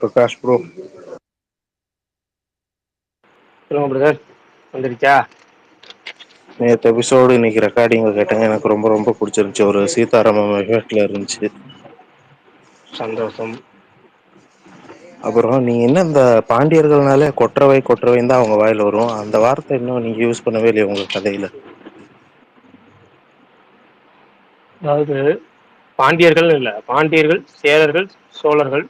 Prakash bro. சொல்லுங்க brother, வந்துருச்சா? நேற்று எபிசோடு இன்னைக்கு ரெக்கார்டிங் கேட்டேங்க. எனக்கு ரொம்ப ரொம்ப பிடிச்சிருந்துச்சு. ஒரு சீதாராமன் எஃபெக்ட்ல இருந்துச்சு. சந்தோஷம். அப்புறம் நீங்க என்ன இந்த பாண்டியர்கள்னாலே கொற்றவை கொற்றவைன்னு தான் அவங்க வாயில வரும். அந்த வார்த்தை இன்னும் நீங்க யூஸ் பண்ணவே இல்லையா உங்க கதையில? அதாவது பாண்டியர்கள் இல்ல, பாண்டியர்கள், சேரர்கள், சோழர்கள்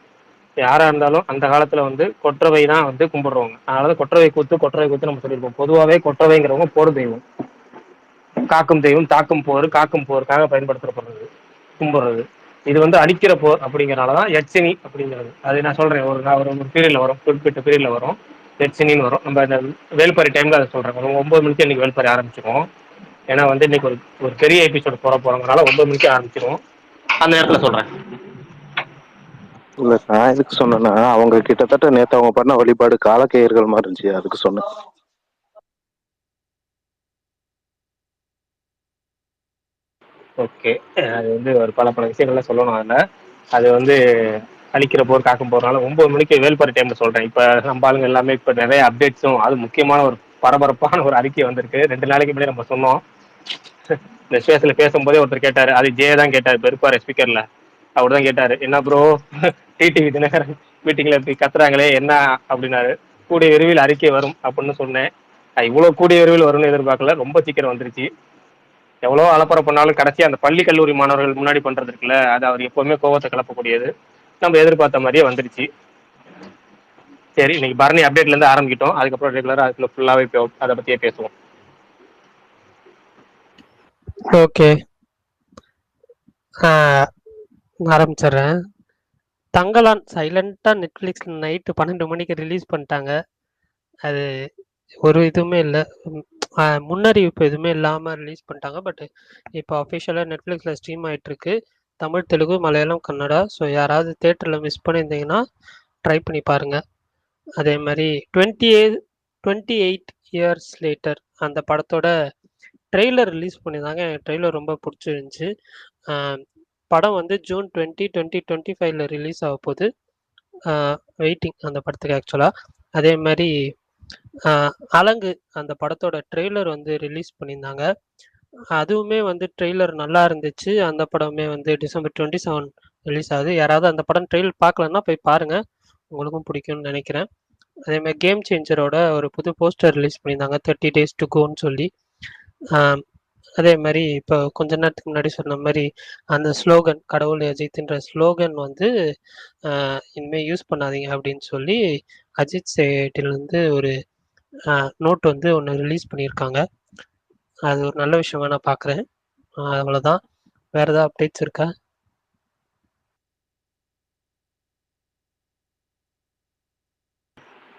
யாரா இருந்தாலும் அந்த காலத்துல வந்து கொற்றவை தான் வந்து கும்பிடுறவங்க. அதனாலதான் கொற்றவை கூத்து நம்ம சொல்லியிருப்போம். பொதுவாவே கொற்றவைங்கிறவங்க போர் தெய்வம், காக்கும் தெய்வம், தாக்கும் போர், காக்கும் போருக்காக பயன்படுத்தப்படுறது, கும்பிடுறது. இது வந்து அடிக்கிற போர் அப்படிங்கறனாலதான் யட்சினி அப்படிங்கிறது. அது நான் சொல்றேன், ஒரு பீரியட்ல வரும், குறிப்பிட்ட பீரியட்ல வரும், யட்சினின்னு வரும். நம்ம இந்த வேல்பாரி டைம்ல அதை சொல்றேன். 9 மணிக்கு இன்னைக்கு வேல்பாரி ஆரம்பிச்சிடும். ஏன்னா வந்து இன்னைக்கு ஒரு பெரிய எபிசோடு போறோம்னால 9 மணிக்கு ஆரம்பிச்சிடும். அந்த நேரத்துல சொல்றேன். இல்ல, நான் எதுக்கு சொன்னேன்னா, அவங்க கிட்டத்தட்ட நேற்று அவங்க பண்ண வழிபாடு காலக்கேயர்கள் மாதிரி இருந்துச்சு, அதுக்கு சொன்னேன். ஓகே, அது வந்து ஒரு பல விஷயங்கள்லாம் சொல்லணும். அதில் அது வந்து அழிக்கிற போர் காக்கும் போறனால 9 மணிக்கு வேல்பாரி டைம்ல சொல்றேன். இப்ப நம்ம ஆளுங்க எல்லாமே இப்ப நிறைய அப்டேட்ஸும், அது முக்கியமான ஒரு பரபரப்பான ஒரு அறிக்கை வந்திருக்கு. 2 நாளைக்கு முன்னாடி நம்ம சொன்னோம். இந்த ஸ்பேஸ்ல பேசும்போதே ஒருத்தர் கேட்டாரு, அது ஜே தான் கேட்டாரு, பெருப்பாரு ஸ்பீக்கர்ல. அவர் தான் கேட்டாரு, என்ன ப்ரோ டிடிவி தினகரன் மீட்டிங்ல இப்படி கத்துறாங்களே என்ன அப்படின்னாரு. கூடிய விரைவில் அறிக்கை வரும் அப்படின்னு சொன்னேன். இவ்வளவு கூடிய விரைவில் வரும்னு எதிர்பார்க்கல, ரொம்ப சீக்கிரம் வந்துருச்சு. எவ்வளோ அலப்பறை பண்ணாலும் கடைசி அந்த பள்ளி கல்லூரி மாணவர்கள் முன்னாடி பண்றது இருக்குல்ல, அது அவர் எப்பவுமே கோவத்தை கிளப்பக்கூடியது. நம்ம எதிர்பார்த்த மாதிரியே வந்துருச்சு. சரி, இன்னைக்கு பரணி அப்டேட்ல இருந்து ஆரம்பிக்கிட்டோம். அதுக்கப்புறம் ரெகுலரா அதுக்குள்ள ஃபுல்லாவே அதை பத்தியே பேசுவோம். ஓகே, ஆரம்பிச்சிடுறேன். தங்கலான் சைலண்டா நெட்ஃப்ளிக்ஸ்ல நைட்டு 12 மணிக்கு ரிலீஸ் பண்ணிட்டாங்க. அது ஒரு இதுவுமே இல்லை, முன்னறிவிப்பு எதுவுமே இல்லாமல் ரிலீஸ் பண்ணிட்டாங்க. பட் இப்போ அஃபிஷியலாக நெட்ஃப்ளிக்ஸில் ஸ்ட்ரீம் ஆகிட்டுருக்கு. தமிழ், தெலுங்கு, மலையாளம், கன்னடா. ஸோ யாராவது தேட்டரில் மிஸ் பண்ணியிருந்தீங்கன்னா ட்ரை பண்ணி பாருங்கள். அதே மாதிரி 28 இயர்ஸ் லேட்டர் அந்த படத்தோட ட்ரெய்லர் ரிலீஸ் பண்ணியிருந்தாங்க. எனக்கு ட்ரெய்லர் ரொம்ப பிடிச்சிருந்துச்சி. படம் வந்து ஜூன் 2025 ரிலீஸ் ஆக போகுது. வெயிட்டிங் அந்த படத்துக்கு ஆக்சுவலாக. அதே மாதிரி அலங்கு அந்த படத்தோட ட்ரெய்லர் வந்து ரிலீஸ் பண்ணியிருந்தாங்க. அதுவுமே வந்து ட்ரெய்லர் நல்லா இருந்துச்சு. அந்த படமே வந்து December 27 ரிலீஸ் ஆகுது. யாராவது அந்த படம் ட்ரெய்லர் பார்க்கலன்னா போய் பாருங்கள், உங்களுக்கும் பிடிக்கும்னு நினைக்கிறேன். அதேமாதிரி கேம் சேஞ்சரோட ஒரு புது போஸ்டர் ரிலீஸ் பண்ணியிருந்தாங்க, 30 days to goன்னு சொல்லி. அதே மாதிரி இப்போ கொஞ்ச நேரத்துக்கு முன்னாடி சொன்ன மாதிரி அந்த ஸ்லோகன், கடவுள் அஜித்ன்ற ஸ்லோகன் வந்து இனிமேல் யூஸ் பண்ணாதீங்க அப்படின்னு சொல்லி அஜித் சேட்டிலேருந்து ஒரு நோட் வந்து ஒன்று ரிலீஸ் பண்ணியிருக்காங்க. அது ஒரு நல்ல விஷயமா நான் பார்க்குறேன். அவ்வளோதான். வேறு ஏதாவது அப்டேட்ஸ் இருக்கா?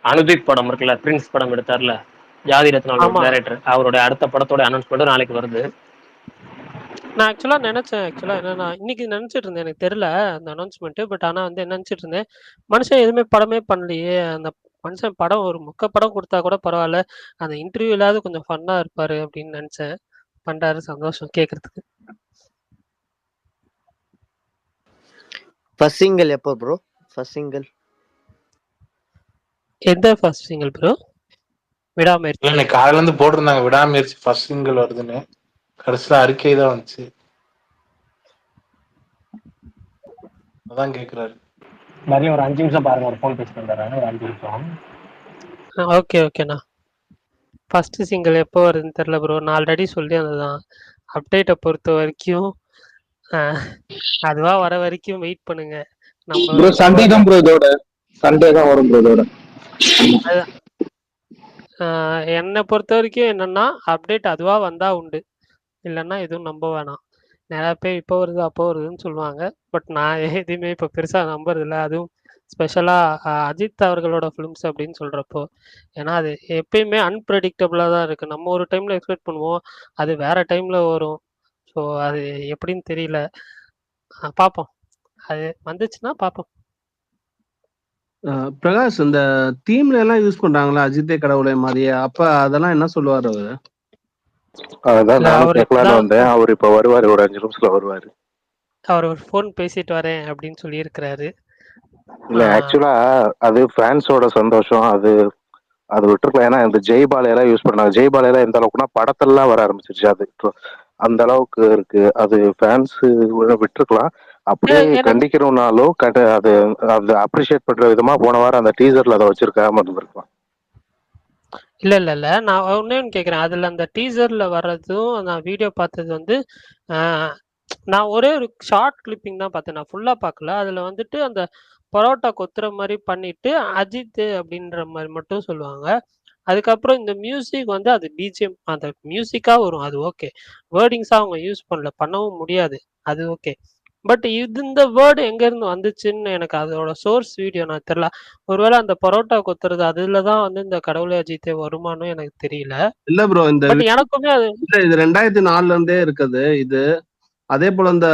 அனுதீப் படம் இருக்குல்ல, பிரின்ஸ் படம் எடுத்தார்ல, ஜாதி ரத்னாவோட டைரக்டர், அவருடைய அடுத்த படத்தோட அனௌன்ஸ்மெண்ட் நாளைக்கு வருது. நான் ஆக்சுவலாக நினச்சேன், என்னன்னா இன்னைக்கு நினச்சிட்டு இருந்தேன், எனக்கு தெரியல அந்த அனௌன்ஸ்மெண்ட்டு. பட் ஆனால் வந்து என்ன நினச்சிட்டு இருந்தேன், மனுஷன் எதுவுமே படமே பண்ணலையே, அந்த மனுஷன் படம் ஒரு படம் கொடுத்தா கூட பரவாயில்ல, அந்த இன்டர்வியூலாவது கொஞ்சம் ஃபன்னாக இருப்பார் அப்படின்னு நினச்சேன். பண்ணுறாரு, சந்தோஷம் கேட்குறதுக்கு. ஃபர்ஸ்ட் சிங்கிள் எப்போ ப்ரோ? ஃபர்ஸ்ட் சிங்கிள் எந்த ஃபர்ஸ்ட் சிங்கிள் ப்ரோ? விடாமுயற்சி. இல்லை, காலையில இருந்து போட்டிருந்தாங்க விடாமுயற்சி ஃபர்ஸ்ட் சிங்கிள் வருதுன்னு. கடைசியில் அறிக்கை தான் வந்துச்சு. அதான் கேட்குறாரு. நிறைய ஒரு 5 நிமிஷம் பாருங்க, ஒரு ஃபோன் பேசிட்டு வந்தாரு, ஒரு 5 நிமிஷம். ஓகேண்ணா. ஃபர்ஸ்ட் சிங்கிள் எப்போ வருதுன்னு தெரியல ப்ரோ. நான் ஆல்ரெடி சொல்லி அதுதான் அப்டேட்டை பொறுத்த வரைக்கும் அதுவா வர வரைக்கும் வெயிட் பண்ணுங்க. நம்ம சண்டே தான் ப்ரோ, இதோட சண்டே தான் வரும் ப்ரோ இதோட. என்னை பொறுத்த வரைக்கும் என்னன்னா, அப்டேட் அதுவா வந்தா உண்டு, இல்லைன்னா எதுவும் நம்ப வேணாம். நிறைய பேர் இப்போ வருது அப்போ வருதுன்னு சொல்லுவாங்க. பட் நான் எதுவுமே இப்போ பெருசாக நம்புறது இல்லை. அதுவும் ஸ்பெஷலாக அஜித் அவர்களோட ஃபிலிம்ஸ் அப்படின்னு சொல்கிறப்போ. ஏன்னா அது எப்பயுமே அன்பிரடிக்டபுளாக தான் இருக்குது. நம்ம ஒரு டைமில் எக்ஸ்பெக்ட் பண்ணுவோம், அது வேறு டைமில் வரும். ஸோ அது எப்படின்னு தெரியல, பார்ப்போம். அது வந்துச்சுன்னா பார்ப்போம். பிரகாஷ், இந்த தீம்ல எல்லாம் யூஸ் பண்றாங்களா அஜித்தே கடவுளை மாதிரியே, அப்ப அதெல்லாம் என்ன சொல்லுவாரு அவரு? அதான் நானும் கேட்கலான்னு வந்தேன். அவர் இப்ப வருவாரு, ஒரு 5 நிமிஷத்துல வருவாரு. அவர் ஒரு ஃபோன் பேசிட்டு வரேன் அப்படின்னு சொல்லி இருக்கிறாரு. இல்ல ஆக்சுவலா அது ஃபேன்ஸோட சந்தோஷம். அது அது விட்டுருக்கலாம். ஏன்னா இந்த ஜெய் பாலையெல்லாம் யூஸ் பண்ணாங்க. ஜெய் பாலையெல்லாம் எந்த அளவுக்குன்னா படத்தெல்லாம் வர ஆரம்பிச்சிருச்சு. அது இப்போ அந்த அளவுக்கு இருக்கு. அது ஃபேன்ஸ் விட்டுருக்கலாம். அப்படியே எனக்கு கண்டிக்கணும்னாலும் அது அது அப்ரிஷியேட் பண்ற விதமா போன வாரம் அந்த டீசர்ல அதை வச்சிருக்காம இருந்திருக்கலாம். இல்ல நான் ஒண்ணே ஒன்று கேட்குறேன். அதுல அந்த டீசர்ல வர்றதும் நான் வீடியோ பார்த்தது வந்து நான் ஒரே ஒரு ஷார்ட் கிளிப்பிங் தான் பார்த்தேன். நான் ஃபுல்லா பார்க்கல. அதுல வந்துட்டு அந்த பரோட்டா கொத்துற மாதிரி பண்ணிட்டு அஜித் அப்படின்ற மாதிரி மட்டும் சொல்லுவாங்க. அதுக்கப்புறம் இந்த மியூசிக் வந்து அது பிஜிஎம் அந்த மியூசிக்கா வரும். அது ஓகே. வேர்டிங்ஸா அவங்க யூஸ் பண்ணவும் முடியாது. அது ஓகே. பட் இந்த வேர்டு எங்க இருந்து வந்துச்சுன்னு எனக்கு அதோட சோர்ஸ் வீடியோ நான் தெரியல. ஒருவேளை அந்த பரோட்டா கொத்துறது அதுலதான் வந்து இந்த கடவுளே அஜித்தே வருமானு எனக்கு தெரியல. இல்ல ப்ரோ, இந்த பட் எனக்குமே அது இல்ல இது 2004 இருந்தே இருக்குது இது. அதே போல இந்த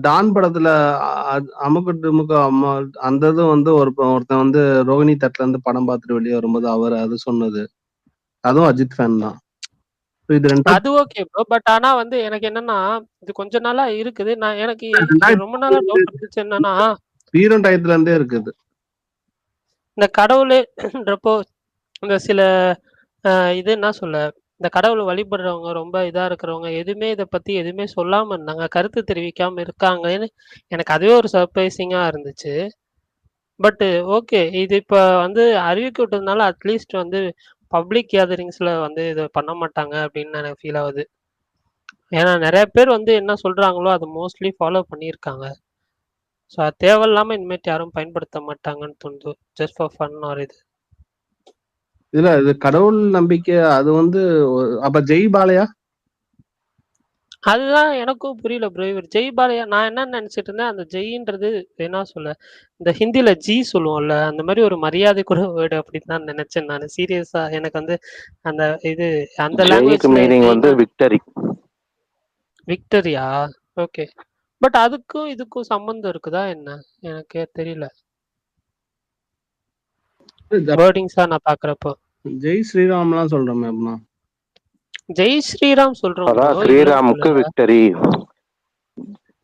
டான் படத்துல அமுக்கு டுமுக்கு அம்மா அந்த இது வந்து ஒருத்தன் வந்து ரோஹிணி தட்டுல இருந்து படம் பார்த்துட்டு வெளியே வரும்போது அவர் அது சொன்னது. அதுவும் அஜித் ஃபேன் தான். இது அது ஓகே ப்ரோ. பட் ஆனா வந்து எனக்கு என்னன்னா இது கொஞ்ச நாளா இருக்குது. எனக்கு ரொம்ப நாளா டவுட் இருந்துச்சு என்னன்னா வீரன் டயத்துல இருந்தே இருக்குது. இந்த கடவுளேன்றப்போ இந்த சில இது என்ன சொல்ல இந்த கடவுளை வழிபடுறவங்க ரொம்ப இதா இருக்கிறவங்க எதுவுமே இதை பத்தி எதுவுமே சொல்லாம இருந்தாங்க, கருத்து தெரிவிக்காம இருக்காங்கன்னு எனக்கு அதுவே ஒரு சர்ப்ரைசிங்கா இருந்துச்சு. பட் ஓகே, இது இப்ப வந்து அறிவிக்க விட்டதுனால அட்லீஸ்ட் வந்து பப்ளிக் கேதரிங்ஸ்ல வந்து இதை பண்ண மாட்டாங்க அப்படின்னு எனக்கு ஃபீல் ஆகுது. ஏன்னா நிறைய பேர் வந்து என்ன சொல்றாங்களோ அதை மோஸ்ட்லி ஃபாலோ பண்ணியிருக்காங்க. ஸோ அது தேவையில்லாம இனிமேட்டு யாரும் பயன்படுத்த மாட்டாங்கன்னு தோணுது. ஜஸ்ட் ஃபார் ஃபன் ஆர் இது. இல்ல இது கடவுள் நம்பிக்கை. அது வந்து அப்ப ஜெய் பாலையா? அதுதான் எனக்கும் புரியல ப்ரோ. இவர் ஜெய் பாலையா நான் என்ன நினைச்சிட்டு இருந்தேன், அந்த ஜெயின்றது என்ன சொல்ல இந்த ஹிந்தில ஜி சொல்லுவோம்ல அந்த மாதிரி ஒரு மரியாதை கூட வேர்டு அப்படின்னு தான் நினைச்சேன் நான். சீரியஸா எனக்கு வந்து அந்த இது அந்த ஜெய்க்கு லாங்குவேஜ்ல மீனிங் வந்து விக்டரி. விக்டரியா? ஓகே. பட் அதுக்கும் இதுக்கும் சம்பந்தம் இருக்குதா என்ன? எனக்கு தெரியல. வேர்டிங்ஸா நான் பாக்குறப்போ ஜெய் ஸ்ரீராம்லாம் சொல்றோமே அப்படின்னா ஜெய் ஸ்ரீராம் சொல்றோம் அதான் ப்ரோ. ஸ்ரீராமுக்கு விக்டரி.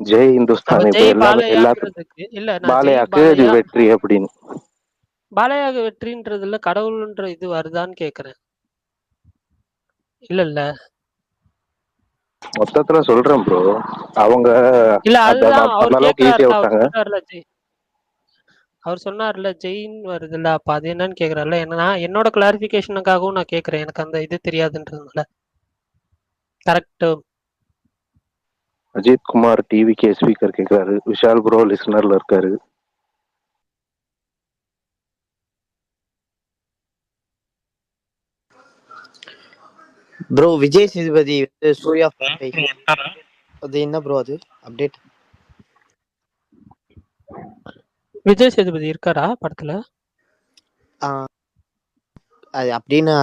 ஜெய் இந்துஸ்தான் இப்ப ஜெய் எல்லாத்துக்கும் பாலையான்றதுக்கு இல்ல நான் ஜெய் பாலையாக்கு பாலையா வெற்றி அப்படின்னு. பாலையாக வெற்றின்றதுல கடவுள்ன்ற இது வருதான்னு கேக்குறேன். இல்ல மொத்தத்துல சொல்றேன் ப்ரோ. அவங்க இல்ல அதுதான் அந்த அவர் அளவுக்கு ஈஸியா கேக்குறாருல. அவர் விட்டாங்க. சொன்னார்ல ஜெய் அவர் சொன்னார்ல ஜெயின் வருதுல்ல, அப்ப அது என்னன்னு கேக்குறாருல. ஏன்னா என்னோட கிளாரிபிகேஷனுக்காகவும் நான் கேக்குறேன். எனக்கு அந்த இது தெரியாதுன்றதுனால. Correct. Ajith Kumar TVK speaker கேட்கிறாரு. விஷால் ப்ரோ லிசனர்ல இருக்காரு. ப்ரோ விஜய் சேதுபதி வந்து சூர்யா அது என்ன ப்ரோ அது அப்டேட்? விஜய் சேதுபதி இருக்காரா படத்துல? அது அப்படின்னு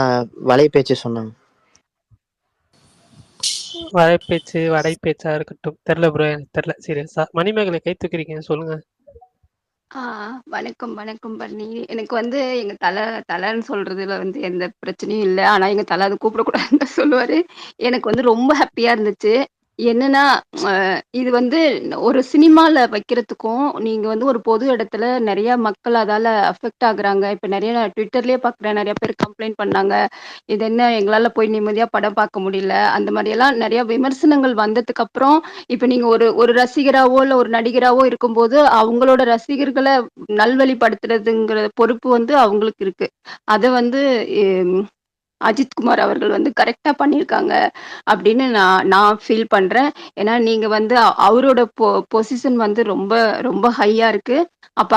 வலைபேச்சு சொன்னாங்க. வடைப்பேச்சா இருக்கட்டும். தெரியல ப்ரோ, எனக்கு தெரியல சீரியஸா. மணிமேகலை கை தூக்கிறீங்க, சொல்லுங்க. வணக்கம் வணக்கம் பரணி. எனக்கு வந்து எங்க தலைன்னு சொல்றதுல வந்து எந்த பிரச்சனையும் இல்லை. ஆனா எங்க தலை அதை கூப்பிடக்கூடாதுன்னு சொல்லுவாரு. எனக்கு வந்து ரொம்ப ஹாப்பியா இருந்துச்சு. என்னன்னா இது வந்து ஒரு சினிமால வைக்கிறதுக்கும் நீங்க வந்து ஒரு பொது இடத்துல நிறைய மக்கள் அதால அஃபெக்ட் ஆகுறாங்க. இப்ப நிறைய நான் ட்விட்டர்லயே பாக்குறேன், நிறைய பேர் கம்ப்ளைண்ட் பண்ணாங்க, இது என்ன எங்களால போய் நிம்மதியா படம் பார்க்க முடியல, அந்த மாதிரி எல்லாம் நிறைய விமர்சனங்கள் வந்ததுக்கு அப்புறம் இப்ப நீங்க ஒரு ஒரு ரசிகராவோ இல்ல ஒரு நடிகராவோ இருக்கும்போது அவங்களோட ரசிகர்களை நல்வழிப்படுத்துறதுங்கிற பொறுப்பு வந்து அவங்களுக்கு இருக்கு. அதை வந்து அஜித்குமார் அவர்கள் வந்து கரெக்டா பண்ணியிருக்காங்க அப்படின்னு நான் ஃபீல் பண்றேன். ஏன்னா நீங்க வந்து அவரோட பொசிஷன் வந்து ரொம்ப ரொம்ப ஹையா இருக்கு. அப்ப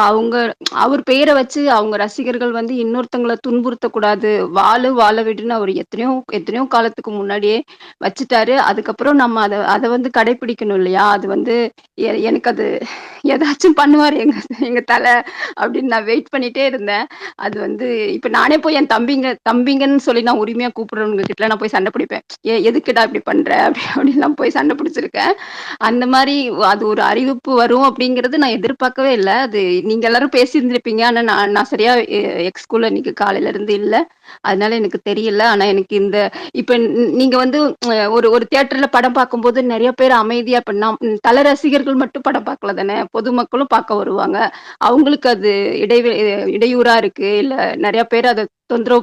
அவர் பெயரை வச்சு அவங்க ரசிகர்கள் வந்து இன்னொருத்தங்களை துன்புறுத்தக்கூடாது, வாழ விடுன்னு அவர் எத்தனையோ எத்தனையோ காலத்துக்கு முன்னாடியே வச்சுட்டாரு. அதுக்கப்புறம் நம்ம அதை வந்து கடைபிடிக்கணும் இல்லையா? அது வந்து எனக்கு அது ஏதாச்சும் பண்ணுவார் எங்க தலை அப்படின்னு நான் வெயிட் பண்ணிட்டே இருந்தேன். அது வந்து இப்ப நானே போய் என் தம்பிங்கன்னு சொல்லி நான் நான் உரிமையா கூப்பிடுறவங்க கிட்ட நான் போய் சண்டை பிடிப்பேன். எதுக்குடா இப்படி பண்ற அப்படின்லாம் போய் சண்டை பிடிச்சிருக்கேன். அந்த மாதிரி அது ஒரு அறிவிப்பு வரும் அப்படிங்கிறது நான் எதிர்பார்க்கவே இல்லை. அது நீங்க எல்லாரும் பேசியிருந்திருப்பீங்க. ஆனா நான் சரியா எக்ஸ்கூல்ல இன்னைக்கு காலையில இருந்து இல்லை. அதனால எனக்கு தெரியல. ஆனா எனக்கு இந்த இப்ப நீங்க வந்து ஒரு ஒரு தியேட்டர்ல படம் பார்க்கும்போது நிறைய பேர் அமைதியா இப்ப தல ரசிகர்கள் மட்டும் படம் பார்க்கல தானே, பொதுமக்களும் பார்க்க வருவாங்க. அவங்களுக்கு அது இடையூறா இருக்கு, இல்ல நிறைய பேர் அதை தொந்தரவு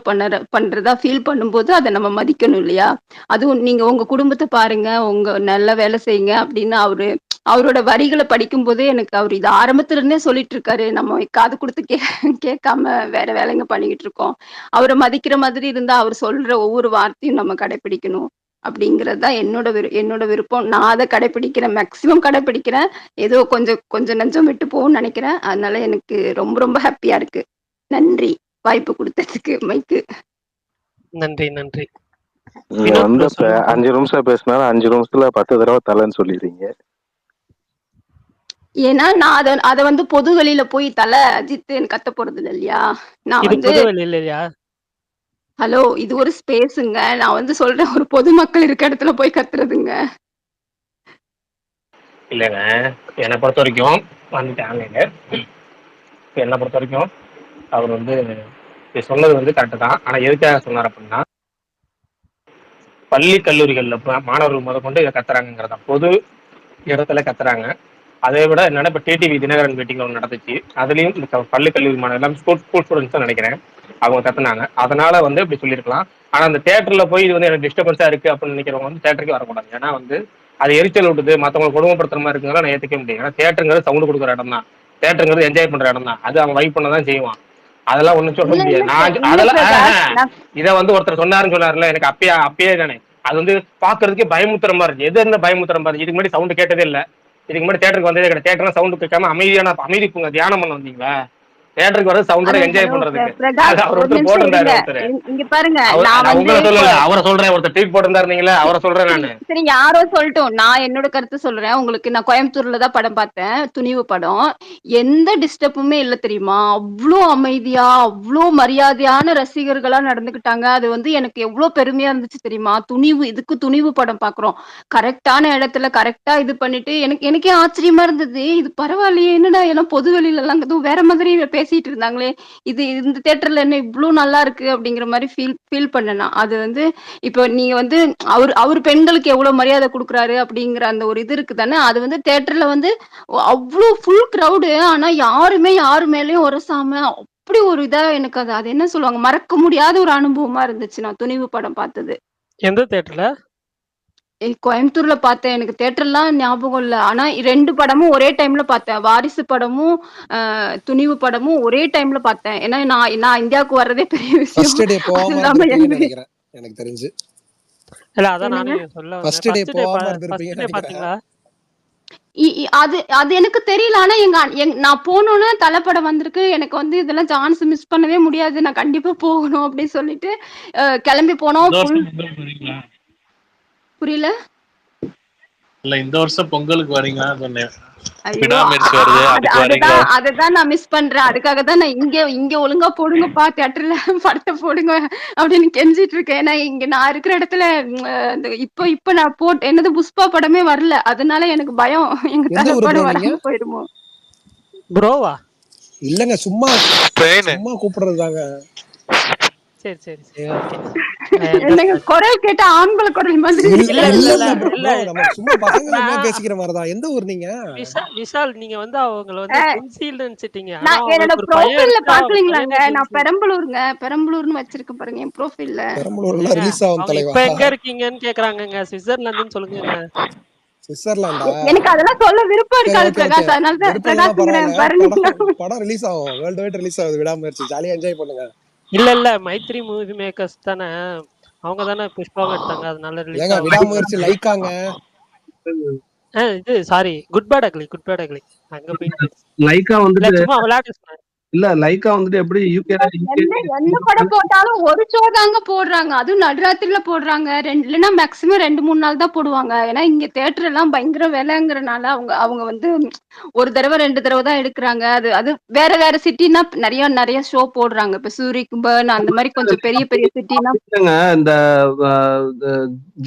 பண்றதா ஃபீல் பண்ணும்போது அதை நம்ம மதிக்கணும் இல்லையா? அதுவும் நீங்க உங்க குடும்பத்தை பாருங்க, உங்க நல்ல வேலை செய்யுங்க அப்படின்னு அவரோட வரிகளை படிக்கும் போதே எனக்கு அவர் இது ஆரம்பத்துல இருந்தே சொல்லிட்டு இருக்காரு. நம்ம காது கொடுத்து கேட்காம வேற வேலைங்க பண்ணிக்கிட்டு இருக்கோம். அவரை மதிக்கிற மாதிரி இருந்தா அவர் சொல்ற ஒவ்வொரு வார்த்தையும் நம்ம கடைபிடிக்கணும் அப்படிங்கிறது தான் என்னோட விருப்பம். நான் அதை கடைபிடிக்கிறேன், மேக்சிமம் கடைபிடிக்கிறேன். ஏதோ கொஞ்சம் நஞ்சம் விட்டு போகும்னு நினைக்கிறேன். அதனால எனக்கு ரொம்ப ரொம்ப ஹாப்பியா இருக்கு. நன்றி வாய்ப்பு கொடுத்ததுக்கு மைக்கு. நன்றி நன்றி. நீங்க வந்து 5 நிமிஷம் பேசினாலும் 5 நிமிஷத்துல 10 தடவை தலைன்னு சொல்லிடுறீங்க. ஏன்னா நான் அதை வந்து பொது வெளியில போய் தலை அஜித் கத்த போறது இல்லையா? நான் வந்து இல்லையா? ஹலோ, இது ஒரு ஸ்பேஸுங்க. நான் வந்து சொல்றேன், ஒரு பொதுமக்கள் இருக்க இடத்துல போய் கத்துறதுங்க இல்லைங்க. என்னை பொறுத்த வரைக்கும் வந்துட்டாங்க. என்னை பொறுத்த வரைக்கும் அவர் வந்து சொன்னது வந்து கரெக்டு தான். ஆனால் எதுக்காக சொன்னார் அப்படின்னா, பள்ளி கல்லூரிகளில் மாணவர்கள் முதற்கொண்டு இதை கத்துறாங்கிறதா, பொது இடத்துல கத்துறாங்க. அதை விட என்னன்னா, இப்போ டிடிவி தினகரன் மீட்டிங் ஒன்று நடந்துச்சு. அதுலேயும் பள்ளி கல்லூரி மாணவர்கள் ஸ்கூல் ஸ்டூடெண்ட்ஸ் தான் நினைக்கிறேன், அவங்க கத்துனாங்க. அதனால வந்து இப்படி சொல்லியிருக்கலாம். ஆனால் அந்த தேட்டரில் போய் இது வந்து எனக்கு டிஸ்டர்பன்ஸாக இருக்குது அப்படின்னு நினைக்கிறவங்க வந்து தேட்டருக்கு வரக்கூடாது. ஏன்னா வந்து அது எரிச்சல் விட்டுது, மற்றவங்களை கொடுமைப்படுத்துற மாதிரி இருக்குங்களா நான் ஏற்றுக்க முடியும். ஏன்னா தேட்டருங்கிறது சவுண்டு கொடுக்குற இடம் தான், தேட்டருங்கிறது என்ஜாய் பண்ணுற இடம் தான். அது அவன் வைப் பண்ண தான் செய்வான். அதெல்லாம் ஒன்றும் சொல்ல முடியாது. இதை வந்து ஒருத்தர் சொன்னாருல, எனக்கு அப்பயே தானே அது வந்து பாக்குறதுக்கே பயமுத்துற மாதிரி இருக்கு. எது இருந்தா பயமுத்துற மாதிரி? இதுக்கு முன்னாடி சவுண்டு கேட்டதே இல்லை. இதுக்கு முன்னாடி தேட்டருக்கு வந்ததே கிடையாது. தேட்டர்லாம் சவுண்டு கேட்காம அமைதிப்புங்க தியானம் பண்ண வந்தீங்களா? தேட்டருக்கு வர சவுண்டோட என்ஜாய் பண்றதுக்கு அவர் ஒருத்தர் போட்டிருந்தாரு. இங்க பாருங்க, உங்களை சொல்லல, அவரை சொல்றேன். ஒருத்தர் ட்வீட் போட்டிருந்தாருங்களா, அவரை சொல்றேன் நானு. சரி, யாரோ சொல்லட்டும், நான் என்னோட கருத்து சொல்றேன் உங்களுக்கு. நான் கோயம்புத்தூர்ல தான் படம் பார்த்தேன், துணிவு படம். எந்த டிஸ்டர்புமே இல்ல தெரியுமா? அவ்வளோ அமைதியா, அவ்வளோ மரியாதையான ரசிகர்களா நடந்துக்கிட்டாங்க. அது வந்து எனக்கு எவ்வளவு பெருமையா இருந்துச்சு தெரியுமா? துணிவு படம் பாக்குறோம், கரெக்டான இடத்துல கரெக்டா இது பண்ணிட்டு எனக்கே ஆச்சரியமா இருந்தது. இது பரவாயில்லையே, என்னடா எல்லாம் பொது வெளியில எல்லாம் வேற மாதிரி பேசிட்டு இருந்தாங்களே, இது இந்த தியேட்டர்ல என்ன இவ்வளவு நல்லா இருக்கு அப்படிங்கிற மாதிரி ஃபீல் பண்ணனா. அது வந்து இப்போ நீங்க வந்து அவர் பெண்களுக்கு எவ்வளவு மரியாதை கொடுக்குறாரு அப்படிங்கிற அந்த ஒரு இது இருக்கு தானே. அது வந்து தியேட்டர்ல வந்து அவ்வளவு ஃபுல் கிரௌடு, ஆனா யாரு மேலயும் உரசாம அப்படி ஒரு இதா எனக்கு அது என்ன சொல்லுவாங்க, மறக்க முடியாத ஒரு அனுபவமா இருந்துச்சு நான் துணிவு படம் பார்த்தது. எந்த தியேட்டர்ல? கோயம்புத்தூர்ல பார்த்தேன். எனக்கு தியேட்டர்லாம் ஞாபகம் இல்ல. ஆனா 2 படமும் ஒரே டைம்ல பார்த்தேன். வாரிசு படமும் துணிவு படமும் ஒரே டைம்ல பார்த்தேன். ஏன்னா நான் இந்தியாவுக்கு வர்றதே பெரிய விஷயம். எனக்கு தெரிஞ்சு இல்ல, அதான் நானே சொல்ல ஃபர்ஸ்ட் டே போகாம இருந்திருப்பீங்கன்னு நினைக்கிறேன். அது எனக்கு தெரியல. ஆனா நான் போனோன்னு தலைப்படம் வந்திருக்கு, எனக்கு வந்து இதெல்லாம் சான்ஸ் மிஸ் பண்ணவே முடியாது, நான் கண்டிப்பா போகணும் அப்படின்னு சொல்லிட்டு கிளம்பி போனோம். புரியல? இல்ல, இந்த வருஷம் பொங்கலுக்கு வரீங்களான்னு சொன்னேன். அதுதான் நான் மிஸ் பண்றேன். அதுக்காக தான் நான் இங்க ஒழுங்கா போடுங்கப்பா, தியேட்டர்ல படத்தை போடுங்க அப்படின்னு கெஞ்சிட்டு இருக்கேன். ஏன்னா இங்க நான் இருக்கிற இடத்துல இப்ப நான் என்னது புஷ்பா படமே வரல. அதனால எனக்கு பயம், எங்க தலைப்படம் வராம போயிடுமோ. ப்ரோவா? இல்லங்க, சும்மா கூப்பிடுறதாங்க. சரி சரி சரி, ஓகே. என்னங்க குரல் கேட்டா ஆண்கள குரல் மாதிரி? இல்ல, நம்ம சும்மா பசங்க பேசிக்கிற மாதிரி தான். எந்த ஊர் நீங்க? விஷால், நீங்க வந்து அவங்கள வந்து கன்சீல்ட் நினைச்சிட்டீங்க. நான் என்னோட ப்ரொஃபைல்ல பாக்கலீங்களாங்க, நான் பெரம்பலூர்னு வச்சிருக்கேன் பாருங்க என் ப்ரொஃபைல்ல. பெரம்பலூர்ல ரிலீஸ் ஆகும் தலைவா. இப்ப எங்க இருக்கீங்கன்னு கேக்குறாங்கங்க. சுவிட்சர்லாந்துன்னு சொல்லுங்க. சுவிட்சர்லாண்டா? எனக்கு அதெல்லாம் சொல்ல விருப்பம் இருக்காது பிரகாஷ், அதனால தான் பிரகாஷ்ங்கறேன் பாருங்க. படம் ரிலீஸ் ஆகும், வேர்ல்ட் வைட் ரிலீஸ் ஆகுது, விடாமுயற்சி. ஜாலியா என்ஜாய் பண்ணுங்க. இல்ல மைத்ரி மூவி மேக்கர்ஸ் தானே, அவங்க தானே புஷ்பாவை எடுத்தாங்க, அதனால ரிலீஸ் ஆகும். விடாமுயற்சி லைக்காங்க. இது சாரி, குட் பேட் அக்லி அங்க போய் லைக்கா வந்து சும்மா விளையாட்டு சொன்னேன். இல்ல லைக்கா வந்துட்டு எப்படி யூகேல எந்த படம் போட்டாலும் ஒரு ஷோ தாங்க போடுறாங்க, அதுவும் நடுராத்திரில போடுறாங்க. இல்லைன்னா மேக்சிமம் 2-3 நாள் தான் போடுவாங்க. ஏன்னா இங்க தியேட்டர் எல்லாம் பயங்கர விலைங்கிறனால அவங்க அவங்க வந்து ஒரு தடவை 2 தடவை தான் எடுக்கிறாங்க. அது அது வேற வேற சிட்டினா நிறைய நிறைய ஷோ போடுறாங்க. இப்ப சூரிக் பர்ன் அந்த மாதிரி கொஞ்சம் பெரிய பெரிய சிட்டினா இந்த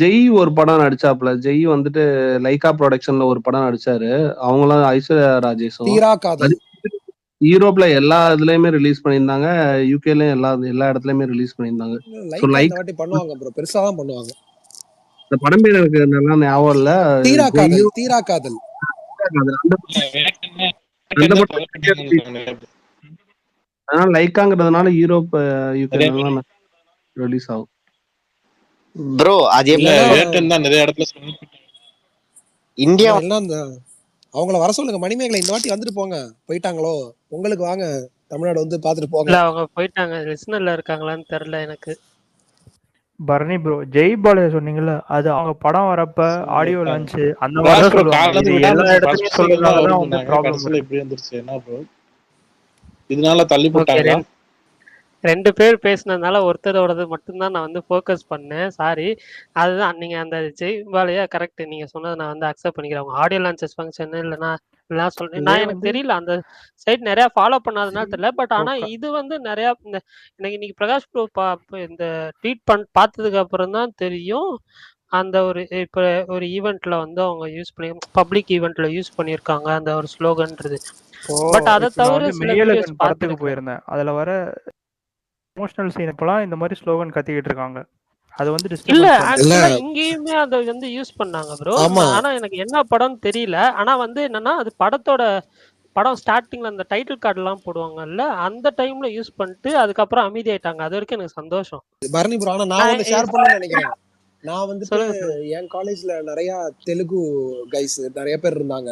ஜெய் ஒரு படம் நடிச்சாப்ல. ஜெய் வந்துட்டு லைக்கா ப்ரொடக்ஷன்ல ஒரு படம் நடிச்சாரு. அவங்களும் ஐஸ்வர்யா ராஜேஷும். தீரா காதல் யூரோப்ல எல்லா இதுலயுமே ரிலீஸ் பண்ணியிருந்தாங்க. யூகேலயும் எல்லா இடத்துலயுமே ரிலீஸ் பண்ணியிருந்தாங்க. லைக்கா இந்த வாட்டி பண்ணுவாங்க ப்ரோ, பெருசா தான் பண்ணுவாங்க. இந்த படம் பேர் எனக்கு நல்லா ஞாபகம் இல்ல. தீரா காதல், தீரா காதல். அதனால லைக்காங்கிறதுனால யூரோப் யூகே ரிலீஸ் ஆகும். ப்ரோ அது நிறைய இடத்துல இந்தியா அவங்கள வர சொல்லுங்க. மணிமேகலை இந்த வாட்டி வந்துட்டு போங்க. போயிட்டாங்களோ உங்களுக்கு வாங்க தமிழ்நாடு வந்து பாத்துட்டு போங்க. இல்ல அவங்க போயிட்டாங்க, லிஸ்னர்ல இருக்காங்களான்னு தெரியல எனக்கு. பரணி ப்ரோ, ஜெய் பாலையா சொன்னீங்கல்ல, அது அவங்க படம் வரப்ப ஆடியோ லான்ச் அந்த மாதிரி தான் சொல்லுவாங்க. இது எல்லா இடத்துலயும் சொல்றதுனால தான் வந்து ப்ராப்ளம் இப்படி வந்துருச்சு. என்ன ப்ரோ இதனால தள்ளி போட்டாங்களா? 2 பேர் பேசினதுனால ஒருத்தரோடது மட்டும்தான் நான் வந்து ஃபோக்கஸ் பண்ணேன், சாரி. அதுதான் நீங்க அந்த ஜெய் பாலையா கரெக்ட், நீங்க சொன்னதை நான் வந்து அக்செப்ட் பண்ணிக்கிறேன். அவங்க ஆடியோ லான்ச்சஸ் ஃபங்க்ஷன் இல்லைன்னா எல்லாம் சொல்றேன் நான், எனக்கு தெரியல அந்த சைட் நிறைய ஃபாலோ பண்ணாதனால தெரியல. பட் ஆனா இது வந்து நிறைய எனக்கு இன்னைக்கு பிரகாஷ் ப்ரோ இந்த ட்வீட் பார்த்ததுக்கு அப்புறம் தான் தெரியும். அந்த ஒரு இப்போ ஒரு ஈவெண்ட்ல வந்து அவங்க யூஸ் பண்ணி பப்ளிக் ஈவெண்ட்ல யூஸ் பண்ணியிருக்காங்க அந்த ஒரு ஸ்லோகன்றது. பட் அதை தவிர மெய்யழகன் படத்துக்கு போயிருந்தேன், அதுல வர எமோஷனல் சீன் இப்பலாம் இந்த மாதிரி ஸ்லோகன் கத்திக்கிட்டு இருக்காங்க. அது வந்து இல்ல ஆக்சுவலா இங்கேயுமே அதை வந்து யூஸ் பண்ணாங்க ப்ரோ. ஆனா எனக்கு என்ன படம்னு தெரியல. ஆனா வந்து என்னன்னா அது படம் ஸ்டார்டிங்ல அந்த டைட்டில் கார்டு எல்லாம் போடுவாங்கல்ல, அந்த டைம்ல யூஸ் பண்ணிட்டு அதுக்கப்புறம் அமைதியாயிட்டாங்க. அது வரைக்கும் எனக்கு சந்தோஷம். பரணி ப்ரோ, ஆனா நான் வந்து ஷேர் பண்ணணும்னு நினைக்கிறேன். நான் வந்து என் காலேஜ்ல நிறைய தெலுங்கு கைஸ் நிறைய பேர் இருந்தாங்க.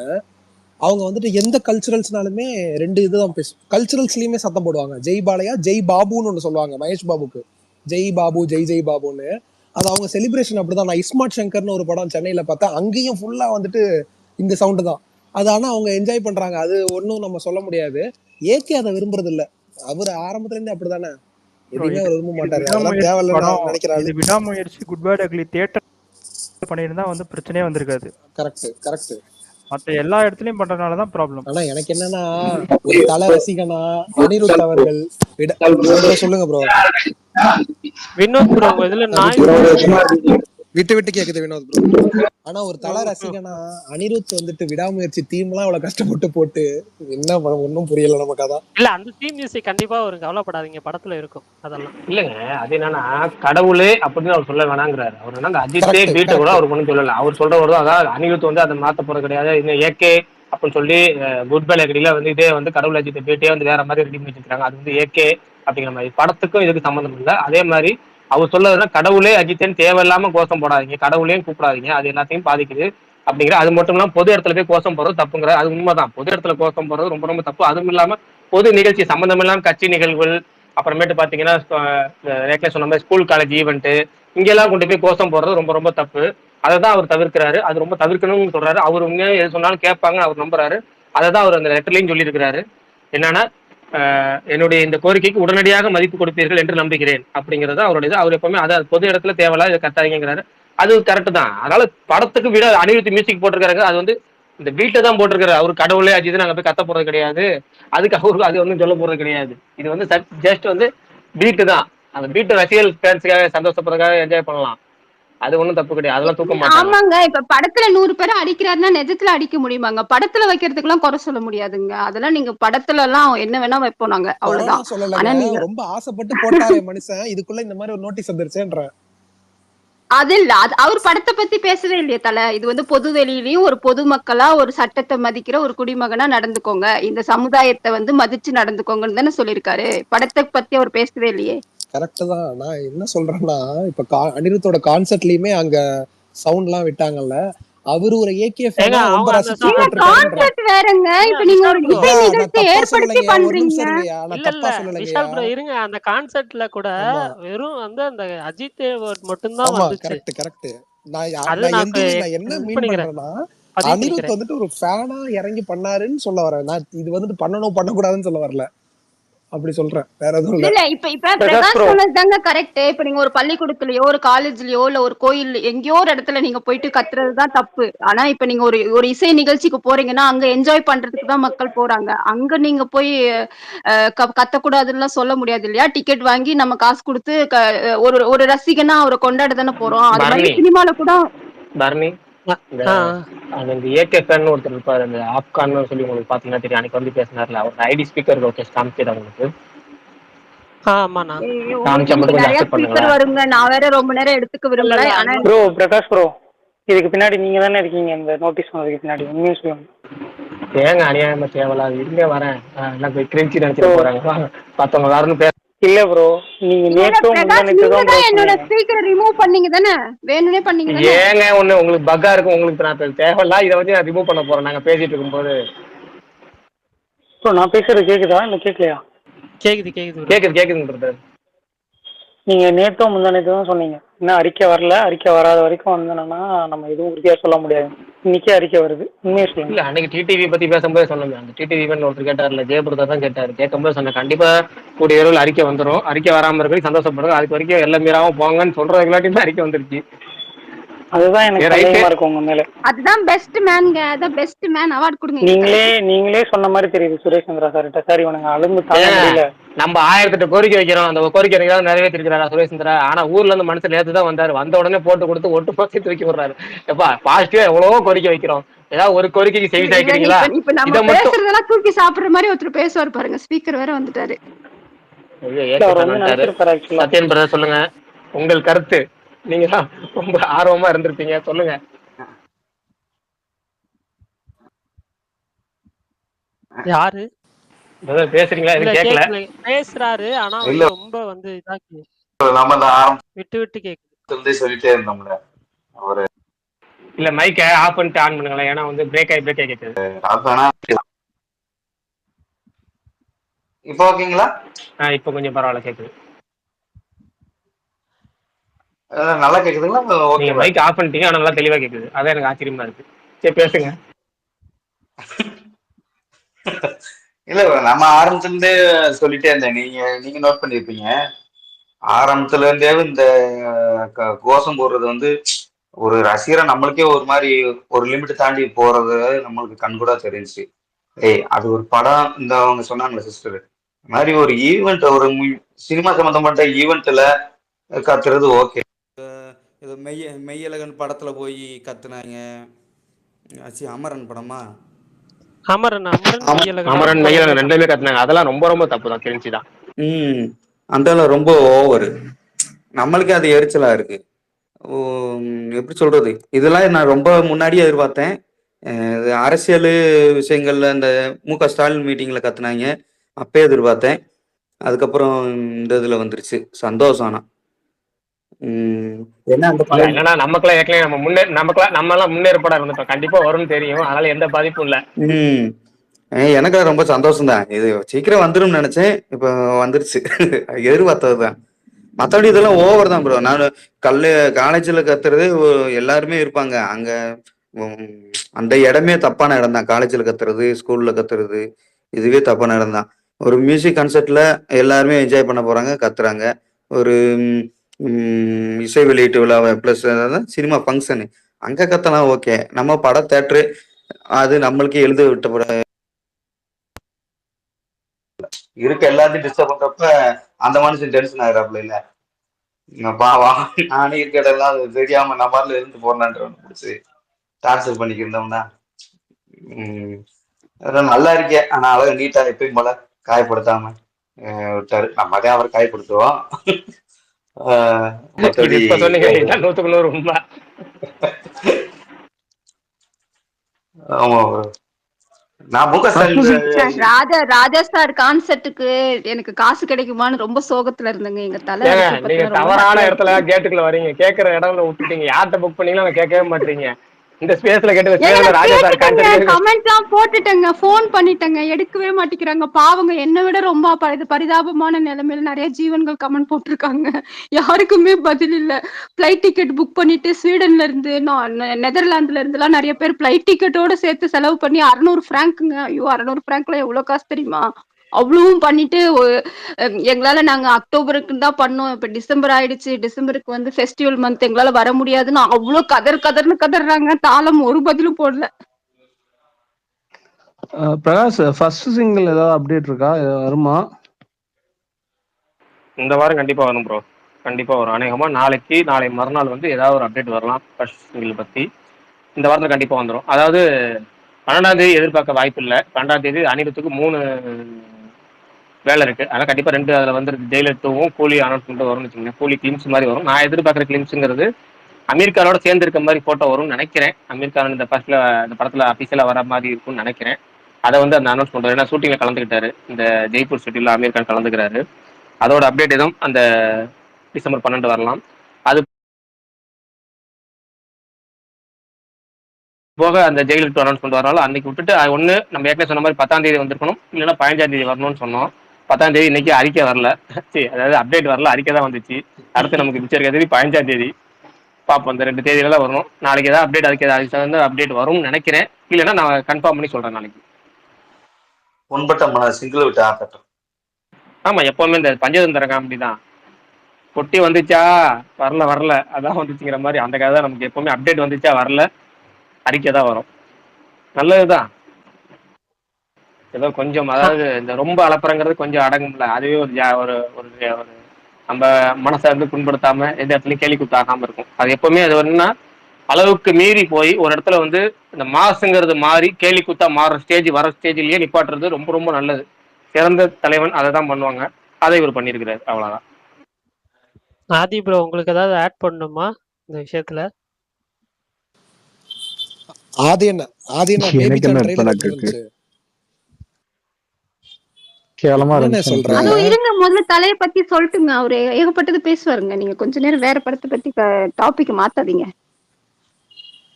அவங்க வந்துட்டு எந்த கல்ச்சுரல்ஸ்னாலுமே 2 இதுதான் பேசும். கல்ச்சுரல்ஸ்லயுமே சத்தம் போடுவாங்க. ஜெய் பாலையா, ஜெய் பாபுன்னு ஒன்று சொல்லுவாங்க மகேஷ் பாபுக்கு. ஜெய் பாபு, ஜெய் ஜெய் பாபுன்னு. அது அவங்க செலிப்ரேஷன் அப்படிதான். நான் இஸ்மார்ட் சங்கர்னு ஒரு படம் சென்னையில பார்த்தேன், அங்கேயும் ஃபுல்லா வந்துட்டு இந்த சவுண்டு தான். அது ஆனா அவங்க என்ஜாய் பண்றாங்க, அது ஒன்றும் நம்ம சொல்ல முடியாது. ஏகே அதை விரும்புறது இல்லை. அவர் ஆரம்பத்துல இருந்து அப்படிதானே, எதுவுமே அவர் விரும்ப மாட்டாரு. அதெல்லாம் தேவையில்லைன்னு நினைக்கிறாரு. விடாமுயற்சி குட் பேட் அக்லி தியேட்டர் பண்ணியிருந்தா வந்து பிரச்சனையே வந்திருக்காது. Correct correct. மற்ற எல்லா இடத்துலயும் பண்றதுனால தான் ப்ராப்ளம். ஆனா எனக்கு என்னன்னா, ஒரு தல ரசிகனா அனிருத் அவர்கள் சொல்லுங்க ப்ரோ. வினோத் ப்ரோ இதுல விட்டு விட்டு கேக்குது வினோத் ப்ரோ. ஆனா ஒரு தல ரசிகனா அனிருத் வந்துட்டு விடாமுயற்சி தீம் எல்லாம் அவ்வளவு கஷ்டப்பட்டு போட்டு என்ன ஒன்னும் புரியல நமக்கு. அதான் இல்ல அந்த தீம் மியூசிக் கண்டிப்பா ஒரு கவலைப்படாதீங்க, படத்துல இருக்கும் அதெல்லாம். இல்லங்க அது என்னன்னா கடவுளே அப்படின்னு அவர் சொல்ல வேணாங்கிறாரு. அவர் என்ன அந்த அஜித்தே பீட்டை கூட அவர் ஒன்றும் சொல்லல. அவர் சொல்ற ஒரு தான், அதாவது அனிருத் வந்து அதை மாத்த போறது கிடையாது. இன்னும் ஏகே அப்படின்னு சொல்லி குட் பை அக்லில வந்து இதே வந்து கடவுள் அஜித் பீட்டே வந்து வேற மாதிரி ரெடி பண்ணி வச்சிருக்காங்க. அது வந்து ஏகே அப்படிங்கிற மாதிரி. படத்துக்கும் இதுக்கு சம்மந்தம் இல்லை. அதே மாதிரி அவர் சொல்லதுன்னா கடவுளே அஜித்தேன்னு தேவையில்லாம கோஷம் போடாதீங்க, கடவுளையும் கூப்பிடாதீங்க, அது எல்லாத்தையும் பாதிக்குது அப்படிங்கிற. அது மட்டும் இல்லாம பொது இடத்துல போய் கோஷம் போடுறது தப்புங்கிற. அது உண்மைதான், பொது இடத்துல கோஷம் போடுறது ரொம்ப ரொம்ப தப்பு. அதுவும் இல்லாம பொது நிகழ்ச்சி சம்பந்தம் இல்லாம கட்சி நிகழ்வுகள், அப்புறமேட்டு பாத்தீங்கன்னா ரேக்ல சொன்ன மாதிரி ஸ்கூல் காலேஜ் ஈவெண்ட், இங்கெல்லாம் கொண்டு போய் கோஷம் போடுறது ரொம்ப ரொம்ப தப்பு. அதை தான் அவர் தவிர்க்கிறாரு. அது ரொம்ப தவிர்க்கணும்னு சொல்றாரு. அவர் உண்மையாக எது சொன்னாலும் கேட்பாங்க அவர் நம்புறாரு. அதை தான் அவர் அந்த லெட்டர்லையும் சொல்லியிருக்கிறாரு. என்னன்னா என்னுடைய இந்த கோரிக்கைக்கு உடனடியாக மதிப்பு கொடுப்பீர்கள் என்று நம்புகிறேன் அப்படிங்கிறது அவருடைய. அவர் எப்பவுமே அதாவது பொது இடத்துல தேவையில்ல இதை கத்தாதீங்கிறாரு. அது கரெக்ட் தான். அதனால படத்துக்கு விட அனிருத் மியூசிக் போட்டிருக்காரு. அது வந்து இந்த பீட்டை தான் போட்டிருக்காரு. அவர் கடவுளே அஜித் நாங்க போய் கத்த போறது கிடையாது, அதுக்கு அவருக்கு அது ஒன்றும் சொல்ல போறது கிடையாது. இது வந்து ஜஸ்ட் வந்து பீட்டு தான். அந்த பீட்டு ரசிகர்கள் ஃபேன்ஸுக்காக சந்தோஷப்படுறதுக்காக என்ஜாய் பண்ணலாம், அது ஒண்ணும் தப்பு கிடையாது. அதெல்லாம் தூக்க மாட்டாங்க. ஆமாங்க, இப்ப படத்துல 100 பேரை அடிக்கிறாருன்னா நிஜத்துல அடிக்க முடியுமாங்க? படத்துல வைக்கிறதுக்கு எல்லாம் குறை சொல்ல முடியாதுங்க. அதெல்லாம் நீங்க படத்துல எல்லாம் என்ன வேணா வைப்போம் நாங்க, அவ்வளவுதான். ஆனா நீங்க ரொம்ப ஆசைப்பட்டு போட்டாரே மனுஷன், இதுக்குள்ள இந்த மாதிரி ஒரு நோட்டீஸ் வந்துருச்சேன்ற. அது இல்ல, அது அவர் படத்தை பத்தி பேசவே இல்லையே தல. இது வந்து பொது வெளியிலயும் ஒரு பொதுமக்களா ஒரு சட்டத்தை மதிக்கிற ஒரு குடிமகனா நடந்துக்கோங்க, இந்த சமுதாயத்தை வந்து மதிச்சு நடந்துக்கோங்கன்னு தானே சொல்லியிருக்காரு. படத்தை பத்தி அவர் பேசவே இல்லையே. கரெக்ட் தான். நான் என்ன சொல்றேன்னா, இப்ப அனிருத்தோட கான்சர்ட்லயுமே அங்க சவுண்ட் எல்லாம் விட்டாங்கல்ல, அவரு ஒரு ஏகே ஃபேனா ரொம்ப ரசிச்சு கான்செப்ட் வேறங்க. இப்போ நீங்க ஒரு இசை நிகழ்ச்சி ஏற்படுத்தி பண்றீங்க. இல்ல இல்ல விஷால் ப்ரோ இருங்க, அந்த கான்செப்ட்ல கூட வெறும் வந்து அந்த அஜித் மட்டும் தான் வந்துச்சு. Correct correct. நான் என்ன மீன் பண்றேன்னா, அனிருத் வந்துட்டு ஒரு ஃபேனா இறங்கி பண்ணாருன்னு சொல்ல வரேன். நான் இது வந்துட்டு பண்ணணும் பண்ணக்கூடாதுன்னு சொல்ல வரல. அப்படி சொல்றேன், வேற எதுவும் இல்ல இல்ல. இல்ல இப்ப பிரகாஷ் சொன்னது தாங்க கரெக்ட். இப்ப நீங்க ஒரு பள்ளிக்கூடத்துலயோ ஒரு காலேஜ்லயோ இல்ல ஒரு கோயில் எங்கேயோ ஒரு இடத்துல நீங்க போயிட்டு கத்துறதுதான் தப்பு. ஆனா இப்ப நீங்க ஒரு ஒரு இசை நிகழ்ச்சிக்கு போறீங்கன்னா அங்க என்ஜாய் பண்றதுக்கு தான் மக்கள் போறாங்க. அங்க நீங்க போய் கத்தக்கூடாதுன்னு சொல்ல முடியாது இல்லையா? டிக்கெட் வாங்கி நம்ம காசு கொடுத்து ஒரு ஒரு ரசிகனா அவரை கொண்டாட தானே போறோம். அது மாதிரி பரணி சினிமால கூட பரணி இந்த ஏகேஃபேன் ஒருத்தர் இருப்பாரு, அந்த ஆப்கான்னு சொல்லி உங்களுக்கு பாத்தீங்கன்னா தெரியும். அன்னைக்கு வந்து பேசினார்ல, அவர் ஐடி ஸ்பீக்கர் ஓகே காமிச்சது உங்களுக்கு ஆமாண்ணா. உங்களுக்கு காமிச்சா மட்டும் இன்னைக்கு கொஞ்சம் நிறைய அக்செப்ட் ஸ்பீக்கர் பண்ணுங்களேன். வருங்க. நான் வேற ரொம்ப நேரம் எடுத்துக்க விரும்பல. ஆனா ப்ரோ பிரகாஷ் ப்ரோ, இதுக்கு பின்னாடி நீங்க தானே இருக்கீங்க, இந்த நோட்டீஸ் பண்ணதுக்கு பின்னாடி. உண்மையும் சொல்லுங்க. ஏங்க அநியாயமா தேவலாம் இருந்தே வரேன். எல்லாம் போய் கிரிஞ்சி நினைச்சிட்டு போறாங்க. மத்தவங்க யாரும் பேச இல்ல ப்ரோ, நீங்க நேத்தும் முந்தானேத்து தான் ப்ரோ என்னோட சொன்னீங்க. ஸ்பீக்கர் ரிமூவ் பண்ணீங்க தானே? வேணும்னே பண்ணீங்க தானே? ஏங்க ஒண்ணு உங்களுக்கு பக்கா இருக்கும், உங்களுக்கு நான் தேவையில்ல இதை வந்து நான் ரிமூவ் பண்ண போறேன் நாங்க பேசிட்டு இருக்கும்போது. ப்ரோ நான் பேசுறது கேக்குதா இல்ல கேட்கலையா? கேக்குது கேக்குதுங்க பிரதர். நீங்க நேத்தும் முந்தானேத்து தான் சொன்னீங்க, இன்னும் அறிக்கை வரல, அறிக்கை வராத வரைக்கும் வந்தோம்னா நம்ம எதுவும் உறுதியா சொல்ல முடியாது. இன்னைக்கே அறிக்கை வருது. உண்மையை சொல்லுங்க. இல்ல அன்னைக்கு டிடிவி பத்தி பேசும்போது சொன்னேன். அந்த டிடிவி ஒருத்தர் கேட்டார்ல, ஜெயபிரதா தான் கேட்டாரு. கேட்கும்போது சொன்னேன் கண்டிப்பா கூடிய விரைவில் அறிக்கை வந்துடும், அறிக்கை வராம இருக்கிறது சந்தோஷப்படுறது, அதுக்கு வரைக்கும் எல்லாம் மீறாம போங்கன்னு சொல்றதுக்கு அறிக்கை வந்துருச்சு. அதுதான் எனக்கு சந்தேகமா இருக்கு உங்க மேல. அதுதான் பெஸ்ட் மேன்ங்க, அதான் பெஸ்ட் மேன் அவார்ட் கொடுங்க. நீங்களே சொன்ன மாதிரி தெரியுது சுரேஷ் சந்திரா சார்கிட்ட. சார் இவனுங்க அழுந்து தாங்க முடியல. நம்ம 1008 கோரிக்கை வைக்கிறோம், அந்த கோரிக்கை ஏதாவது நிறைவேற்றிருக்கிறாரா சுரேஷ் சந்திரா? ஆனா ஊர்ல இருந்து மனுஷன் நேற்று தான் வந்தாரு, வந்த உடனே போட்டு கொடுத்து ஒட்டு பக்கத்து தூக்கி விடுறாரு. எப்பா பாசிட்டிவா எவ்வளவோ கோரிக்கை வைக்கிறோம், ஏதாவது ஒரு கோரிக்கைக்கு செவி சாய்க்கிறீங்களா? இப்ப நம்ம பேசுறதெல்லாம் தூக்கி சாப்பிடுற மாதிரி ஒருத்தர் பேசுவார் பாருங்க. ஸ்பீக்கர் வேற வந்துட்டாரு. சத்யன் பிரதர் சொல்லுங்க உங்கள் கருத்து. நீங்க தான் ரொம்ப ஆர்வமா இருந்திருப்பீங்க, சொல்லுங்க. யாரு பேசுறீங்களா? எதுவும் கேட்கல. பேசுறாரு ஆனா ரொம்ப வந்து இதாக்கி விட்டு விட்டு கேக்குது. சொல்லிட்டே இருந்தோம்ல ஒரு இல்ல மைக்க ஆஃப் பண்ணிட்டு ஆன் பண்ணுங்களேன், ஏன்னா வந்து பிரேக் ஆகி கேக்குது. இப்போ ஓகேங்களா? இப்போ கொஞ்சம் பரவாயில்ல கேக்குது. நல்லா கேக்குதுங்களா? நீங்க மைக் ஆஃப் பண்ணிட்டீங்க ஆனா நல்லா தெளிவா கேக்குது, அதான் எனக்கு ஆச்சரியமா இருக்கு. சரி பேசுங்க. இல்ல நம்ம ஆரம்பத்துல இருந்தே சொல்லிட்டே இருந்தேன், நீங்க நோட் பண்ணிருப்பீங்க. ஆரம்பத்துல இருந்தே இந்த கோஷம் போடுறது வந்து ஒரு ரசிகரை நம்மளுக்கே ஒரு மாதிரி ஒரு லிமிட் தாண்டி போறது நம்மளுக்கு கண்கூடா தெரிஞ்சுச்சு. அது ஒரு படம், இந்த அவங்க சொன்னாங்களே சிஸ்டர், இந்த மாதிரி ஒரு ஈவெண்ட், ஒரு சினிமா சம்பந்தப்பட்ட ஈவெண்ட்ல கத்துறது ஓகே. ஏதோ மெய்யழகன் படத்துல போய் கத்துனாங்க. அமரன் படமா? அமரன் மெய்யழகன் ரெண்டுமே கத்துனாங்க. அதெல்லாம் ரொம்ப ரொம்ப தப்பு தான், தெரிஞ்சுதான். அந்த ரொம்ப ஓவர், நம்மளுக்கே அது எரிச்சலா இருக்கு. எப்படி சொல்றது, இதெல்லாம் நான் ரொம்ப முன்னாடியே எதிர்பார்த்தேன். அரசியல் விஷயங்கள்ல இந்த மு.க. ஸ்டாலின் மீட்டிங்ல கத்துனாங்க, அப்பயே எதிர்பார்த்தேன். அதுக்கப்புறம் இந்த இதுல வந்துருச்சு, சந்தோஷம். ஆனா என்னன்னா நமக்குலாம் ஏற்கனவே நம்ம எல்லாம் முன்னேற்பட இருந்துட்டோம், கண்டிப்பா வரும்னு தெரியும், அதனால எந்த பாதிப்பும் இல்ல. எனக்கு ரொம்ப சந்தோஷம் தான். இது சீக்கிரம் வந்துடும் நினைச்சேன், இப்ப வந்துருச்சு. எதிர்பார்த்ததுதான். மற்றபடி இதெல்லாம் ஓவர் தான் ப்ரோ. நான் காலேஜில் கத்துறது எல்லாருமே இருப்பாங்க அங்க, அந்த இடமே தப்பான இடம் தான். காலேஜில் கத்துறது, ஸ்கூல்ல கத்துறது, இதுவே தப்பான இடம் தான். ஒரு மியூசிக் கன்சர்ட்ல எல்லாருமே என்ஜாய் பண்ண போறாங்க, கத்துறாங்க. ஒரு இசை வெளியீட்டு விழா பிளஸ் சினிமா ஃபங்க்ஷனு, அங்க கத்தலாம் ஓகே. நம்ம பட தேட்டரு அது நம்மளுக்கு எழுத விட்டப்பட இருக்க எல்லாத்தையும் டிஸ்டர்ப் பண்றப்ப அந்த மனுஷன் டென்ஷன் ஆகிறாப்புல. இல்ல பாவா நானே இருக்க இடம்லாம் தெரியாம நான் பாட்டுல இருந்து போறேன்ற பிடிச்சி டார்ச்சர் பண்ணிக்கிருந்தோம்னா அதெல்லாம் நல்லா இருக்கேன். ஆனா அழகா நீட்டா எப்பயும் போல காயப்படுத்தாம விட்டாரு. நம்ம தான் அவரை காயப்படுத்துவோம். ஆமா ராஜா சார் கான்செர்ட்டுக்கு எனக்கு காசு கிடைக்குமான்னு ரொம்ப சோகத்துல இருந்தேங்க. எங்க தலை நீங்க தவறான இடத்துல கேட்டுக்குள்ள வரீங்க, கேக்குற இடத்துல விட்டுட்டீங்க. யார்கிட்ட புக் பண்ணீங்களா கேட்கவே மாட்டீங்க. இந்த ஸ்பேஸ்ல கேட்டு ராஜா சார் கமெண்ட்லாம் போட்டுட்டேங்க, போன் பண்ணிட்டேங்க, எடுக்கவே மாட்டேங்கிறாங்க. பாவங்க, என்னை விட ரொம்ப பரிதாபமான நிலைமையில நிறைய ஜீவன்கள் கமெண்ட் போட்டிருக்காங்க. யாருக்குமே பதில் இல்ல. பிளைட் டிக்கெட் புக் பண்ணிட்டு ஸ்வீடன்ல இருந்து நெதர்லாந்துல இருந்து எல்லாம் நிறைய பேர் பிளைட் டிக்கெட்டோட சேர்த்து செலவு பண்ணி 600 பிராங்க்குங்க. ஐயோ 600 பிராங்க்ல எவ்வளவு காசு தெரியுமா? அவ்வளவும் பண்ணிட்டு எங்களால நாங்க அக்டோபருக்கு தான் பண்ணோம், இப்ப டிசம்பர் ஆயிடுச்சு, டிசம்பருக்கு வந்து ஃபெஸ்டிவல் மந்த் எங்களால வர முடியாதுன்னு அவ்வளவு கதர்ன்னு கதறாங்க. தாளம் ஒரு பதிலும் போடல. பிரகாஷ் ஃபர்ஸ்ட் சிங்கிள் ஏதாவது அப்டேட் இருக்கா? வருமா? இந்த வாரம் கண்டிப்பா வரும் ப்ரோ, கண்டிப்பா வரும். அநேகமா நாளைக்கு நாளை மறுநாள் வந்து ஏதாவது ஒரு அப்டேட் வரலாம் ஃபர்ஸ்ட் சிங்கிள் பத்தி. இந்த வாரத்தில் கண்டிப்பா வந்துடும். அதாவது 12ஆம் தேதி எதிர்பார்க்க வாய்ப்பு இல்லை. 12ஆம் தேதி அனிருத்துக்கு 3 வேலை இருக்கு. அதனால கண்டிப்பா 2 அதில் வந்து ஜெயிலர் 2வும் கூலி அனௌன்ஸ்மெண்ட் வரும்னு வச்சுக்கோங்க. கூலி கிளிம்ஸ் மாதிரி வரும். நான் எதிர்பார்க்குற கிளிம்ஸுங்கிறது அமீர் கானோட சேர்ந்து இருக்க மாதிரி போட்டோ வரும்னு நினைக்கிறேன். அமீர் கான் இந்த படத்துல அபிஷியலா வர மாதிரி இருக்கும்னு நினைக்கிறேன். அதை வந்து அந்த அனௌன்ஸ் பண்ணுறாரு. ஏன்னா ஷூட்டிங்ல கலந்துக்கிட்டாரு. இந்த ஜெய்ப்பூர் ஷூட்டிங்ல அமீர் கான் கலந்துக்கிறாரு. அதோட அப்டேட் எதுவும் அந்த டிசம்பர் 12 வரலாம். அது போக அந்த ஜெயிலர் 2 அனௌன்ஸ்மெண்ட் வரனால அன்னைக்கு விட்டுட்டு ஒன்று நம்ம ஏற்கனவே சொன்ன மாதிரி 10ஆம் தேதி வந்திருக்கணும், இல்லைன்னா 15ஆம் தேதி வரணும்னு சொன்னோம். 10ஆம் தேதி இன்னைக்கு அறிக்கை வரல, சரி அதாவது அப்டேட் வரல, அறிக்கை தான் வந்துச்சு. அடுத்து நமக்கு மிச்சம் இருக்க தேதி 15ஆம் தேதி பார்ப்போம். அந்த 2 தேதியில வரும். நாளைக்கு ஏதாவது அப்டேட் அதுக்கு தகுந்த அப்டேட் வரும்னு நினைக்கிறேன். இல்லைன்னா நான் கன்ஃபார்ம் பண்ணி சொல்றேன் நாளைக்கு. பொன்பட்ட சிங்கிள் விட்டு ஆகட்டும். ஆமா, எப்பவுமே இந்த பஞ்சதந்திர காமெடி தான். பொட்டி வந்துச்சா வரல அதான் வந்துச்சுங்கிற மாதிரி அந்த கதை தான். நமக்கு எப்பவுமே அப்டேட் வந்துச்சா வரல, அறிக்கை தான் வரும். நல்லதுதான். ஏதோ கொஞ்சம் அதாவது இந்த ரொம்ப அலப்பறங்கிறது கொஞ்சம் அடங்கும்ல, அதுவே ஒரு நம்ம மனசை வந்து புண்படுத்தாம எந்த இடத்துலயும் கேலி குத்தாகாம இருக்கும். அது எப்பவுமே அது என்னன்னா அளவுக்கு மீறி போய் ஒரு இடத்துல வந்து இந்த மாசுங்கிறது மாறி கேலி குத்தா மாறுற ஸ்டேஜ் வர ஸ்டேஜ்லயே நிப்பாட்டுறது ரொம்ப ரொம்ப நல்லது. சிறந்த தலைவன் அதை தான் பண்ணுவாங்க. அதை இவர் பண்ணியிருக்கிறாரு. அவ்வளவுதான். ஆதி ப்ரோ, உங்களுக்கு ஏதாவது ஆட் பண்ணணுமா இந்த விஷயத்துல? ஆதி என்ன பேபி ஜான் ட்ரைலர் எப்படி இருந்துச்சு? கேவலமா என்ன இருந்துச்சு. சொல்ற? அதுவும் இருங்க, முதல்ல தலையை பத்தி சொல்லட்டுங்க. அவரு ஏகப்பட்டது பேசுவாருங்க. நீங்க கொஞ்ச நேரம் வேற படத்தை பத்தி டாபிக் மாத்தாதீங்க.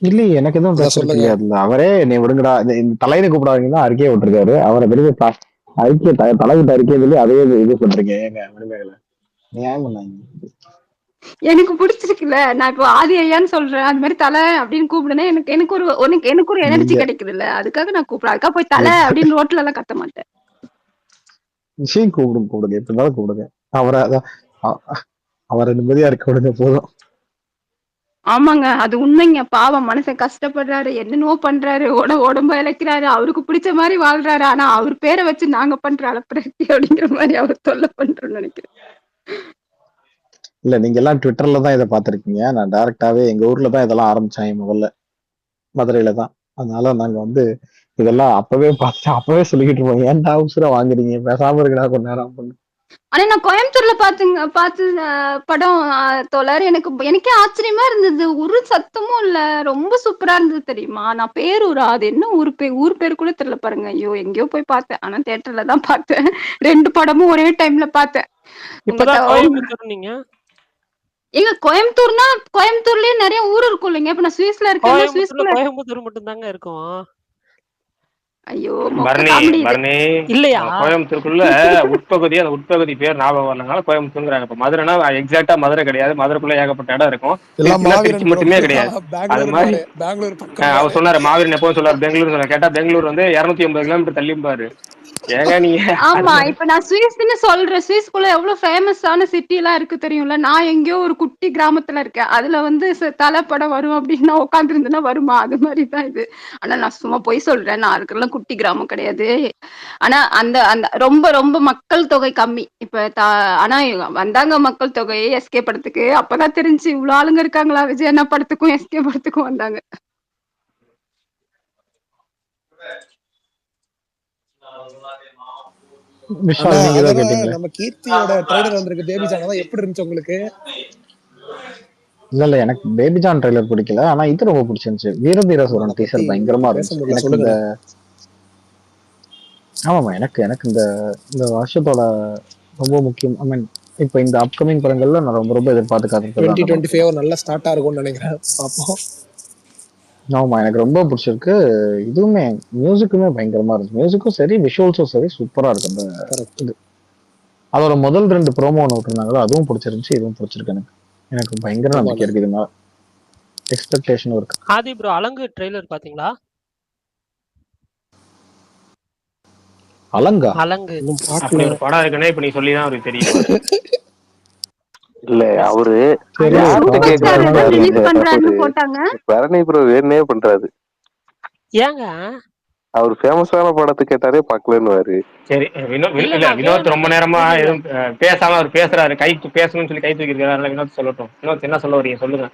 இல்லையே, எனக்கு எதுவும் பேசுறது இல்லையா அதுல. அவரே நீ விடுங்கடா இந்த தலையில கூப்பிடாதீங்கன்னா அறிக்கையை விட்டுருக்காரு. அவரை வெளியே அறிக்கை தலைவிட்ட அறிக்கை சொல்லி அதே இது சொல்றீங்க. ஏங்க விடுமையில நியாயம் பண்ணாங்க. எனக்கு பிடிச்சிருக்குல்ல, நான் இப்போ ஆதி ஐயான்னு சொல்றேன். அது மாதிரி தலை அப்படின்னு கூப்பிடுனேன். எனக்கு ஒரு எனர்ஜி கிடைக்குது இல்ல, அதுக்காக நான் கூப்பிடுறேன். அதுக்காக போய் தலை அப்படின்னு ரோட்ல எல்லாம் கத்த மாட்டேன். விஷயம் கூப்பிடுங்க எப்படி இருந்தாலும் கூப்பிடுங்க. அவரை நிம்மதியா இருக்க விடுங்க போதும். ஆமாங்க, அது உண்மைங்க. பாவம், மனசை கஷ்டப்படுறாரு, என்னென்னவோ பண்றாரு, உடம்ப இழைக்கிறாரு, அவருக்கு பிடிச்ச மாதிரி வாழ்றாரு. ஆனா அவர் பேரை வச்சு நாங்க பண்ற அலப்பறி அப்படிங்கிற மாதிரி அவர் தொல்லை பண்றோம்னு நினைக்கிறேன். இல்ல, நீங்க எல்லாம் ட்விட்டர்ல தான் இதை பார்த்திருக்கீங்க. நான் டைரக்டாவே எங்க ஊர்ல தான் இதெல்லாம் ஆரம்பிச்சாங்க முதல்ல, மதுரையில தான். அதனால நாங்க வந்து இதெல்லாம் அப்பவே பார்த்து அப்பவே சொல்லிக்கிட்டு இருப்போம். ஏன்டா உசுர வாங்குறீங்க, பேசாம இருக்கடா கொஞ்ச நேரம் பண்ணு. ஆனா நான் கோயம்புத்தூர்ல பார்த்து படம் தோழர், எனக்கே ஆச்சரியமா இருந்தது. ஒரு சத்தமும் இல்ல, ரொம்ப சூப்பரா இருந்தது தெரியுமா. நான் பேரூரா, அது என்ன ஊர் பேர் கூட தெரியல பாருங்க. ஐயோ, எங்கேயோ போய் பார்த்தேன். ஆனா தியேட்டர்ல தான் பார்த்தேன். 2 படமும் ஒரே டைம்ல பார்த்தேன். நீங்க எங்க கோயம்புத்தூர்லயே நிறைய ஊர் இருக்கும் இல்லைங்க. இப்ப நான் சுவிஸ்ல இருக்கேன். கோயம்புத்தூர் மட்டும் தாங்க இருக்கும். ஐயோ, இல்லையா கோயம்புத்தூருக்குள்ள உட்பகுதி, அந்த உட்பகுதி பேர் ஞாபகம் வரலனால கோயம்புத்தூர்ங்கிறாங்க. இப்ப மதுரைனா எக்ஸாக்டா மதுரை கிடையாது, மதுரைக்குள்ள ஏகப்பட்ட இடம் இருக்கும். திருச்சி மட்டுமே கிடையாது. அது மாதிரி அவர் சொன்னாரு, மாவீரன் எப்பவும் சொல்றாரு பெங்களூர் சொல்ல. கேட்டா பெங்களூர் வந்து 280 கிலோமீட்டர் தள்ளிம்பாரு. ஏங்க நீங்க. ஆமா, இப்ப நான் சுவிஸ்ன்னு சொல்றேன். சுவிஸ்குள்ள எவ்வளவு ஃபேமஸான சிட்டி எல்லாம் இருக்கு தெரியும்ல. நான் எங்கேயோ ஒரு குட்டி கிராமத்துல இருக்கேன். அதுல வந்து தலைப்படம் வரும் அப்படின்னு நான் உட்கார்ந்து இருந்தேன்னா வருமா? அது மாதிரிதான் இது. ஆனா நான் சும்மா போய் சொல்றேன், நான் இருக்கிறலாம் குட்டி கிராமம் கிடையாது. ஆனா அந்த அந்த ரொம்ப ரொம்ப மக்கள் தொகை கம்மி. இப்ப ஆனா வந்தாங்க மக்கள் தொகை எஸ்கே படத்துக்கு. அப்பதான் தெரிஞ்சு இவ்வளவு ஆளுங்க இருக்காங்களா. விஜய் அண்ணா படத்துக்கும் எஸ்கே படத்துக்கும் வந்தாங்க. நம்ம கீர்த்தியோட ட்ரைலர் வந்திருக்கு, பேபி ஜான். அதான் எப்படி இருந்துச்சு உங்களுக்கு? இல்ல எனக்கு பேபி ஜான் ட்ரைலர் பிடிக்கல. ஆனா இது ரொம்ப பிடிச்சிருந்துச்சு. வீரதீரசூரன் டீசர் பயங்கரமா இருந்துச்சு. எனக்கு இந்த ஆமாமா எனக்கு இந்த வருஷத்தோட ரொம்ப முக்கியம். ஐ மீன் இப்ப இந்த அப்கமிங் படங்கள்ல நான் ரொம்ப ரொம்ப எதிர்பார்த்து காத்துட்டு 2025 நல்லா ஸ்டார்ட் ஆகும்னு நினைக்கிறேன். பாப்போம். ஆமா, எனக்கு ரொம்ப பிடிச்சிருக்கு. இதுவுமே மியூசிக்குமே பயங்கரமா இருக்கு. மியூசிக்கும் சரி, விஷுவல்ஸும் சரி சூப்பரா இருக்கு. அந்த இது அதோட முதல் 2 ப்ரோமோ ஒன்று விட்டுருந்தாங்களோ அதுவும் பிடிச்சிருந்துச்சு, இதுவும் பிடிச்சிருக்கு. எனக்கு பயங்கர நம்பிக்கை இருக்கு. இது மேல எக்ஸ்பெக்டேஷனும் இருக்கு. ஆதி ப்ரோ, அலங்கு ட்ரெய்லர் பாத்தீங்களா? அலங்கா அலங்கு இன்னும் அப்படி பார்க்கல. ஒரு படம் இருக்குன்னா இப்ப நீ சொல்லிதான் அவருக்கு தெரியும். இல்ல அவரு அது தெரியல யார்கிட்ட சூப்பர் ஸ்டார்ல கேக்குறாரு தான் பாருங்க. ரிலீஸ் அவரு பண்றாருன்னு போட்டாங்க. பரணி ப்ரோ வேணே பண்றாரு. ஏங்க அவர் ஃபேமஸான படத்தை கேட்டாரே பாக்கலன்னு. சரி இல்ல இல்ல நான் வினோத் ரொம்ப வேணும்னு நேரமா இல்ல இல்ல எதுவும் பேசாம அவர் பேசுறாரு, கை பேசணும்னு சொல்லி கை தூக்கி இருக்காரு. வினோத் சொல்லட்டும். வினோத் என்ன சொல்ல வரீங்க சொல்லுங்க.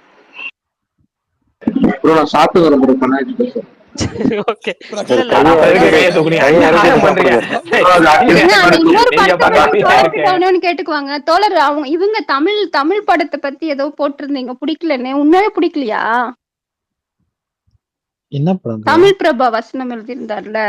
ப்ரோ நான் சாப்பிட்டு வரேன் ப்ரோ பண்ணாச்சு பேசுறேன். ஓகே சரி இல்ல இல்ல கையை அப்ப எதுக்கு இறக்கிட்டு கையை தூக்குனீங்க? கையை இறக்கிட்டு அநியாயம் பண்றீங்க. சாப்பிடுங்க. ஏங்க அந்த இன்னொரு நீங்க படத்தை பத்தி பரவாயில்லையா தோழர்கிட்ட இருக்கு. வேணும்னு கேட்டுக்குவாங்க. தோழர் அவங்க இவங்க தமிழ் படத்தை பத்தி ஏதோ போட்டிருந்தீங்க பிடிக்கலன்னு. உண்மையாவே பிடிக்கலையா? என்ன படம் ப்ரோ? தமிழ் பிரபா வசனம் எழுதியிருந்தார்ல.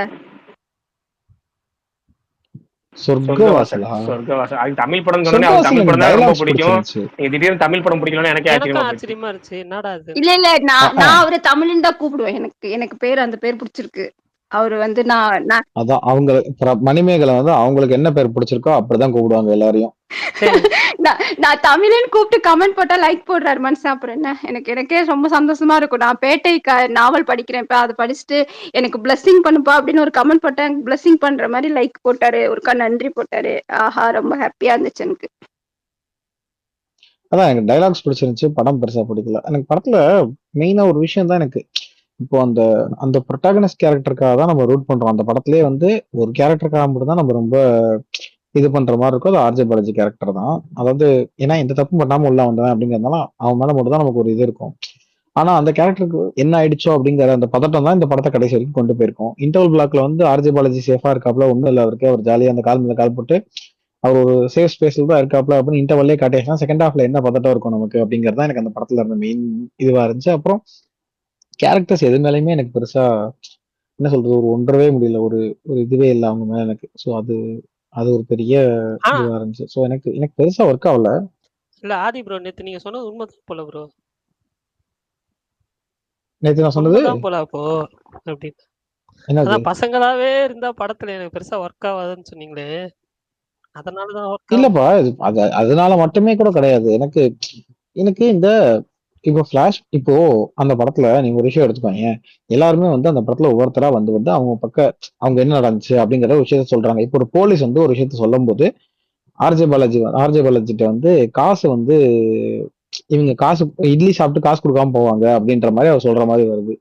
சொர்க்கவாசலா? சொர்க்கவாசல் அது தமிழ் படம் சொன்னோடனே அவருக்கு சொர்க்கவாசல் தமிழ் எனக்கு படம் தான் ரொம்ப டைலாக்ஸ் பிடிக்கும். பிடிச்சிருந்துச்சு. நீங்க திடீர்னு தமிழ் படம் பிடிக்கலன்னு எனக்கே எனக்கும் ஆச்சரியமா போயிடுச்சு. ஆச்சரியமா இருந்துச்சு. என்னடா இது? இல்ல நான் அவரை தமிழ்னு தான் கூப்பிடுவேன். எனக்கு பேர் அந்த பேர் பிடிச்சிருக்கு. அவரு வந்து நான் அதான் அவங்க மணிமேகலை வந்து அவங்களுக்கு என்ன பேர் பிடிச்சிருக்கோ அப்படிதான் கூப்பிடுவாங்க எல்லாரையும். சரி நான் தமிழ்னு கூப்பிட்டு கமெண்ட் போட்டா லைக் போடுறாரு மனுஷன். அப்புறம் என்ன, எனக்கே ரொம்ப சந்தோஷமா இருக்கும். நான் பேட்டை நாவல் படிக்கிறேன் இப்ப, அதை படிச்சுட்டு எனக்கு பிளஸ்ஸிங் பண்ணுப்பா அப்படின்னு ஒரு கமெண்ட் போட்டேன். பிளஸ்ஸிங் பண்ற மாதிரி லைக் போட்டாரு, ஒருக்கா நன்றி போட்டாரு. ஆஹா ரொம்ப ஹாப்பியா இருந்துச்சு எனக்கு. அதான் எனக்கு டைலாக்ஸ் பிடிச்சிருந்துச்சு, படம் பெருசா பிடிக்கல. எனக்கு படத்துல மெயினா ஒரு விஷயம் தான் எனக்கு இப்போ அந்த அந்த ப்ரொட்டாகனிஸ்ட் கேரக்டருக்காக தான் நம்ம ரூட் பண்றோம். அந்த படத்திலேயே வந்து ஒரு கேரக்டருக்காக மட்டும் தான் நம்ம ரொம்ப இது பண்ற மாதிரி இருக்கும். அது ஆர்ஜே பாலாஜி கேரக்டர் தான். அதாவது ஏன்னா எந்த தப்பும் பண்ணாம உள்ள வந்தவன் அப்படிங்கிறதுனால அவன் மேல மட்டும் தான் நமக்கு ஒரு இது இருக்கும். ஆனா அந்த கேரக்டருக்கு என்ன ஆயிடுச்சோ அப்படிங்கிற அந்த பதட்டம் தான் இந்த படத்தை கடைசி வரைக்கும் கொண்டு போயிருக்கும். இன்டர்வல் பிளாக்ல வந்து ஆர்ஜே பாலாஜி சேஃபா இருக்காப்ல, ஒண்ணும் இல்லை அவருக்கு, அவர் ஜாலியா அந்த கால் மேல கால் போட்டு அவர் ஒரு சேஃப் ஸ்பேஸ்ல தான் இருக்காப்ல அப்படின்னு இன்டர்வல்லே காட்டியாச்சுன்னா செகண்ட் ஹாஃப்ல என்ன பதட்டம் இருக்கும் நமக்கு அப்படிங்கிறது தான் எனக்கு அந்த படத்துல இருந்த மெயின் இதுவா இருந்துச்சு. அப்புறம் கேரக்டர்ஸ் எது மேலயுமே எனக்கு பெருசா என்ன சொல்றது, ஒரு ஒன்றவே முடியல, ஒரு ஒரு இதுவே இல்லை அவங்க மேல எனக்கு. ஸோ அது அது ஒரு பெரிய ஆ இதுவா இருந்துச்சு. ஸோ எனக்கு பெருசா ஒர்க் ஆகல. இல்ல ஆதி ப்ரோ, நேத்து நீங்க சொன்னது உண்மைதான் போல ப்ரோ. நேற்று நான் சொன்னது உண்மைதான் போல அப்போ அப்படின்னு. என்னது? அதான் பசங்களாவே இருந்தா படத்துல எனக்கு பெருசா ஒர்க் ஆகாதுன்னு சொன்னீங்களே, அதனாலதான் ஒர்க் ஆகும். இல்லப்பா அதனால மட்டுமே கூட கிடையாது. எனக்கு எனக்கு இந்த இப்போ ஃபிளாஷ் இப்போ அந்த படத்துல நீங்க ஒரு விஷயம் எடுத்துக்கோங்க. எல்லாருமே வந்து அந்த படத்துல ஒவ்வொருத்தரா வந்து வந்து அவங்க என்ன நடந்துச்சு அப்படிங்கிற ஒரு விஷயத்த சொல்றாங்க. இப்போ ஒரு போலீஸ் வந்து ஒரு விஷயத்த சொல்லும் போது ஆர்ஜே பாலாஜிட்ட வந்து காசு வந்து இவங்க காசு இட்லி சாப்பிட்டு காசு கொடுக்காம போவாங்க அப்படின்ற மாதிரி அவர் சொல்ற மாதிரி வருது.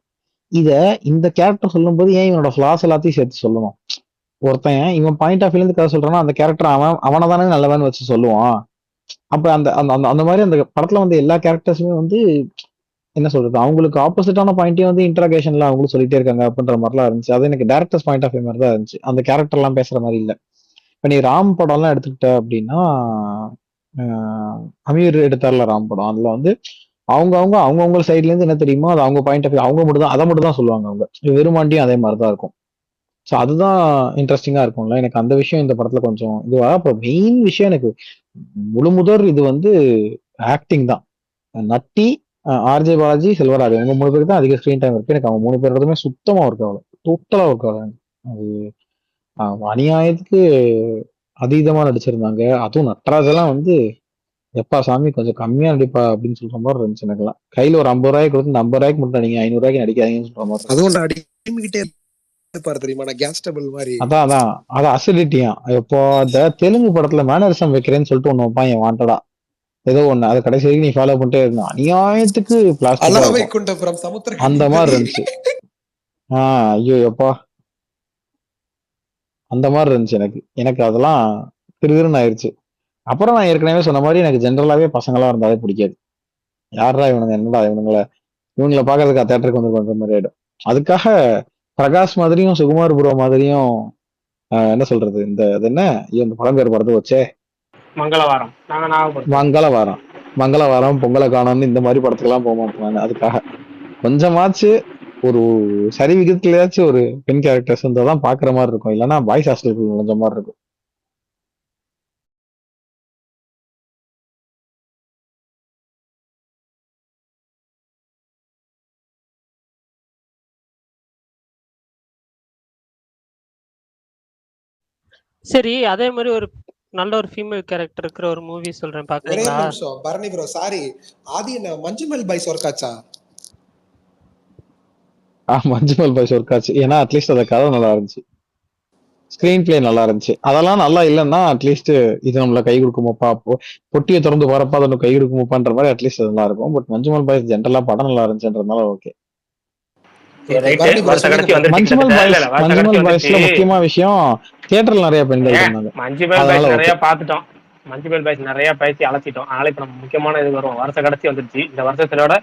இத இந்த கேரக்டர் சொல்லும்போது ஏன் இவனோட ஃபிளாஸ் எல்லாத்தையும் சேர்த்து சொல்லணும்? ஒருத்தன் இவன் பாயிண்ட் ஆஃப் வியூல கதை சொல்றான்னா அந்த கேரக்டர் அவனை தானே நல்லவன் வச்சு சொல்லுவான். அப்ப அந்த அந்த அந்த அந்த மாதிரி அந்த படத்துல வந்து எல்லா கேரக்டர்ஸுமே வந்து என்ன சொல்றது, அவங்களுக்கு ஆப்போசிட்டான பாயிண்ட்டையும் வந்து இன்டராகேஷன்ல அவங்களும் சொல்லிட்டே இருக்காங்க அப்படின்ற மாதிரிலாம் இருந்துச்சு. அது எனக்கு டேரக்டர்ஸ் பாயிண்ட் ஆஃப் வியூ மாதிரி தான் இருந்துச்சு. அந்த கேரக்டர் எல்லாம் பேசுற மாதிரி இல்ல. இப்ப நீ ராம் படம் எல்லாம் எடுத்துக்கிட்ட அப்படின்னா அமீர் எடுத்தார்ல ராம் படம், அதுல வந்து அவங்கவுங்க சைட்ல இருந்து என்ன தெரியுமோ அது அவங்க பாயிண்ட் ஆஃப் வியூ அவங்க மட்டும் தான் அதை மட்டும் தான் சொல்லுவாங்க. அவங்க வெறுமாண்டியும் அதே மாதிரி தான் இருக்கும். ஸோ அதுதான் இன்ட்ரெஸ்டிங்கா இருக்கும்ல. எனக்கு அந்த விஷயம் இந்த படத்துல கொஞ்சம் இதுவா. அப்புறம் மெயின் விஷயம் எனக்கு முழுமுதற் இது வந்து ஆக்டிங் தான். நட்டி, ஆர்ஜே பாலாஜி, செல்வராஜ் இவங்க 3 பேருக்கு தான் அதிக ஸ்கிரீன் டைம் இருக்கு. எனக்கு அவங்க 3 பேரோடதுமே சுத்தமா ஒர்க் ஆகல, டோட்டலா ஒர்க் ஆகல. அது அநியாயத்துக்கு அதீதமா நடிச்சிருந்தாங்க. அதுவும் நட்ராஜ் எல்லாம் வந்து எப்பா சாமி கொஞ்சம் கம்மியா நடிப்பா அப்படின்னு சொல்ற மாதிரி இருந்துச்சு. எனக்குலாம் கையில ஒரு 50 ரூபாய்க்கு கொடுத்து 50 ரூபாய்க்கு மட்டும் நடிங்க, 500 ரூபாய்க்கு நடிக்காதீங்கன்னு சொல்ற மாதிரி. அதுவும் அடிக்கிட்டே இருப்பாரு தெரியுமா, நான் கேஸ் டபுள் மாதிரி. அதான் அசிடிட்டியா. இப்போ அந்த தெலுங்கு படத்துல மேனரிசம் வைக்கிறேன்னு சொல்லிட்டு ஒண்ணு வைப்பாங்க வாண்டடா, ஏதோ ஒண்ணு அதை கடைசி வரைக்கும் நீ ஃபாலோ பண்ணிட்டே இருந்தா அநியாயத்துக்கு பிளாஸ்டிக்கா இருக்கும். அந்த மாதிரி இருந்துச்சு. ஐயோ எப்பா அந்த மாதிரி இருந்துச்சு. எனக்கு அதெல்லாம் திருதிருன்னு ஆயிடுச்சு. அப்புறம் நான் ஏற்கனவே சொன்ன மாதிரி எனக்கு ஜென்ரலாவே பசங்களா இருந்தாலே பிடிக்காது. யாரா இவனுங்க, என்னடா இவங்களை பாக்குறதுக்கு தேட்டருக்கு வந்து பண்ற மாதிரி ஆயிடும். அதுக்காக பிரகாஷ் மாதிரியும் சுகுமார் ப்ரோ மாதிரியும் என்ன சொல்றது, இந்த என்ன இந்த படம் பேர் படத்தை வச்சே மங்களவாரம் பொங்கலை காணோம்னு இந்த மாதிரி படத்துக்கெல்லாம் போக மாட்டேன். அதுக்காக கொஞ்சமாச்சு ஒரு சரி விகிதத்திலேயாச்சும் ஒரு பெண் கேரக்டர்ஸ் இருந்தாதான் பாக்குற மாதிரி இருக்கும். இல்லைன்னா பாய்ஸ் ஹாஸ்டலுக்கு நுழைஞ்ச மாதிரி இருக்கும். சரி அதே மாதிரி ஒரு நல்ல ஒரு ஃபீமேல் கேரக்டர் இருக்கிற ஒரு மூவி சொல்றேன், ஒரே பாக்குறீங்களா? நிமிஷம் பரணி ப்ரோ, சாரி ஆதி, என்ன மஞ்சுமல் பாய்ஸ் ஒர்க் ஆச்சா? மஞ்சுமல் பாய்ஸ் ஒர்க் ஆச்சு. ஏன்னா அட்லீஸ்ட் அந்த கதை நல்லா இருந்துச்சு. ஸ்கிரீன் பிளே நல்லா இருந்துச்சு. அதெல்லாம் நல்லா இல்லைன்னா அட்லீஸ்ட் இது நம்மள கை கொடுக்குமோப்பா, பொட்டியை திறந்து வரப்பா அது கை கொடுக்குமோப்பான்ற மாதிரி அட்லீஸ்ட் நல்லா இருக்கும். பட் மஞ்சுமல் பாய்ஸ் ஜென்ரலா படம் நல்லா இருந்துச்சுன்றதுனால ஓகே. மஞ்சுமல் பாய்ஸ்ல முக்கியமா விஷயம் தியேட்டர்ல நிறைய பெண்கள் இருந்தாங்க. மஞ்சுமல் பாய்ஸ் நிறைய பாத்துட்டோம். மஞ்சுமல் பாய்ஸ் நிறைய பேசி அழைச்சிட்டோம். அதனால இப்ப நம்ம முக்கியமான இது வரும். வருஷ கடைசி வந்துருச்சு. இந்த வருஷத்தோட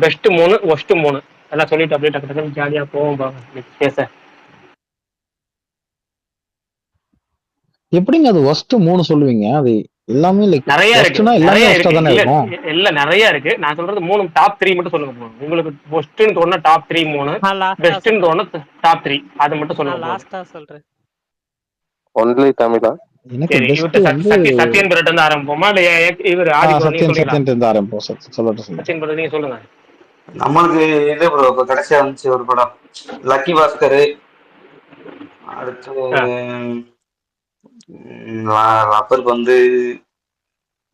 பெஸ்ட் 3 ஒஸ்ட் 3 எல்லாம் சொல்லிட்டு அப்படியே டக்கு டக்குன்னு ஜாலியா போவோம் பேச. எப்படிங்க அது ஒஸ்ட் 3 சொல்லுவீங்க? அது எல்லாமே நிறைய இருக்கு. எல்லாமே ஒஸ்டா தானே இருக்கும். இல்ல நிறைய இருக்கு. நான் சொல்றது 3 டாப் 3 மட்டும் சொல்லுங்க. உங்களுக்கு ஒஸ்ட்னு தோணுனா டாப் 3 3, பெஸ்ட்னு தோணுனா டாப் 3 அது மட்டும் சொல்லுங்க. லாஸ்டா சொல்றேன். ஒன்லி தமிழா? சரி, சத்யன் பிரட் இருந்து ஆரம்பிப்போமா இல்ல இவர் ஆதி சத்யன் இருந்து ஆரம்பிப்போம். சத்யன் பிரட் நீங்க சொல்லுங்க. நம்மளுக்கு இது ப்ரோ இப்ப கடைசியா வந்துச்சு ஒரு படம் லக்கி பாஸ்கர். அடுத்து அப்பருக்கு வந்து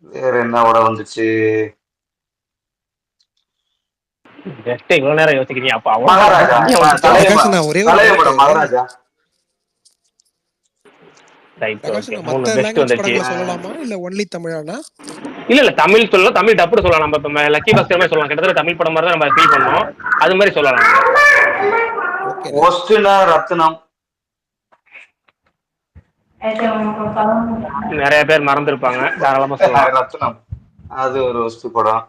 வேற என்ன படம் வந்துச்சு? இவ்வளவு நேரம் யோசிக்கிறீங்க. அப்ப மகாராஜா, பழைய படம் மகாராஜா. இல்ல தமிழ் சொல்லலாம், தமிழ் டப்பு சொல்லலாம். நம்ம இப்ப லக்கி பாஸ்கர் மாதிரி சொல்லலாம். கிட்டத்தட்ட தமிழ் படம் மாதிரி தான் நம்ம ஃபீல் பண்ணோம். அது மாதிரி சொல்லலாம். ஒஸ்ட்னா ரத்னம். நிறைய பேர் மறந்துருப்பாங்க, தாராளமா சொல்லலாம். ரத்னம் அது ஒரு ஒஸ்ட் படம்.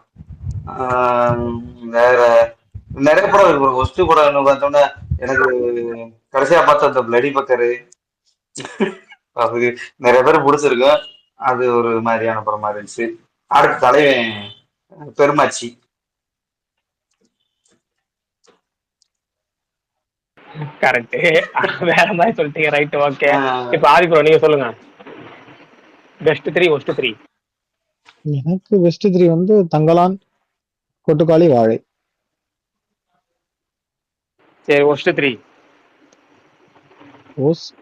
வேற நிறைய படம் இருக்கு. ஒஸ்ட் படம் பார்த்தோம்னா எனக்கு கடைசியா பார்த்த அந்த பிளடி பக்கரு அது நிறைய பேர் பிடிச்சிருக்கு. அது ஒரு மாதிரியான படமா இருந்துச்சு. அடுத்த தலைவன் பெருமாச்சி. கரெக்ட். வேற மாதிரி சொல்லிட்டீங்க. Right, okay. இப்ப ஆதிபுரம் நீங்க சொல்லுங்க. Best 3 worst 3. எனக்கு பெஸ்ட் 3 வந்து தங்கலான், கொட்டுக்காளி, வாழை. சரி, ஒஸ்ட் 3. ஒஸ்ட்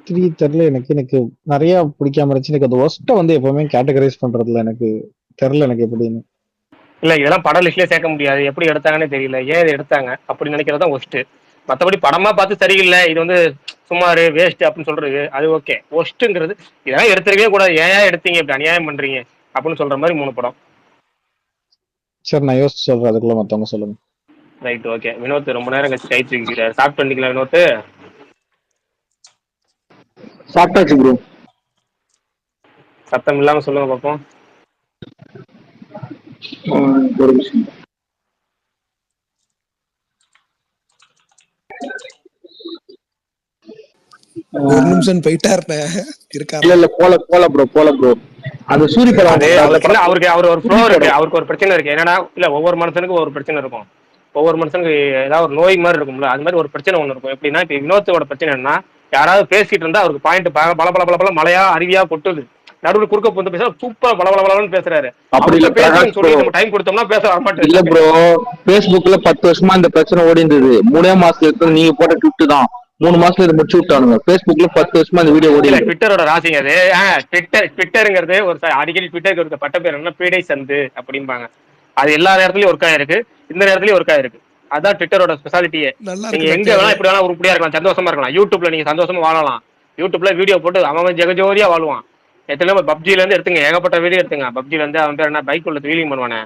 3 தெரியல எனக்கு நிறைய பிடிக்காம இருந்துச்சு. எனக்கு அந்த ஒஸ்ட்டை வந்து எப்பவுமே கேட்டகரைஸ் பண்றதுல எனக்கு தெரியல எனக்கு எப்படின்னு. இல்ல இதெல்லாம் படம் லிஸ்ட்லயே சேர்க்க முடியாது. எப்படி எடுத்தாங்கன்னு தெரியல. ஏன் இது எடுத்தாங்க அப்படி நினைக்கிறதா ஒஸ்ட். மற்றபடி படமா பார்த்து சரியில்லை, இது வந்து சுமாரு வேஸ்ட் அப்படின்னு சொல்றது அது ஓகே. ஒஸ்ட்ங்கிறது இதெல்லாம் எடுத்துருக்கவே கூடாது, ஏன் எடுத்தீங்க, இப்படி அநியாயம் பண்றீங்க அப்படின்னு சொல்ற மாதிரி 3 படம். சரி, நான் யோசிச்சு சொல்றேன், அதுக்குள்ள மத்தவங்க சொல்லுங்க. Right, okay. வினோத் ரொம்ப நேரம் கழிச்சு கை தூக்கிக்கிறாரு. சாப்பிட்டு பண்ணிக்கலாம் வினோத்? சாப்பிட்டாச்சு ப்ரோ. சத்தம் இல்லாம சொல்லுங்க பாப்போம். ஒரு நிமிஷம். ஒரு நிமிஷம் போயிட்டா இருப்பேன். இல்ல போல ப்ரோ. அது சூரிய படம். அவருக்கு ஒரு ஃப்ளோ இருக்கு. அவருக்கு ஒரு பிரச்சனை இருக்கு. என்னன்னா இல்ல ஒவ்வொரு மனுஷனுக்கும் ஒரு பிரச்சனை இருக்கும். ஒவ்வொரு மனுஷனுக்கு ஏதாவது ஒரு நோய் மாதிரி இருக்கும்ல, அது மாதிரி ஒரு பிரச்சனை ஒண்ணு இருக்கும். எப்படின்னா இப்ப வினோத்தோட பிரச்சனை என்னன்னா யாராவது பேசிட்டு இருந்தா அவருக்கு பாயிண்ட் பல பல பல பல மழையா அருவியா கொட்டுது. நடுவில் குறுக்க போந்து பேச சூப்பரா பலபலன்னு பேசுறாரு. சொல்லி நம்ம டைம் கொடுத்தோம்னா பேச வர மாட்டேன். இல்ல ப்ரோ, Facebookல 10 வருஷமா இந்த பிரச்சனை ஓடி இருந்தது. 3 மாசத்துல நீங்க போட்ட ட்விட் தான் 3 மாசத்துல இதை முடிச்சு விட்டானுங்க. Facebookல 10 வருஷமா இந்த வீடியோ ஓடி. ட்விட்டரோட ராசிங்க அது. ட்விட்டருங்கிறது ஒரு அடிக்கடி ட்விட்டருக்கு இருக்க பட்ட பேர் என்ன, பீடை சந்து அப்படிம்பாங்க. அது எல்லா நேரத்துலயும் ஒர்க் ஆயிருக்கு, இந்த நேரத்துலயும் ஒர்க் ஆயிருக்கு. அதான் ட்விட்டரோட ஸ்பெஷாலிட்டியே. நீங்க எங்க வேணா எப்படி வேணா உருப்படியா இருக்கலாம், சந்தோஷமா இருக்கலாம். யூடியூப்ல நீங்க சந்தோஷமா வாழலாம். யூடியூப்ல வீடியோ போட்டு அவன் ஜெகஜோதியா வாழ்வான். எத்தனை பப்ஜில இருந்து எடுத்துங்க, ஏகப்பட்ட வீடியோ எடுத்துங்க. பப்ஜில இருந்து அவன் பேர் என்ன, பைக் உள்ள வீலிங் பண்ணுவானே,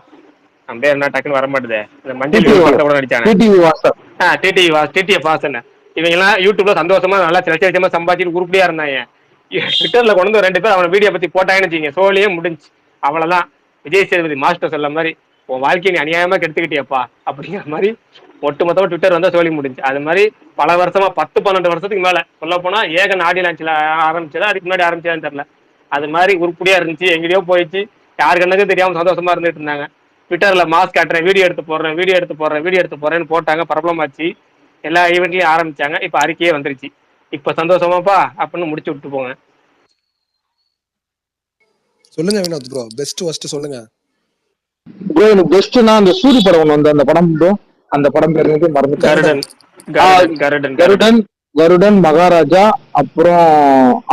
அவன் பேர் என்ன டக்குன்னு வர மாட்டுது. இந்த மஞ்சள் கூட நடிச்சானே, டிடிவி வாசன். இவங்க எல்லாம் யூடியூப்ல சந்தோஷமா நல்லா லட்சமா சம்பாதிச்சுட்டு உருப்படியா இருந்தாங்க. ட்விட்டர்ல கொண்டு வந்து 2 பேர் அவனை வீடியோ பத்தி போட்டாங்கன்னு வச்சுங்க, சோழியே முடிஞ்சு. அவ்வளவுதான். விஜய் சேதுபதி மாஸ்டர் சொல்ல மாதிரி உன் வாழ்க்கையை நீ அநியாயமா கெடுத்துக்கிட்டியப்பா அப்படிங்கிற மாதிரி ஒட்டு மொத்தமா ட்விட்டர் வந்தா சோழி முடிஞ்சு. அது மாதிரி பல வருஷமா 10-12 வருஷத்துக்கு மேல சொல்ல போனா ஏகன் ஆடியோ லான்ச்ல ஆரம்பிச்சதா அதுக்கு முன்னாடி ஆரம்பிச்சதான்னு தெரியல. அது மாதிரி உருப்படியா இருந்துச்சு. எங்கேயோ போயிடுச்சு, யாரு கண்ணுக்கும் தெரியாம சந்தோஷமா இருந்துட்டு இருந்தாங்க. ட்விட்டர்ல மாஸ்க் காட்டுறேன், வீடியோ எடுத்து போடுறேன்னு போட்டாங்க. பிரபலமாச்சு. எல்லா ஈவெண்ட்லயும் ஆரம்பிச்சாங்க. இப்ப அறிக்கையே வந்துருச்சு. இப்ப சந்தோஷமாப்பா அப்படின்னு முடிச்சு விட்டு போங்க. சொல்லுங்க வினோத் ப்ரோ, பெஸ்ட் ஃபர்ஸ்ட் சொல்லுங்க ப்ரோ. எனக்கு பெஸ்ட்னா அந்த சூரிய படம் ஒன்று வந்து அந்த படம் ப்ரோ, அந்த படம் பேர் எனக்கு மறந்துட்டேன். கருடன், மகாராஜா, அப்புறம்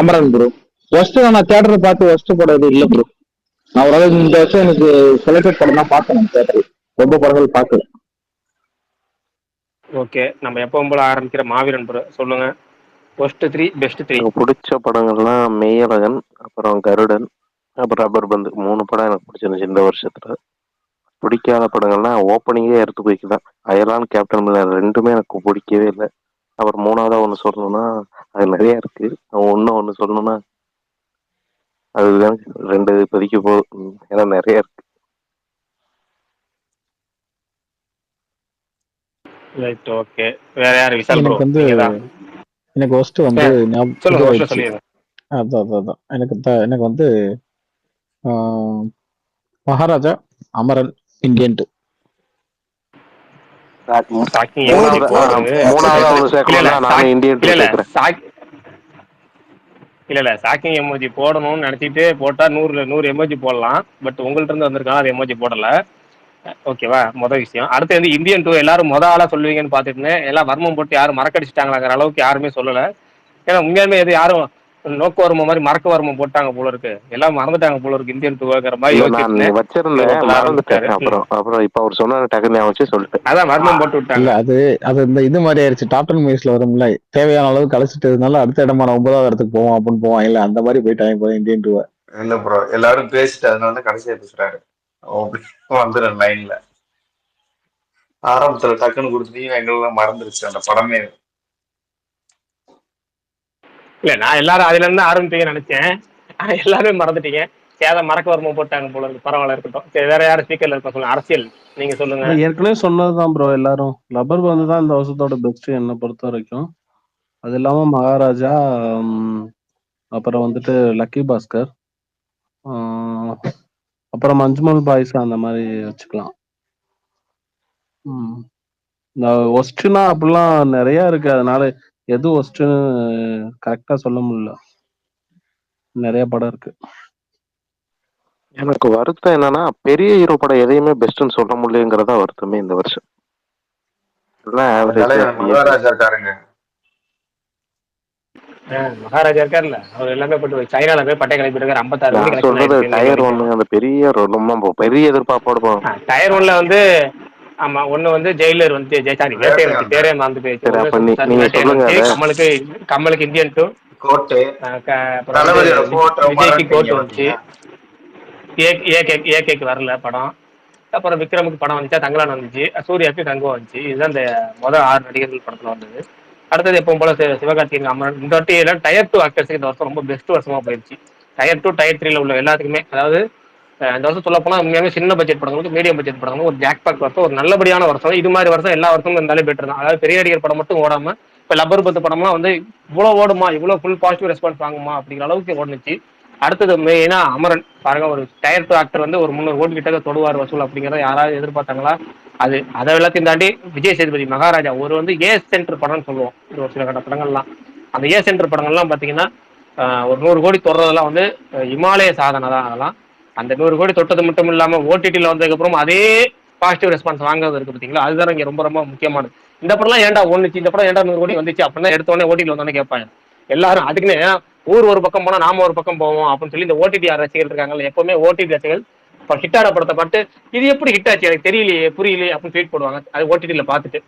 அமரன் ப்ரோ. ஃபர்ஸ்ட் நான் தியேட்டரை பார்த்து ஃபர்ஸ்ட் படம் இது இல்லை ப்ரோ. நான் ஓரளவு இந்த வருஷம் எனக்கு செலக்டட் படம் தான் பார்த்தேன் தியேட்டர். ரொம்ப படங்கள் பார்க்கல. ஓகே, நம்ம எப்பவும் போல ஆரம்பிக்கிற மாவீரன் ப்ரோ சொல்லுங்க. Worst 3 best 3. எனக்கு பிடிச்ச படங்கள்லாம் மெய்யழகன், அப்புறம் கருடன், அப்புறம் ரப்பர் பந்து 3 படம் எனக்கு பிடிச்சிருந்துச்சு இந்த வருஷத்துல. பிடிக்காத படங்கள்னா ஓப்பனிங்கே எடுத்து போய்க்குதான். அயலான், கேப்டன் மில்லர் 2மே எனக்கு பிடிக்கவே இல்லை. அப்புறம் 3ஆவதா ஒன்று சொல்லணும்னா அது நிறைய இருக்கு. ஒன்று சொல்லணும்னா அதுதான் 2 இப்போதைக்கு போதும். ஏன்னா நிறைய இருக்கு. Right, okay. வேற யாரு? விஷால் ப்ரோ, எனக்கு வந்து நீங்க தான். எனக்கு ஒஸ்ட் வந்து சொல்லுங்க, ஒஸ்ட் இதுவாயிடுச்சு. சொல்லிடுங்க. அதான் எனக்கு வந்து மகாராஜா, அமரன், இந்தியன் 2. மூணாவதா ஒன்று சேர்க்கணும்னா நானும் இந்தியன் 2 சேர்க்கிறேன். இல்ல சாக்கிங் எமோஜி போடணும்னு நினைச்சிட்டு போட்டா 100 எமோஜி போடலாம். பட் உங்கள்ட்ட இருந்து வந்திருக்காங்க, அது எமோஜி போடல. ஓகேவா? மொதல் விஷயம். அடுத்து வந்து இந்தியன் 2 எல்லாரும் ஆளா சொல்லுவீங்கன்னு பார்த்துட்டு இருந்தேன். எல்லாம் வர்மம் போட்டு யாரும் மறக்கடிச்சிட்டாங்களாங்கிற அளவுக்கு யாருமே சொல்லல. ஏன்னா உண்மையாலுமே எது யாரும் நோக்கு வரும மாதிரி மறக்க வருமம் போட்டாங்க போல இருக்கு. எல்லாம் மறந்துட்டாங்க போல இருக்கு இந்தியன் 2ங்கிற மாதிரி யோசிச்சிருந்தேன். வச்சிருந்தேன், மறந்துட்டேன். அப்புறம் இப்ப அவர் சொன்ன டக்குன்னு வச்சு சொல்லிட்டு அதான் வர்மம் போட்டு விட்டாங்க. இல்ல அது இந்த இது மாதிரி ஆயிடுச்சு. டாப் 10 மூவிஸ்ல வரும்ல, தேவையான அளவு கழிச்சிட்டதுனால அடுத்த இடமான 9வது இடத்துக்கு போவோம் அப்படின்னு போவான். இல்ல அந்த மாதிரி போயிட்டாங்க போல இந்தியன் 2. இல்ல ப்ரோ, எல்லாரும் பேசிட்டு அதனால கடைசியா பேசுறாரு. வந்துடும் லைன்ல. ஆரம்பத்துல டக்குன்னு கொடுத்துட்டீங்க, எங்கெல்லாம் மறந்துருச்சு அந்த படமே. இல்ல நான் எல்லாரும் அதுல இருந்து ஆரம்பிப்பீங்கன்னு நினைச்சேன். ஆனா எல்லாருமே மறந்துட்டீங்க. சேதம் மறக்க வருமம் போட்டாங்க போல இருக்கு. பரவாயில்ல, இருக்கட்டும். சரி, வேற யாரும் ஸ்பீக்கர்ல இருக்க சொல்லுங்க. அரசியல் நீங்க சொல்லுங்க. ஏற்கனவே சொன்னதுதான் ப்ரோ. எல்லாரும் ரப்பர் பந்து தான் இந்த வருஷத்தோட பெஸ்ட் என்னை பொறுத்த வரைக்கும். அது இல்லாம மகாராஜா, அப்புறம் வந்துட்டு லக்கி பாஸ்கர், அப்புறம் மஞ்சுமல் பாய்ஸ் அந்த மாதிரி வச்சுக்கலாம். இந்த ஒஸ்ட்னா அப்படிலாம் நிறைய இருக்கு. அதனால எது ஒஸ்ட்னு கரெக்டா சொல்ல முடியல. நிறைய படம் இருக்கு. எனக்கு வருத்தம் என்னன்னா பெரிய ஹீரோ படம் எதையுமே பெஸ்ட்னு சொல்ல முடியலங்கிறதா வருத்தமே இந்த வருஷம். மகாராஜா இருக்காருங்க. மகாராஜா இருக்காருல்ல, அவர் எல்லாமே போட்டு சைனால போய் பட்டை கிளப்பி இருக்காரு. 56 நான் சொல்றது டயர் 1 அந்த பெரிய ரொம்ப பெரிய எதிர்பார்ப்போட போகும். டயர் 1ல வந்து ஆமா, ஒண்ணு வந்து ஜெயிலர் வந்து சாரி வேட்டையர் வந்து பேரே மறந்து போயிடுச்சு. கமலுக்கு இந்தியன் 2 கோட்டு, விஜய்க்கு கோட்டு வந்துச்சு. ஏகேக்கு வரல படம். அப்புறம் விக்ரமுக்கு படம் வந்துச்சா, தங்கலான் வந்துச்சு. சூர்யாவுக்கு தங்கம் வந்துச்சு. இதுதான் இந்த முதல் 6 நடிகர்கள் படத்துல வந்தது. அடுத்தது எப்பவும் போல சிவகார்த்திகேயன், அமரன். இந்த வாட்டி எல்லாம் டயர் 2 ஆக்டர்ஸுக்கு இந்த வருஷம் ரொம்ப பெஸ்ட் வருஷமா போயிடுச்சு. டயர் 2 டயர் 3ல உள்ள எல்லாத்துக்குமே. அதாவது இந்த வருஷம் சொல்ல போனா உண்மையாவே சின்ன பட்ஜெட் படங்களுக்கு, மீடியம் பட்ஜெட் படங்களுக்கு ஒரு ஜாக்பாக் வருஷம், ஒரு நல்லபடியான வருஷம். இது மாதிரி வருஷம் எல்லா வருஷமும் இருந்தாலே பெட்டர் தான். அதாவது பெரிய நடிகர் படம் மட்டும் ஓடாம இப்ப லப்பர் பந்து படம்லாம் வந்து இவ்வளவு ஓடுமா, இவ்வளவு ஃபுல் பாசிட்டிவ் ரெஸ்பான்ஸ் வாங்குமா அப்படிங்கிற அளவுக்கு ஓடுனுச்சு. அடுத்தது மெயினா அமரன் பாருங்க, ஒரு டயர் 2 ஆக்டர் வந்து ஒரு 300 கோடி கிட்ட தொடுவார் வசூல் அப்படிங்கிறத யாராவது எதிர்பார்த்தாங்களா? அது அதை எல்லாத்தையும் தாண்டி விஜய் சேதுபதி மகாராஜா ஒரு வந்து ஏ சென்டர் படம்னு சொல்லுவோம். ஒரு சில கட்ட படங்கள்லாம் அந்த ஏ சென்டர் படங்கள்லாம் பாத்தீங்கன்னா ஒரு 100 கோடி தொடுறதெல்லாம் வந்து இமாலய சாதனை தான். அதெல்லாம் அந்த 100 கோடி தொட்டது மட்டும் இல்லாம ஓடிடியில் வந்ததுக்கு அப்புறம் அதே பாசிட்டிவ் ரெஸ்பான்ஸ் வாங்குறது இருக்கு பார்த்தீங்களா, அதுதான் இங்க ரொம்ப ரொம்ப முக்கியமானது. இந்த படம்லாம் ஏன்டா ஒண்ணுச்சு, இந்த படம் ஏன்டா 100 கோடி வந்துச்சு அப்படின்னா எடுத்த உடனே ஓடிடியில் வந்தோடனே கேட்பாங்க எல்லாரும். அதுக்குன்னு ஊர் ஒரு பக்கம் போனா நாம ஒரு பக்கம் போவோம் அப்படின்னு சொல்லி இந்த ஓடிடி ரசிகர்கள் இருக்காங்கல்ல, எப்பவுமே ஓடிடி ரசிகர்கள் இப்போ ஹிட்டான படத்தை பார்த்து இது எப்படி ஹிட் ஆச்சு எனக்கு தெரியலையே புரியலையே அப்படின்னு ட்வீட் போடுவாங்க. அது ஓடிடியில பார்த்துட்டு.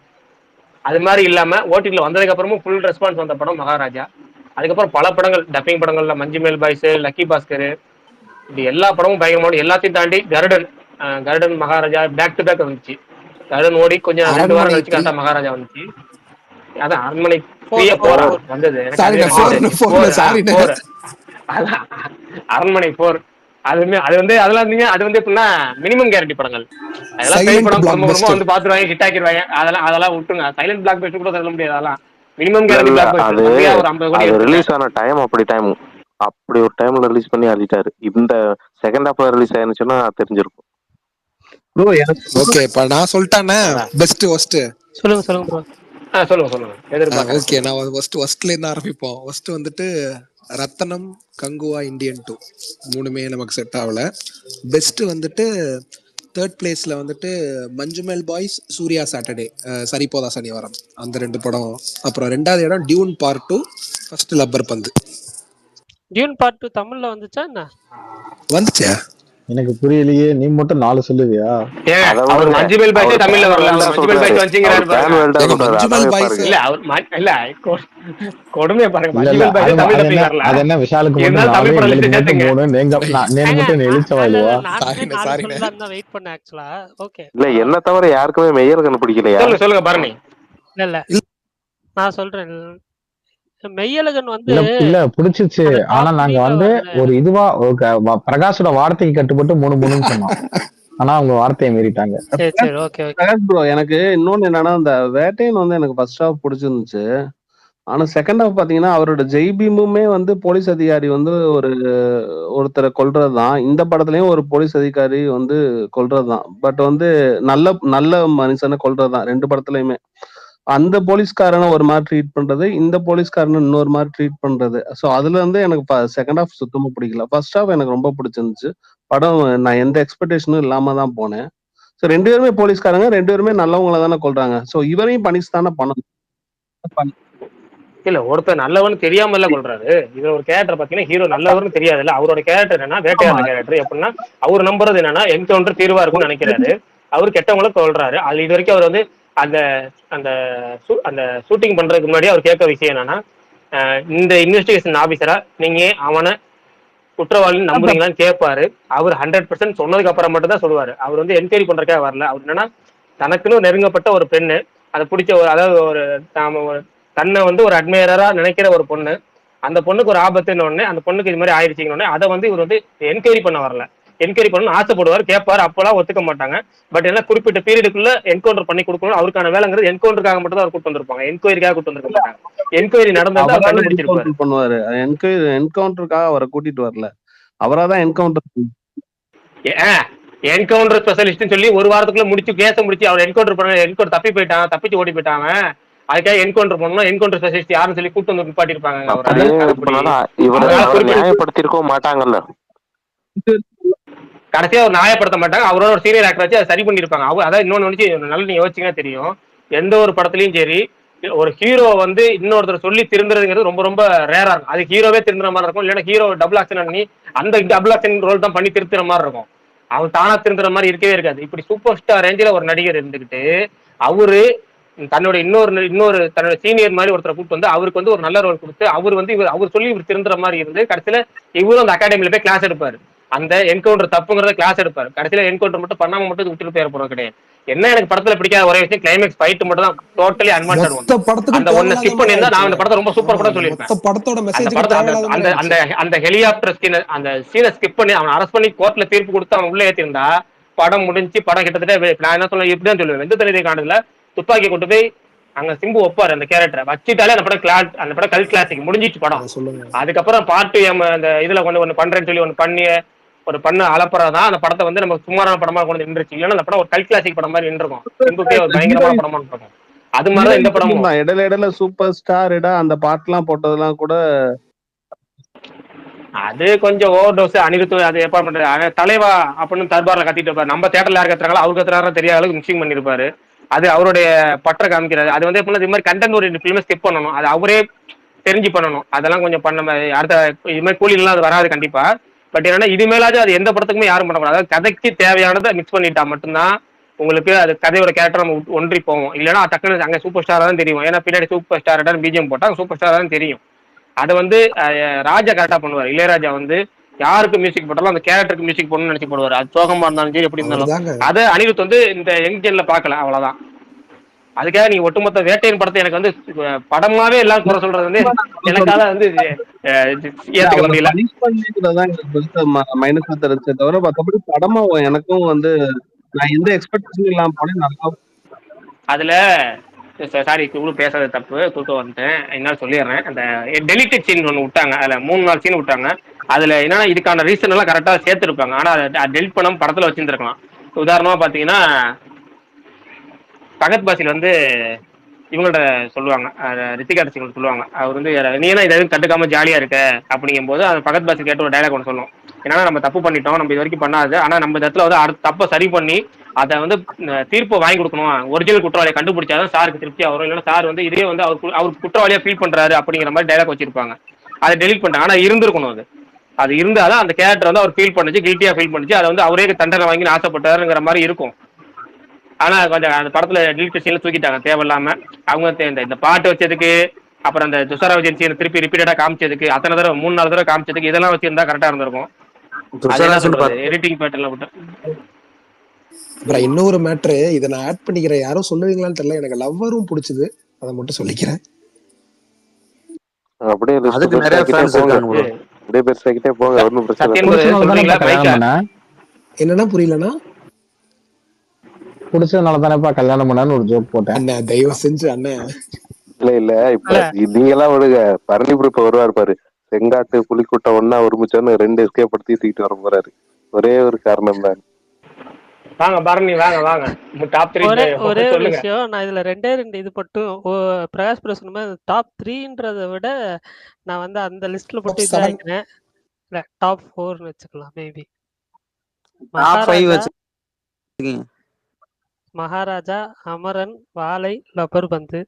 அது மாதிரி இல்லாம ஓடிடியில் வந்ததுக்கு அப்புறமும் ஃபுல் ரெஸ்பான்ஸ் வந்த படம் மகாராஜா. அதுக்கப்புறம் பல படங்கள் டப்பிங் படங்கள்ல மஞ்சுமேல் பாய்ஸ், லக்கி பாஸ்கர், இப்படி எல்லா படமும் பயங்கரமான. எல்லாத்தையும் தாண்டி கருடன் மகாராஜா பேக் டு பேக் வந்துச்சு. கருடன் ஓடி கொஞ்சம் 2 வாரம் கழிச்சு கரெக்டா மகாராஜா வந்துச்சு. அதான் அரண்மனை வந்தது. அரண்மனை 4 அதுவுமே அது வந்து அதெல்லாம் இருந்தீங்க. அது வந்து எப்படின்னா மினிமம் கேரண்டி படங்கள். அதெல்லாம் பேய் படம் குடும்பமா வந்து பாத்துருவாங்க, ஹிட் ஆக்கிடுவாங்க. அதெல்லாம் விட்டுருங்க. சைலண்ட் பிளாக் பஸ்டர் கூட சொல்ல முடியாது. அதெல்லாம் மினிமம் கேரண்டி பிளாக் பஸ்டர் ஒரு 50 கோடி ரிலீஸ் ஆன டைம் அப்படி ஒரு டைம்ல ரிலீஸ் பண்ணி அழிட்டாரு. இந்த செகண்ட் ஹாஃப்ல ரிலீஸ் ஆயிருச்சுன்னா தெரிஞ்சிருக்கும். ஓகே, இப்ப நான் சொல்லிட்டானே பெஸ்ட் ஒஸ்ட். சொல்லுங்க ப்ரோ. சொல்லுங்க. ஓகே, நான் ஒஸ்ட்ல இருந்து ஆரம்பிப்போம். ஒஸ்ட் வந்துட்டு ரத்தனம், கங்குவா, இந்தியன் 2 3மே நமக்கு செட் ஆகல. பெஸ்ட் வந்துட்டு தேர்ட் பிளேஸ்ல வந்துட்டு மஞ்சுமேல் பாய்ஸ், சூர்யா சாட்டர்டே, சரிபோதா சனிவாரம், அந்த 2 படம். அப்புறம் 2வது இடம் டியூன் பார்ட் 2, ஃபர்ஸ்ட் லப்பர் பந்து. டியூன் பார்ட் 2 தமிழ்ல வந்துச்சா என்ன? வந்துச்சே. எனக்கு புரியலையே, நீ மட்டும் 4 சொல்லுவியா? அவர் மஞ்சுமெல் பாய்ஸ் தமிழ்ல வரல, அவர் மஞ்சுமெல் பாய்ஸ் வச்சுங்கிறாரு பாருங்க. இல்ல அவர் இல்ல கொடுமையை பாருங்க, மஞ்சுமெல் பாய்ஸ் தமிழ் டப்பிங் வரல. அது என்ன விஷாலுக்கு மட்டும் இருந்தாலும் 4, தமிழ் படம் எங்களுக்கு மட்டும் 3, நேங்க மட்டும் எழுச்சவாயிலுவா? வெயிட் பண்ண ஆக்சுவலா. ஓகே, இல்ல என்ன தவிர யாருக்குமே மெய்யழகன் பிடிக்கலையா? சொல்லுங்க பரணி. இல்ல நான் சொல்றேன், மெய்யழகன் வந்து இல்ல புடிச்சிச்சு. ஆனா நாங்க வந்து ஒரு இதுவா பிரகாஷோட வார்த்தைக்கு கட்டுப்பட்டு 3 சொன்னோம். ஆனா அவங்க வார்த்தையை மீறிட்டாங்க. ப்ரோ எனக்கு இன்னொன்னு என்னன்னா, அந்த வேட்டையன் வந்து எனக்கு ஃபர்ஸ்ட் ஹாஃப் பிடிச்சிருந்துச்சு. ஆனா செகண்ட் ஹாஃப் பாத்தீங்கன்னா அவரோட ஜெய்பீமுமே வந்து போலீஸ் அதிகாரி வந்து ஒருத்தரை கொல்றதுதான். இந்த படத்துலயும் ஒரு போலீஸ் அதிகாரி வந்து கொல்றதுதான். பட் வந்து நல்ல மனுஷனை கொல்றதுதான் 2 படத்துலயுமே. அந்த போலீஸ்காரனை ஒரு மாதிரி ட்ரீட் பண்றது, இந்த போலீஸ்காரனை இன்னொரு மாதிரி ட்ரீட் பண்றது. சோ அதுல இருந்து எனக்கு செகண்ட் ஹாஃப் சுத்தமா பிடிக்கல. ஃபர்ஸ்ட் ஹாஃப் எனக்கு ரொம்ப பிடிச்சிருந்துச்சு. படம் நான் எந்த எக்ஸ்பெக்டேஷனும் இல்லாம தான் போனேன். சோ 2 பேருமே போலீஸ்காரங்க, 2 பேருமே நல்லவங்கள தானே கொல்றாங்க. சோ இவரையும் பனிஷ் தானே பண்ணணும். இல்ல ஒருத்தர் நல்லவன்னு தெரியாம இல்ல கொள்றாரு. இதுல ஒரு கேரக்டர் பாத்தீங்கன்னா ஹீரோ நல்லவர்னு தெரியாதுல்ல. அவரோட கேரக்டர் என்னன்னா வேட்டையாடுற கேரக்டர். எப்படின்னா அவர் நம்புறது என்னன்னா என்கவுண்டர் தீர்வா இருக்கும்னு நினைக்கிறாரு. அவர் கெட்டவங்களை கொல்றாரு. அது இது வரைக்கும் அவர் வந்து அந்த அந்த அந்த ஷூட்டிங் பண்றதுக்கு முன்னாடி அவர் கேட்க விஷயம் என்னன்னா, இந்த இன்வெஸ்டிகேஷன் ஆபீசரா நீங்க அவனை குற்றவாளின்னு நம்புறீங்களான்னு கேட்பாரு. அவர் 100% சொன்னதுக்கு அப்புறம் மட்டும் தான் சொல்லுவாரு. அவர் வந்து என்கொயரி பண்றதுக்காக வரல. அவர் என்னன்னா தனக்குன்னு நெருங்கப்பட்ட ஒரு பெண்ணு, அதை பிடிச்ச அதாவது ஒரு தன்னை வந்து ஒரு அட்மையரா நினைக்கிற ஒரு பொண்ணு, அந்த பொண்ணுக்கு ஒரு ஆபத்துன்னு உடனே அந்த பொண்ணுக்கு இது மாதிரி ஆயிடுச்சுன்னு அதை வந்து இவர் வந்து என்கொயரி பண்ண வரல. என்கொயரி பண்ணணும் ஆசைப்படுவார், கேட்பாரு, அப்பெல்லாம் ஒத்துக்க மாட்டாங்க. பட் என்ன குறிப்பிட்ட பீரியடுக்குள்ள என்கவுண்டர் பண்ணி கொடுக்கணும். அவருக்கான வேலைங்கிறது என்கவுண்டருக்காக மட்டும் தான் அவர் கூட்டு வந்திருப்பாங்க, என்கொயரிக்காக கூட்டு வந்திருக்க மாட்டாங்க. என்கொயரி நடந்தா கண்டுபிடிச்சிருப்பாரு. பண்ணுவாரு. என்கவுண்டருக்காக அவரை கூட்டிட்டு வரல, அவராதான் என்கவுண்டர் என்கவுண்டர் ஸ்பெஷலிஸ்ட்னு சொல்லி ஒரு வாரத்துக்குள்ள முடிச்சு கேஸை முடிச்சு அவர் என்கவுண்டர் பண்ண என்கவுண்டர் தப்பிச்சு ஓடி போயிட்டாங்க. அதுக்காக என்கவுண்டர் பண்ணணும், என்கவுண்டர் ஸ்பெஷலிஸ்ட் யாருன்னு சொல்லி கூட்டு வந்து நிப்பாட்டிருப்பாங்க. நியாயப்படுத்திருக்க மாட்டாங்கல்ல, கடைசியா ஒரு நியாயப்படுத்த மாட்டாங்க. அவரோட ஒரு சீனியர் ஆக்டர் வச்சு அதை சரி பண்ணிருப்பாங்க. அதாவது இன்னொன்னு நல்ல நீங்க யோசிச்சீங்கன்னா தெரியும், எந்த ஒரு படத்துலயும் சரி ஒரு ஹீரோ வந்து இன்னொருத்தர் சொல்லி திருந்துறதுங்கிறது ரொம்ப ரொம்ப ரேரா இருக்கும். அது ஹீரோவே திருந்துற மாதிரி இருக்கும், இல்லைன்னா ஹீரோ டபுள் ஆக்ஷன் பண்ணி அந்த டபுள் ஆக்ஷன் ரோல் தான் பண்ணி திருத்துற மாதிரி இருக்கும். அவன் தானா திருந்துற மாதிரி இருக்கவே இருக்காது. இப்படி சூப்பர் ஸ்டார் ரேஞ்சில ஒரு நடிகர் இருந்துகிட்டு அவரு தன்னோட இன்னொரு தன்னோட சீனியர் மாதிரி ஒருத்தரை கூப்பிட்டு வந்து அவருக்கு வந்து ஒரு நல்ல ரோல் கொடுத்து அவர் வந்து அவர் சொல்லி இவர் திருந்துற மாதிரி இருந்து கடைசியில இவரும் அந்த அகாடமியில போய் கிளாஸ் எடுப்பாரு. அந்த என்கவுண்டர் தப்புங்கிறத கிளாஸ் எடுப்பாரு. கடைசியில என்கவுண்டர் மட்டும் பண்ணாம மட்டும் விட்டுட்டு போயிட போறது கிடையாது. என்ன எனக்கு படத்துல பிடிக்காத ஒரே விஷயம் கிளைமேக்ஸ் ஃபைட் மட்டும் தான் டோட்டலி அன்வான்டட் ஒன். அந்த ஒன்ன ஸ்கிப் பண்ணிருந்தா நான் அந்த படத்தை ரொம்ப சூப்பர் படம் சொல்லியிருப்பேன். அந்த ஹெலிகாப்டர் சீனை அந்த சீனை ஸ்கிப் பண்ணி அவன் அரெஸ்ட் பண்ணி கோர்ட்ல தீர்ப்பு கொடுத்து அவன் உள்ள ஏத்திருந்தா படம் முடிஞ்சு படம் கிட்டத்தட்ட நான் என்ன சொல்ல இப்படிதான் சொல்லுவேன். வெந்து தனிதை காணதுல துப்பாக்கி கொண்டு போய் அங்க சிம்பு ஒப்பாரு அந்த கேரக்டரை வச்சுட்டாலே அந்த படம் கல் கிளாசிக் முடிஞ்சிச்சு படம். அதுக்கப்புறம் பார்ட் அந்த இதுல ஒண்ணு பண்றேன்னு சொல்லி ஒண்ணு பண்ணி ஒரு பண்ண அலப்பறதான் அந்த படத்தை வந்து நம்ம சுமாரான படமா கொண்டு நின்றுச்சு. இல்லைன்னா அந்த படம் ஒரு கல் கிளாசிக் படம் மாதிரி நின்றுக்கும், சிம்புக்கே ஒரு பயங்கரமான படமா இருக்கும். அது மாதிரிதான் இந்த படமும். இடையில சூப்பர் ஸ்டார் அந்த பாட்டுலாம் போட்டதெல்லாம் கூட அது கொஞ்சம் ஓவர் டோஸ். அனிருத் அது எப்ப பண்றது தலைவா அப்படின்னு தர்பார்ல கத்திட்டு இருப்பாரு. நம்ம தேட்டர்ல யார் கத்துறாங்களோ அவங்க கத்துறாரா தெரியாத அளவுக்கு மிக்சிங் பண்ணிருப்பாரு. அது அவருடைய பற்ற காமிக்கிறாரு. அது வந்து இது மாதிரி கண்டென்ட் ஒரு ஃபிலிமை ஸ்கிப் பண்ணணும், அது அவரே தெரிஞ்சு பண்ணணும். அதெல்லாம் கொஞ்சம் பண்ண அடுத்த இது மாதிரி கூலிலாம் அது வராது கண்டிப்பா. பட் என்னன்னா இது மேலாச்சும் அது எந்த படத்துக்குமே யாரும் பண்ணக்கூடாது. அதாவது கதைக்கு தேவையானதை மிக்ஸ் பண்ணிட்டா மட்டும்தான் உங்களுக்கு அது கதையோட கேரக்டர் நம்ம ஒன்றி போவோம். இல்லைன்னா டக்குனு அங்கே சூப்பர் ஸ்டாரா தான் தெரியும். ஏன்னா பின்னாடி சூப்பர் ஸ்டார் பிஜிஎம் போட்டா சூப்பர் ஸ்டாரா தான் தெரியும். அதை வந்து ராஜா கரெக்டா பண்ணுவார். இளையராஜா வந்து யாருக்கு மியூசிக் போட்டாலும் அந்த கேரக்டருக்கு மியூசிக் போடணும்னு நினைச்சு போடுவார். அது சோகமா இருந்தாலும் சரி எப்படி இருந்தாலும். அதை அனிருத் வந்து இந்த யங் ஜென்ல பார்க்கல, அவ்வளவுதான். அதுக்காக நீங்க ஒட்டுமொத்த வேட்டையின் படத்தை எனக்கு வந்து படமாவே எல்லாம் குறை சொல்றது வந்து எனக்காக வந்து ஏத்துக்க முடியல. மைனஸ் தெரிஞ்ச தவிர மற்றபடி படமா எனக்கும் வந்து நான் எந்த எக்ஸ்பெக்டேஷன் இல்லாம போனேன். நல்லா அதுல சாரி இவ்வளவு பேசாத தப்பு தூக்கம் வந்துட்டேன். என்னால சொல்லிடுறேன். அந்த டெலிட்டட் சீன் ஒன்று விட்டாங்க, அதுல 3-4 சீன் விட்டாங்க. அதுல என்னன்னா இதுக்கான ரீசன் எல்லாம் கரெக்டா சேர்த்திருப்பாங்க. ஆனா அதை டெலிட் பண்ணாம படத்துல வச்சிருந்துருக்கலாம். உதாரணமா பாத்தீங்கன்னா பகத் பாசில் வந்து இவங்கள்ட்ட சொல்லுவாங்க, ரித்திகா சிங் சொல்லுவாங்க, அவர் வந்து நீ ஏன்னா இதை எதுவும் கண்டுக்காம ஜாலியா இருக்க அப்படிங்கும் போது அந்த பகத் பாசில் கேட்ட ஒரு டைலாக் ஒன்று சொல்லுவோம். ஏன்னா நம்ம தப்பு பண்ணிட்டோம், நம்ம இது வரைக்கும் பண்ணாது, ஆனா நம்ம இடத்துல வந்து அடுத்த தப்பை சரி பண்ணி அதை வந்து தீர்ப்பை வாங்கி கொடுக்கணும், ஒரிஜினல் குற்றவாளியை கண்டுபிடிச்சாதான் சாருக்கு திருப்தியா வரும். இல்லைன்னா சார் வந்து இதே வந்து அவருக்கு குற்றவாளியா ஃபீல் பண்றாரு அப்படிங்கிற மாதிரி டைலாக் வச்சிருப்பாங்க. அதை டெலிட் பண்ணிட்டாங்க. ஆனா இருந்திருக்கணும், அது அது இருந்தாலும் அந்த கேரக்டர் வந்து அவர் ஃபீல் பண்ணுச்சு, கில்ட்டியா ஃபீல் பண்ணுச்சு, அதை வந்து அவரே தண்டனை வாங்கி ஆசைப்பட்டாருங்கிற மாதிரி இருக்கும். ஆனா கொஞ்சம் அந்த படத்துல டிலீட் சீன்ல தூக்கிட்டாங்க தேவையில்லாம. அவங்க இந்த பாட்டு வச்சதுக்கு, அப்புறம் அந்த துஷாரா விஜயன் சீனை திருப்பி ரிப்பீட்டடா காமிச்சதுக்கு, அத்தனை தடவை 3-4 தடவை காமிச்சதுக்கு இதெல்லாம் வச்சிருந்தா கரெக்டா இருந்திருக்கும். அது என்ன சொல்றது, எடிட்டிங் பேட்டர்ல விட்டு. அப்புறம் இன்னொரு மேட்ரு, இதை நான் ஆட் பண்ணிக்கிறேன், யாரும் சொல்லுவீங்களான்னு தெரியல, எனக்கு லவ்வரும் பிடிச்சது, அதை மட்டும் சொல்லிக்கிறேன். அப்படியே அதுக்கு நிறைய ஃபேன்ஸ் இருக்காங்க bro. அப்படியே பெருசாக்கிட்டே போங்க, ஒன்றும் பிரச்சனை என்னன்னா புரியலனா? பிடிச்சதுனால தானேப்பா கல்யாணம் பண்ணான்னு ஒரு ஜோக் போட்டேன். அண்ணா தயவு செஞ்சு அண்ணன். இல்ல இப்ப நீங்க எல்லாம் விடுங்க, பரணி ப்ரோ இப்ப வருவாரு பாரு, செங்காட்டு புலிக்கூட்டம் ஒன்னா ஒருமிச்சோன்னு 2 எஸ்கேப் படுத்தி தூக்கிட்டு வர போறாரு. ஒரே ஒரு காரணம் தான். வாங்க பரணி, வாங்க டாப் 3. ஒரே ஒரு விஷயம், நான் இதுல 2 இது மட்டும் பிரகாஷ் ப்ரோ சொன்ன மாதிரி டாப் 3ன்றதை விட நான் வந்து அந்த லிஸ்ட்ல போட்டு இதாக்கிறேன். இல்ல டாப் 4ன்னு வச்சுக்கலாம். மேபி மகாராஜா, அமரன், வாழை, லப்பர் பந்து.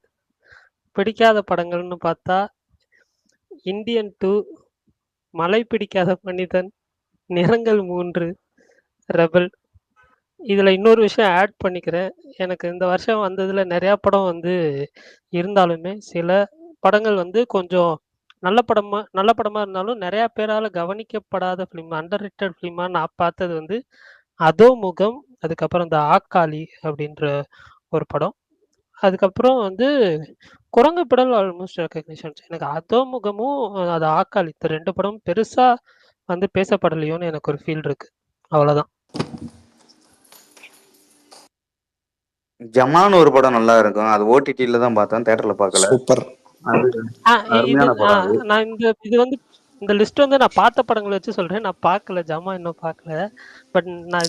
பிடிக்காத படங்கள்னு பார்த்தா இந்தியன் 2, மலை பிடிக்காத மனிதன், நிறங்கள் 3, ரெபல். இதில் இன்னொரு விஷயம் ஆட் பண்ணிக்கிறேன். எனக்கு இந்த வருஷம் வந்ததுல நிறையா படம் வந்து இருந்தாலுமே சில படங்கள் வந்து கொஞ்சம் நல்ல படமாக இருந்தாலும் நிறையா பேரால் கவனிக்கப்படாத ஃபிலிம், அண்டர் ரேட்டட் ஃபிலிமாக நான் பார்த்தது வந்து அதோ முகம், அதுக்கப்புறம் இந்த ஆக்காளி அப்படின்ற ஒரு படம், அதுக்கப்புறம் வந்து குரங்கு படம் ஆல்மோஸ்ட் ரெக்கக்னிஷன்ஸ். எனக்கு அதோ முகமும் அது ஆக்காளி, இந்த 2 படம் பெருசாக வந்து பேசப்படலையோன்னு எனக்கு ஒரு ஃபீல் இருக்கு. அவ்வளோதான். ஜமான் ஒரு படம் நல்லா இருக்கும், அது ஓடிடில தான் பார்த்தேன், தியேட்டர்ல பார்க்கல. சூப்பர். அருமையான படம். நான் இது வந்து இந்த லிஸ்ட் வந்து நான் பார்த்த படங்களை வச்சு சொல்றேன், நான் பார்க்கல, ஜமா இன்னும் பார்க்கல. பட் நான்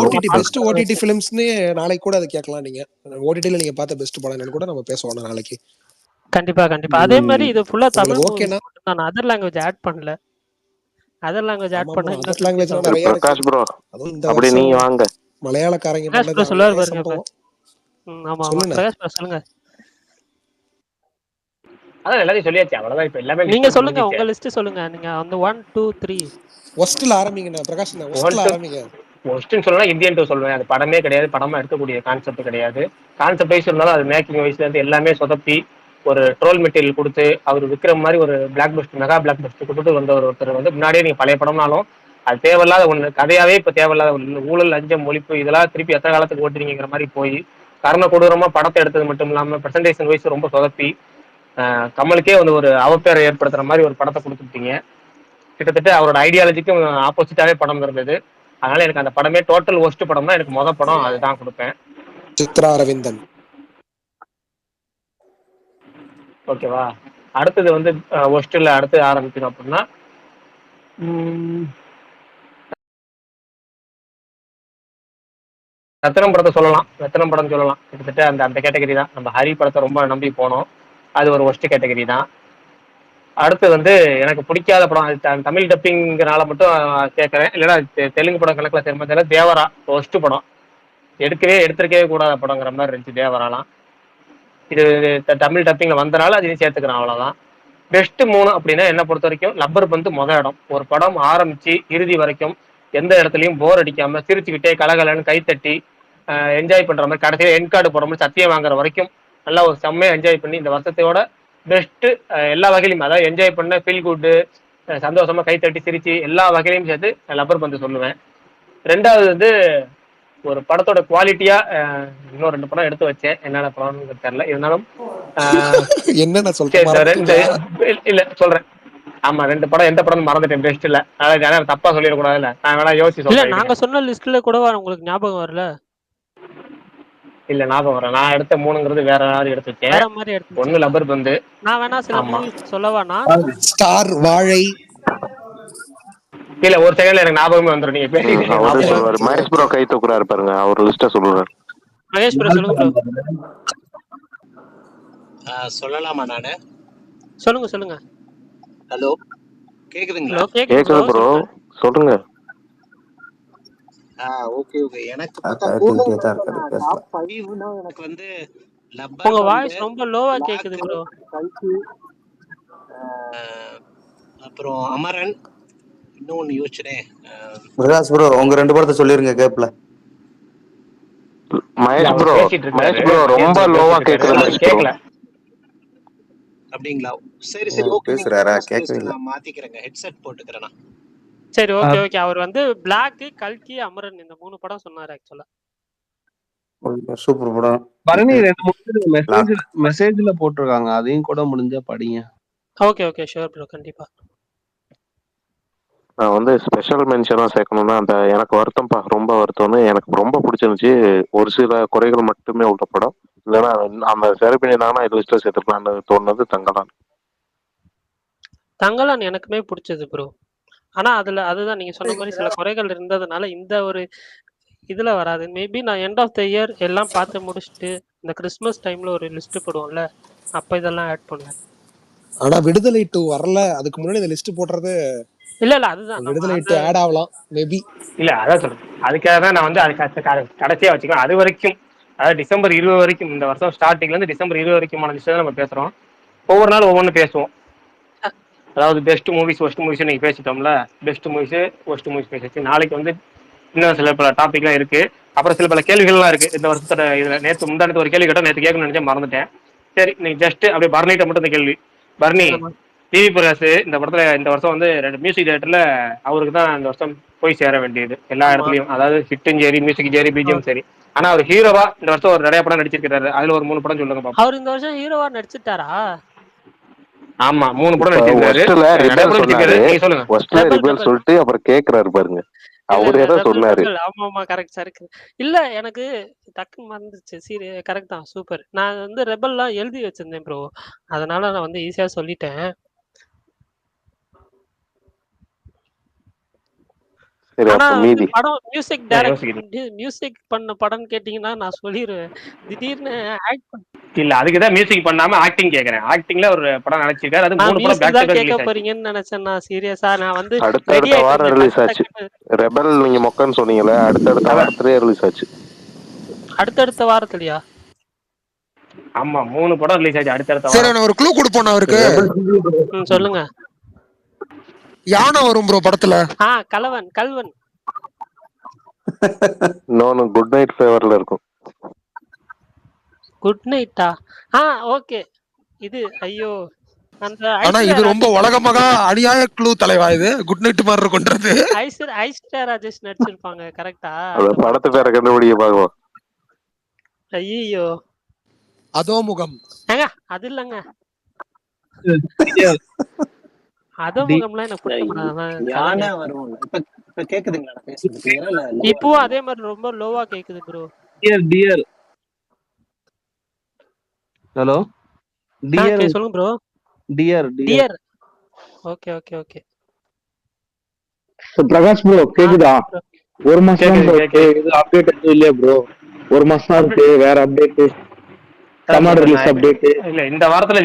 ஓடிடி பெஸ்ட் ஓடிடி ஃபிலிம்ஸ்னு நாளைக்கு கூட அதை கேட்கலாம். நீங்க ஓடிடில நீங்க பார்த்த பெஸ்ட் படம் என்னன்னு கூட நம்ம பேசுவோம் நாளைக்கு. கண்டிப்பா. அதே மாதிரி இது ஃபுல்லா தமிழ் ஓகேனா? நான் அதர் லாங்குவேஜ் ஆட் பண்ணல. அதர் லாங்குவேஜ் ஆட் பண்ண அதர் லாங்குவேஜ் நிறைய இருக்கு. பிரகாஷ் ப்ரோ அதுவும் இந்த அப்படி நீங்க வாங்க. மலையாளக்காரங்க பிரகாஷ் ப்ரோ சொல்லுவார் பாருங்க. ஆமா பிரகாஷ் ப்ரோ சொல்லுங்க. அதான் எல்லாத்தையும் சொல்லியாச்சு, அவ்வளவுதான். இப்ப எல்லாமே நீங்க சொல்லுங்க, உங்க லிஸ்ட் சொல்லுங்க. நீங்க அந்த 1 2 3 ஒஸ்ட்ல ஆரம்பிங்க. பிரகாஷ் ஒஸ்ட்ல ஆரம்பிங்க. ஒஸ்ட்னு சொல்லலாம், இந்தியன் 2 சொல்லுவேன். அது படமே கிடையாது, படமா எடுக்கக்கூடிய கான்செப்ட் கிடையாது. கான்செப்ட் வைஸ் இருந்தாலும் அது மேக்கிங் வைஸ்ல இருந்து எல்லாமே சொதப்பி ஒரு ட்ரோல் மெட்டீரியல் கொடுத்து அவர் விற்கிற மாதிரி ஒரு blockbuster, mega blockbuster கொடுத்து வந்த ஒருத்தர் வந்து முன்னாடியே நீங்க பழைய படம்னாலும் அது தேவையில்லாத ஒண்ணு, கதையாவே இப்ப தேவையில்லாத ஒண்ணு, ஊழல், லஞ்சம், ஒழிப்பு இதெல்லாம் திருப்பி எத்தனை காலத்துக்கு ஓட்டுறீங்கிற மாதிரி போய் கர்ண கொடூரமா படத்தை எடுத்தது மட்டும் இல்லாம பிரசன்டேஷன் வைஸ் ரொம்ப சொதப்பி கமலுக்கே வந்து ஒரு அவப்பேரை ஏற்படுத்துற மாதிரி ஒரு படத்தை கொடுத்துட்டீங்க. கிட்டத்தட்ட அவரோட ஐடியாலஜிக்கும் ஆப்போசிட்டாவே படம் இருந்தது. அதனால எனக்கு அந்த படமே டோட்டல் ஒஸ்ட் படம் தான், எனக்கு மொதல் படம் அதுதான் கொடுப்பேன். சித்ரா அரவிந்தன். ஓகேவா? அடுத்தது வந்து ஒஸ்ட்ல அடுத்து ஆரம்பிக்கணும் அப்படின்னா ரத்தனம் படத்தை சொல்லலாம். ரத்தனம் படம் சொல்லலாம், கிட்டத்தட்ட அந்த அந்த கேட்டகரி தான். நம்ம ஹரி படத்தை ரொம்ப நம்பி போனோம், அது ஒரு ஒஸ்ட் கேட்டகரி தான். அடுத்து வந்து எனக்கு பிடிக்காத படம், அது தமிழ் டப்பிங்கிறனால மட்டும் கேட்கறேன், இல்லைன்னா தெலுங்கு படம் கணக்கில் சேர்மதில்ல, தேவரா ஒஸ்ட் படம், எடுத்திருக்கவே கூடாத படங்கிற மாதிரி இருந்துச்சு தேவராலாம். இது தமிழ் டப்பிங்ல வந்தனால அதையும் சேர்த்துக்கிறேன், அவ்வளவுதான். பெஸ்ட் 3 அப்படின்னா என்ன பொறுத்த வரைக்கும் லப்பர் பந்து மொதல் இடம். ஒரு படம் ஆரம்பிச்சு இறுதி வரைக்கும் எந்த இடத்துலையும் போர் அடிக்காம சிரிச்சுக்கிட்டே கலகலன்னு கைத்தட்டி என்ஜாய் பண்ற மாதிரி, கடைசியில் என் கார்டு போற மாதிரி சத்தியம் வாங்குற வரைக்கும் நல்லா ஒரு செம்மையா என்ஜாய் பண்ணி இந்த வருஷத்தோட பெஸ்ட் எல்லா வகையிலும், அதாவது என்ஜாய் பண்ண ஃபீல் குட், சந்தோஷமா கைத்தட்டி சிரிச்சு எல்லா வகையிலையும் சேர்த்து லப்பர் பந்து சொல்லுவேன். 2வது வந்து ஒரு படத்தோட குவாலிட்டியா இன்னும் 2 படம் எடுத்து வச்சேன், என்னென்ன படம்னு தெரியல, இருந்தாலும் என்ன சொல்றேன் இல்ல சொல்றேன். ஆமா 2 படம் எந்த படம் மறந்துட்டேன், பெஸ்ட் இல்ல, அதாவது தப்பா சொல்லிடக்கூடாதுல்ல, நான் வேணா யோசிச்சு சொல்றேன். நாங்க சொன்ன லிஸ்ட்ல கூட உங்களுக்கு ஞாபகம் வரல? இல்ல ஞாபகம் வர, நான் எடுத்த 3ங்கிறது வேற யாரும் எடுத்து வச்சேன். வேற மாதிரி எடுத்து 1 லப்பர் பந்து. நான் வேணா சில சொல்லவா? ஸ்டார், வாழை. இல்ல ஒரு செகண்ட்ல எனக்கு ஞாபகமே வந்துரும், நீங்க பேசிட்டு. மகேஷ் ப்ரோ கை தூக்குறாரு பாருங்க, அவர் லிஸ்ட சொல்லுவார். மகேஷ் ப்ரோ சொல்லுங்க ப்ரோ. சொல்லலாமா? நானு சொல்லுங்க. ஹலோ, கேக்குதுங்களா? கேக்குது ப்ரோ, சொல்லுங்க. ஓகே. எனக்கு டாப் 5னா எனக்கு வந்து லப்பர், உங்க வாய்ஸ் ரொம்ப லோவா கேக்குது ப்ரோ. அப்புறம் அமரன், இன்னொன்னு யோசிச்சனே. பிரகாஷ் ப்ரோ உங்க 2 படத்தை சொல்லிருங்க கேப்ல. இல்ல மகேஷ் அவர் ப்ரோ பேசிட்டு இருக்காரு, மகேஷ் ப்ரோ ரொம்ப மதியானத்துல லோவா பேசிட்டு இருக்காரு, கேக்குது அவருக்கு மகேஷ் ப்ரோ. கேட்கல. அப்படிங்களா? சரி சரி, ஓகே. நீங்க பேசுறாரா? மெதுவா கேட்கவே பேசுங்க, இல்லை. நான் மாத்திக்கிறேங்க, ஹெட்செட் போட்டுக்கிறேன். சரி, ஓகே ஓகே. அவர் வந்து பிளாக், கல்கி, அமரன் இந்த 3 படம் சொன்னாரு ஆக்சுவலா. சூப்பர் படம். பரணி 2 லாக். மெசேஜ்ல போட்டிருக்காங்க, அதையும் கூட முடிஞ்சா படிங்க. ஓகே ஓகே, ஷூர் ப்ரோ, கண்டிப்பா. நான் வந்து ஸ்பெஷல் மென்ஷனா சேர்க்கணும்னா அந்த எனக்கு வருத்தம்ப்பா, ரொம்ப வருத்தம்னு எனக்கு ரொம்ப பிடிச்சிருந்துச்சு. ஒரு சில குறைகள் மட்டுமே உள்ள படம். இல்லைன்னா அந்த சரி பண்ணியிருந்தாங்கன்னா இது லிஸ்ட்ல சேர்த்துக்கலாம்னு தோணுது தங்கலாம். தங்கலான் எனக்குமே பிடிச்சது ப்ரோ. ஆனா அதுதான் நீங்க சொன்ன மாதிரி சில குறைகள் இருந்ததுனால இந்த ஒரு இதுல வராது. மேபி நான் எண்ட் ஆஃப் த இயர் எல்லாம் பார்த்து முடிச்சுட்டு இந்த கிறிஸ்மஸ் டைம்ல ஒரு லிஸ்ட் போடுவோம்ல, அப்ப இதெல்லாம் ஆட் பண்ணுவேன். ஆனா விடுதலை 2 வரல, அதுக்கு முன்னாடி இந்த லிஸ்ட் போடுறது. இல்ல அதுதான் விடுதலை 2 ஆட் ஆகலாம் மேபி. இல்ல அதான் சொல்றேன், அதுக்காக தான் நான் வந்து கடைசியா வச்சுக்கலாம். அது வரைக்கும், அதாவது டிசம்பர் 20 வரைக்கும், இந்த வருஷம் ஸ்டார்டிங்ல இருந்து டிசம்பர் 20 வரைக்குமான லிஸ்ட் தான் நம்ம பேசுறோம். ஒவ்வொரு நாள் ஒவ்வொன்று பேசுவோம். அதாவது பெஸ்ட் மூவிஸ் ஒஸ்ட் மூவிஸ் நீங்க பேசிட்டோம்ல, பெஸ்ட் மூவிஸ் ஒஸ்ட் மூவிஸ் பேசிச்சு. நாளைக்கு வந்து இன்னும் சில பல டாபிக்லாம் இருக்கு. அப்புறம் சில பல கேள்விகள்லாம் இருக்கு இந்த வருஷத்தோட. இதுல நேற்று முந்தானத்து ஒரு கேள்வி கேட்டோம், நேற்று கேட்கணும்னு நினைச்சேன், மறந்துட்டேன். சரி, நீங்க ஜஸ்ட் அப்படியே பர்னிட்ட மட்டும் இந்த கேள்வி. பர்னி, டிவி பிரகாஷ் இந்த படத்துல இந்த வருஷம் வந்து 2 மியூசிக் டைரக்டர்ல அவருக்கு தான் இந்த வருஷம் போய் சேர வேண்டியது எல்லா இடத்துலயும். அதாவது ஹிட்டும் சரி, மியூசிக் சரி, பிஜிஎம் சரி. ஆனா அவர் ஹீரோவா இந்த வருஷம் ஒரு நிறைய படம் நடிச்சிருக்காரு. அதுல ஒரு 3 படம் சொல்லுங்க பாப்போம். அவர் இந்த வருஷம் ஹீரோவா நடிச்சிட்டாரா? ஆமா, 3 படம் நடிச்சிருக்காரு. நிறைய படம் நடிச்சிருக்காரு. நீங்க சொல்லுங்க. ஒஸ்ட்ல ரிபல் சொல்லிட்டு அப்புறம் கேக்குறாரு பாருங்க, அவரே தான் சொன்னாரு. ஆமா கரெக்ட் சரி. இல்ல எனக்கு டக்குன்னு மறந்துச்சு. சரி, கரெக்ட் தான், சூப்பர். நான் வந்து ரெபல்லாம் எழுதி வச்சிருந்தேன் ப்ரோ, அதனால நான் வந்து ஈஸியா சொல்லிட்டேன். ஆனா படம் மியூசிக் பண்ண படம் கேட்டீங்கன்னா நான் சொல்லிடுவேன். திடீர்னு இல்ல அதுக்குதான் மியூசிக் பண்ணாம ஆக்டிங் கேக்குறேன். ஆக்டிங்ல ஒரு படம் நடிச்சிருக்காரு. அது 3 படம் பேக் டு பேக் ரிலீஸ் ஆச்சு. போறீங்கன்னு நினைச்சேன் நான். சீரியஸா நான் வந்து அடுத்த வாரம் ரிலீஸ் ஆச்சு. ரெபல் நீங்க மொக்கன்னு சொன்னீங்கல, அடுத்த வாரத்திலேயே ரிலீஸ் ஆச்சு. அடுத்த வாரத்துலயா? ஆமா, 3 படம் ரிலீஸ் ஆச்சு அடுத்த சரி, நான் ஒரு க்ளூ கொடுப்போம் அவருக்கு. சொல்லுங்க. யானை வரும் ப்ரோ படத்துல. கல்வன். இன்னொன்னு குட் நைட் ஃபேவர்ல இருக்கும். குட் நைட்டா? ஓகே. இது ஐயோ, ஆனா இது ரொம்ப உலகமாக அநியாய க்ளூ தலைவா. இது குட் நைட் மாதிரி இருக்கும்ன்றது. ஐஸ்வர்யா ராஜேஷ் நடிச்சிருப்பாங்க, கரெக்டா? அந்த படத்தை பேரை கண்டுபிடிக்க பாக்குவோம். ஐயோ, அதோ முகம். அது இல்லங்க, அதோ முகம்லாம் எனக்கு யானை வரும். இப்ப கேக்குதுங்களா நான் பேசுறது கிளியரா? இல்ல இப்போ அதே மாதிரி ரொம்ப லோவா கேக்குது ப்ரோ. டியர் ஹலோ டியர் சொல்லுங்க bro. Dear okay okay okay. Prakash bro கேக்குதா? ஒரு மாசம் இது அப்டேட் எதுவும் இல்லையா ப்ரோ? ஒரு மாசம் இருக்கு, வேற அப்டேட் தமிழ் ரிலீஸ் அப்டேட் இல்ல. இந்த வாரத்துல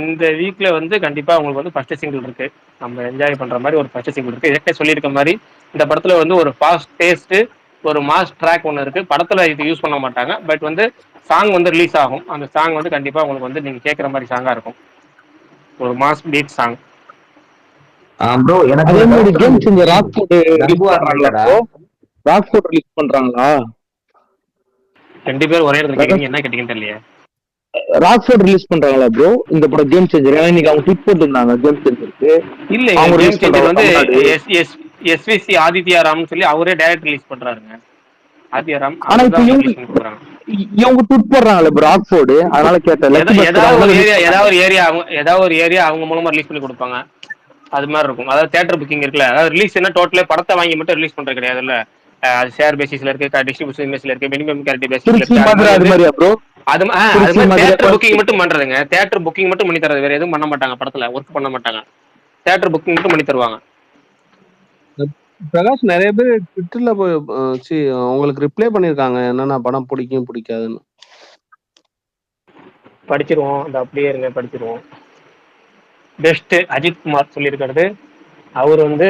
இந்த வீக்ல வந்து கண்டிப்பா உங்களுக்கு வந்து ஃபர்ஸ்ட் சிங்கிள் இருக்கு. நம்ம என்ஜாய் பண்ற மாதிரி ஒரு ஃபர்ஸ்ட் சிங்கிள் இருக்கு. ஏற்கனவே சொல்லியிருக்க மாதிரி இந்த படத்துல வந்து ஒரு ஃபாஸ்ட் டேஸ்ட், ஒரு மாஸ் ட்ராக் ஒன்று இருக்கு. படத்துல இது யூஸ் பண்ண மாட்டாங்க, பட் வந்து சாங் வந்து ரிலீஸ் ஆகும். அந்த சாங் வந்து கண்டிப்பா உங்களுக்கு வந்து நீங்க கேட்கற மாதிரி சாங்கா இருக்கும், ஒரு மாஸ் பீட் சாங். ப்ரோ எனக்கு அதே மாதிரி கேம்ஸ் இந்த ராக்ஃபோர்ட் ரிலீஸ் பண்றாங்களா ப்ரோ? ராக்ஃபோர்ட் ரிலீஸ் பண்றாங்களா? 2 பேர் ஒரே இடத்துல கேக்குறீங்க, என்ன கேட்டீங்கன்னு தெரியல. ராக்ஃபோர்ட் ரிலீஸ் பண்றாங்களா ப்ரோ இந்த படம்? கேம் சேஞ்சர் இன்னைக்கு அவங்க ட்வீட் போட்டுருந்தாங்க கேம் சேஞ்சருக்கு. இல்ல, கேம் சேஞ்சர் வந்து எஸ்விசி ஆதித்யா ராம்னு சொல்லி அவரே டைரக்ட் ரிலீஸ் பண்றாருங்க. ஆதித்யா ராம். ஆனா இப்போ இவங்க ட்வீட் போடுறாங்கல்ல ப்ரோ ராக்ஃபோர்ட், அதனால கேட்டேன். ஏதாவது ஒரு ஏரியா அவங்க மூலமா ரிலீஸ் பண்ணி கொடுப்பாங்க, அது மாதிரி இருக்கும். அதாவது தியேட்டர் புக்கிங் இருக்குல்ல, அதாவது ரிலீஸ் என்ன டோட்டலே படத்தை வாங்கி மட்டும் ரிலீஸ் பண்றது கிடையாதுல்ல. அது ஷேர் பேசிஸ்ல இருக்கு, டிஸ்ட்ரிபியூஷன் பேஸ்ல இருக்கு, மினிமம் கேரண்டி பேசிஸ்ல இருக்கு. அது மாதிரி தியேட்டர் புக்கிங் மட்டும் பண்றதுங்க. தியேட்டர் புக்கிங் மட்டும் பண்ணி தரது, வேற எதுவும் பண்ண மாட்டாங்க. படத்துல ஒர்க் பண்ண மாட்டாங்க, தியேட்டர் புக்கிங் மட்டும் பண்ணி தருவாங்க. பிரகாஷ் நிறைய பேர் ட்விட்டர்ல போய் உங்களுக்கு ரிப்ளை பண்ணிருக்காங்க, என்னன்னா படம் பிடிக்கும் பிடிக்காதுன்னு. படிச்சிருவோம், இந்த அப்படியே இருங்க, படிச்சிருவோம். பெஸ்ட் அஜித் குமார் சொல்லியிருக்கிறது, அவர் வந்து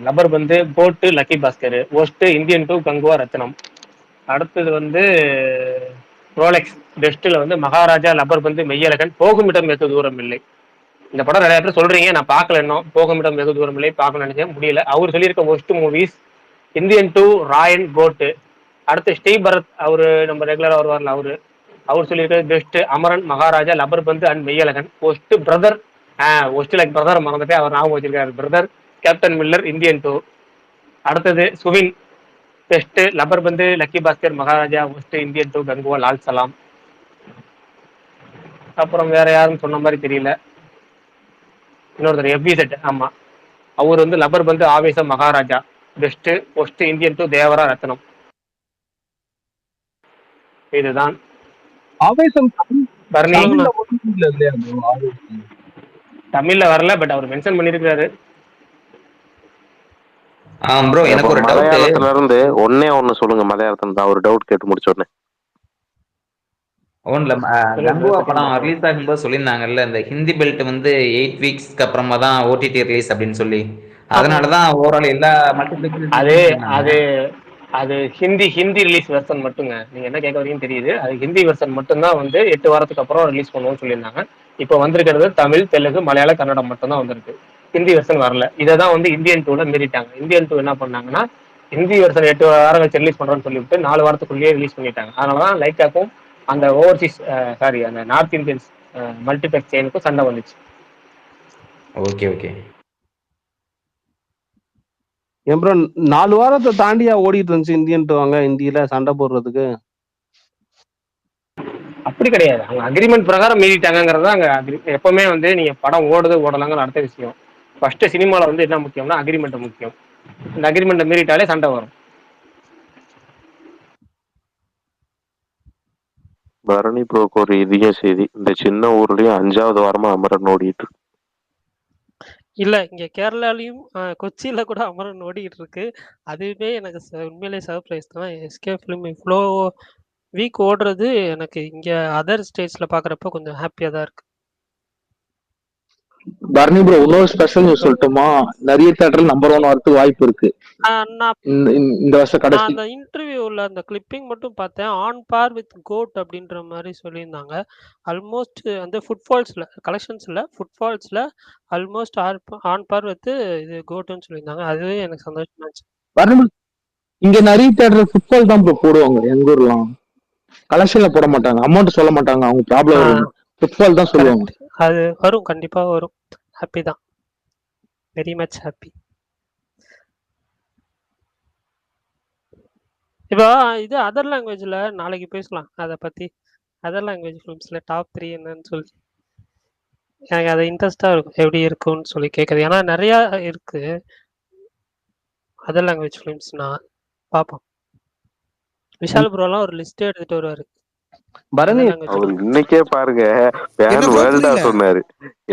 லப்பர் பந்து, போட்டு Lucky Baskhar. Worst Indian 2 Kanguva Rathnam. அடுத்தது வந்து ரோலெக்ஸ். பெஸ்ட்ல வந்து மகாராஜா, லப்பர் பந்து, மெய்யழகன், போகும் இடம் வெகு தூரம் இல்லை. இந்த படம் நிறைய பேர் சொல்றீங்க, நான் பார்க்கல, இன்னும் போகமிடம் வெகு தூரமில்லை பார்க்கணும்னு நினைச்சேன், முடியல. அவர் சொல்லியிருக்க worst movies Indian 2, Raayan, GOAT. அடுத்து ஸ்ரீ பரத், அவரு நம்ம ரெகுலரா வருவார்ல, அவர் சொல்லியிருக்கிறது best Amaran, Maharaja, Lubber Pandhu and Meiyazhagan. Worst brother, worst like brother மறந்துட்டே, அவர் ஞாபகம் வச்சிருக்காரு, பிரதர், கேப்டன் மில்லர், இந்தியன் 2. அடுத்தது சுவின், பெஸ்ட் லப்பர் பந்து, lucky Bhaskar, Maharaja. Worst Indian 2, Kanguva, Lal Salaam. அப்புறம் வேற யாருன்னு சொன்ன மாதிரி தெரியல. இன்னொருத்தர் FBZ, ஆமா, அவர் வந்து Lubber Pandhu, Aavesham, Maharaja. Best worst Indian 2, Devara, Rathnam. இதுதான் ஆவேசம் பரணி. இல்லையா bro? ஆவேசம். தமிழ்ல வரல, பட் அவர் மென்ஷன் பண்ணிருக்காரு. ப்ரோ எனக்கு ஒரு டவுட். மலையாளத்துல இருந்து ஒன்னு சொல்லுங்க. மலையாளத்துல இருந்து ஒரு டவுட் கேட்டு முடிச்ச உடனே ஒன்ல கங்குவா படம் ரிலீஸ் ஆகும்போது சொல்லியிருந்தாங்கல்ல, இந்த ஹிந்தி பெல்ட் வந்து 8 வீக்ஸ்க்கு அப்புறமா தான் OTT ரிலீஸ் அப்படின்னு சொல்லி. அதனாலதான் ஓவரால் எல்லா அது ஹிந்தி ரிலீஸ் வெர்ஷன் மட்டுங்க. நீங்க என்ன கேட்க வரீங்கன்னு தெரியுது. அது ஹிந்தி வெர்ஷன் மட்டும்தான் வந்து 8 வாரத்துக்கு அப்புறம் ரிலீஸ் பண்ணுவோம்னு சொல்லியிருந்தாங்க. இப்போ வந்திருக்கிறது தமிழ், தெலுங்கு, மலையாள, கன்னடம் மட்டும் தான் வந்திருக்கு. ஹிந்தி வெர்ஷன் வரல. இதை தான் வந்து இந்தியன் 2ல மீறிட்டாங்க. இந்தியன் 2 என்ன பண்ணாங்கன்னா, ஹிந்தி வெர்ஷன் 8 வாரம் கழிச்சு ரிலீஸ் பண்றோம்னு சொல்லிவிட்டு 4 வாரத்துக்குள்ளேயே ரிலீஸ் பண்ணிட்டாங்க. அதனாலதான் லைக்காக்கும் அந்த ஓவர்சீஸ் அந்த நார்த் இந்தியன்ஸ் மல்டிபிளெக்ஸ் செயினுக்கும் சண்டை வந்துச்சு. Okay okay. ஏன் ப்ரோ 4 வாரத்தை தாண்டியா ஓடிட்டு இருந்துச்சு இந்தியன் 2 அங்க இந்தியில சண்டை போடுறதுக்கு? அப்படி கிடையாது, அவங்க அக்ரிமெண்ட் பிரகாரம் மீறிட்டாங்கிறதா. அங்க எப்பவுமே வந்து நீங்க படம் ஓடுது ஓடலாங்கிற அடுத்த விஷயம். ஃபர்ஸ்ட் சினிமால வந்து என்ன முக்கியம்னா அக்ரிமெண்ட் முக்கியம். இந்த அக்ரிமெண்ட்டை மீறிட்டாலே சண்டை வரும். பரணி ப்ரோக்கு ஒரு இதய செய்தி, இந்த சின்ன ஊர்லயும் 5வது வாரமா அமரன் ஓடிட்டு இருக்கு. இல்ல இங்க கேரளாலையும் கொச்சியில கூட அமரன் ஓடிட்டு இருக்கு. அதுவே எனக்கு உண்மையிலே சர்ப்ரைஸ் தான். எஸ்கே ஃபிலிம் இவ்வளோ வீக் ஓடுறது எனக்கு இங்க அதர் ஸ்டேட்ஸ்ல பாக்குறப்ப கொஞ்சம் ஹாப்பியா தான் இருக்கு. பரணி ப்ரோ இன்னொரு ஸ்பெஷல் நியூஸ் சொல்லட்டுமா? நிறைய தியேட்டர்ல நம்பர் 1 வரதுக்கு வாய்ப்பு இருக்கு இந்த வருஷம் கடைசி. அந்த இன்டர்வியூல அந்த கிளிப்பிங் மட்டும் பார்த்தேன். ஆன் பார் வித் கோட் அப்படின்ற மாதிரி சொல்லியிருந்தாங்க. ஆல்மோஸ்ட் அந்த ஃபுட்ஃபால்ஸ்ல கலெக்ஷன்ஸ்ல ஃபுட்ஃபால்ஸ்ல ஆல்மோஸ்ட் ஆன் பார் வித் இது கோட்னு சொல்லியிருந்தாங்க. அதுவே எனக்கு சந்தோஷமாச்சு. இங்க நிறைய தியேட்டர் ஃபுட்பால் தான் போடுவாங்க. எங்க ஊர்லாம் கலெக்ஷன்ல போட மாட்டாங்க, அமௌண்ட் சொல்ல மாட்டாங்க. அவங்க ப்ராப்ளம் ஃபுட்பால் தான் சொல்லுவாங்க. அது வரும், கண்டிப்பா வரும். ஹாப்பி தான், வெரி மச் ஹாப்பி. இப்போ இது அதர் லாங்குவேஜ்ல நாளைக்கு பேசலாம் அதை பத்தி. அதர் லாங்குவேஜ் ஃபிலிம்ஸ்ல டாப் 3 என்னன்னு சொல்லி எனக்கு அது இன்ட்ரெஸ்டா இருக்கும், எப்படி இருக்கும்னு சொல்லி கேட்குறது. ஏன்னா நிறைய இருக்கு அதர் லாங்குவேஜ் ஃபிலிம்ஸ்னா. பார்ப்போம். விஷால் ப்ரோலாம் ஒரு லிஸ்ட் எடுத்துட்டு வருவாரு. பரணி அவர் இன்னைக்கே பாருங்க பேன் வேர்ல்டா சொன்னாரு,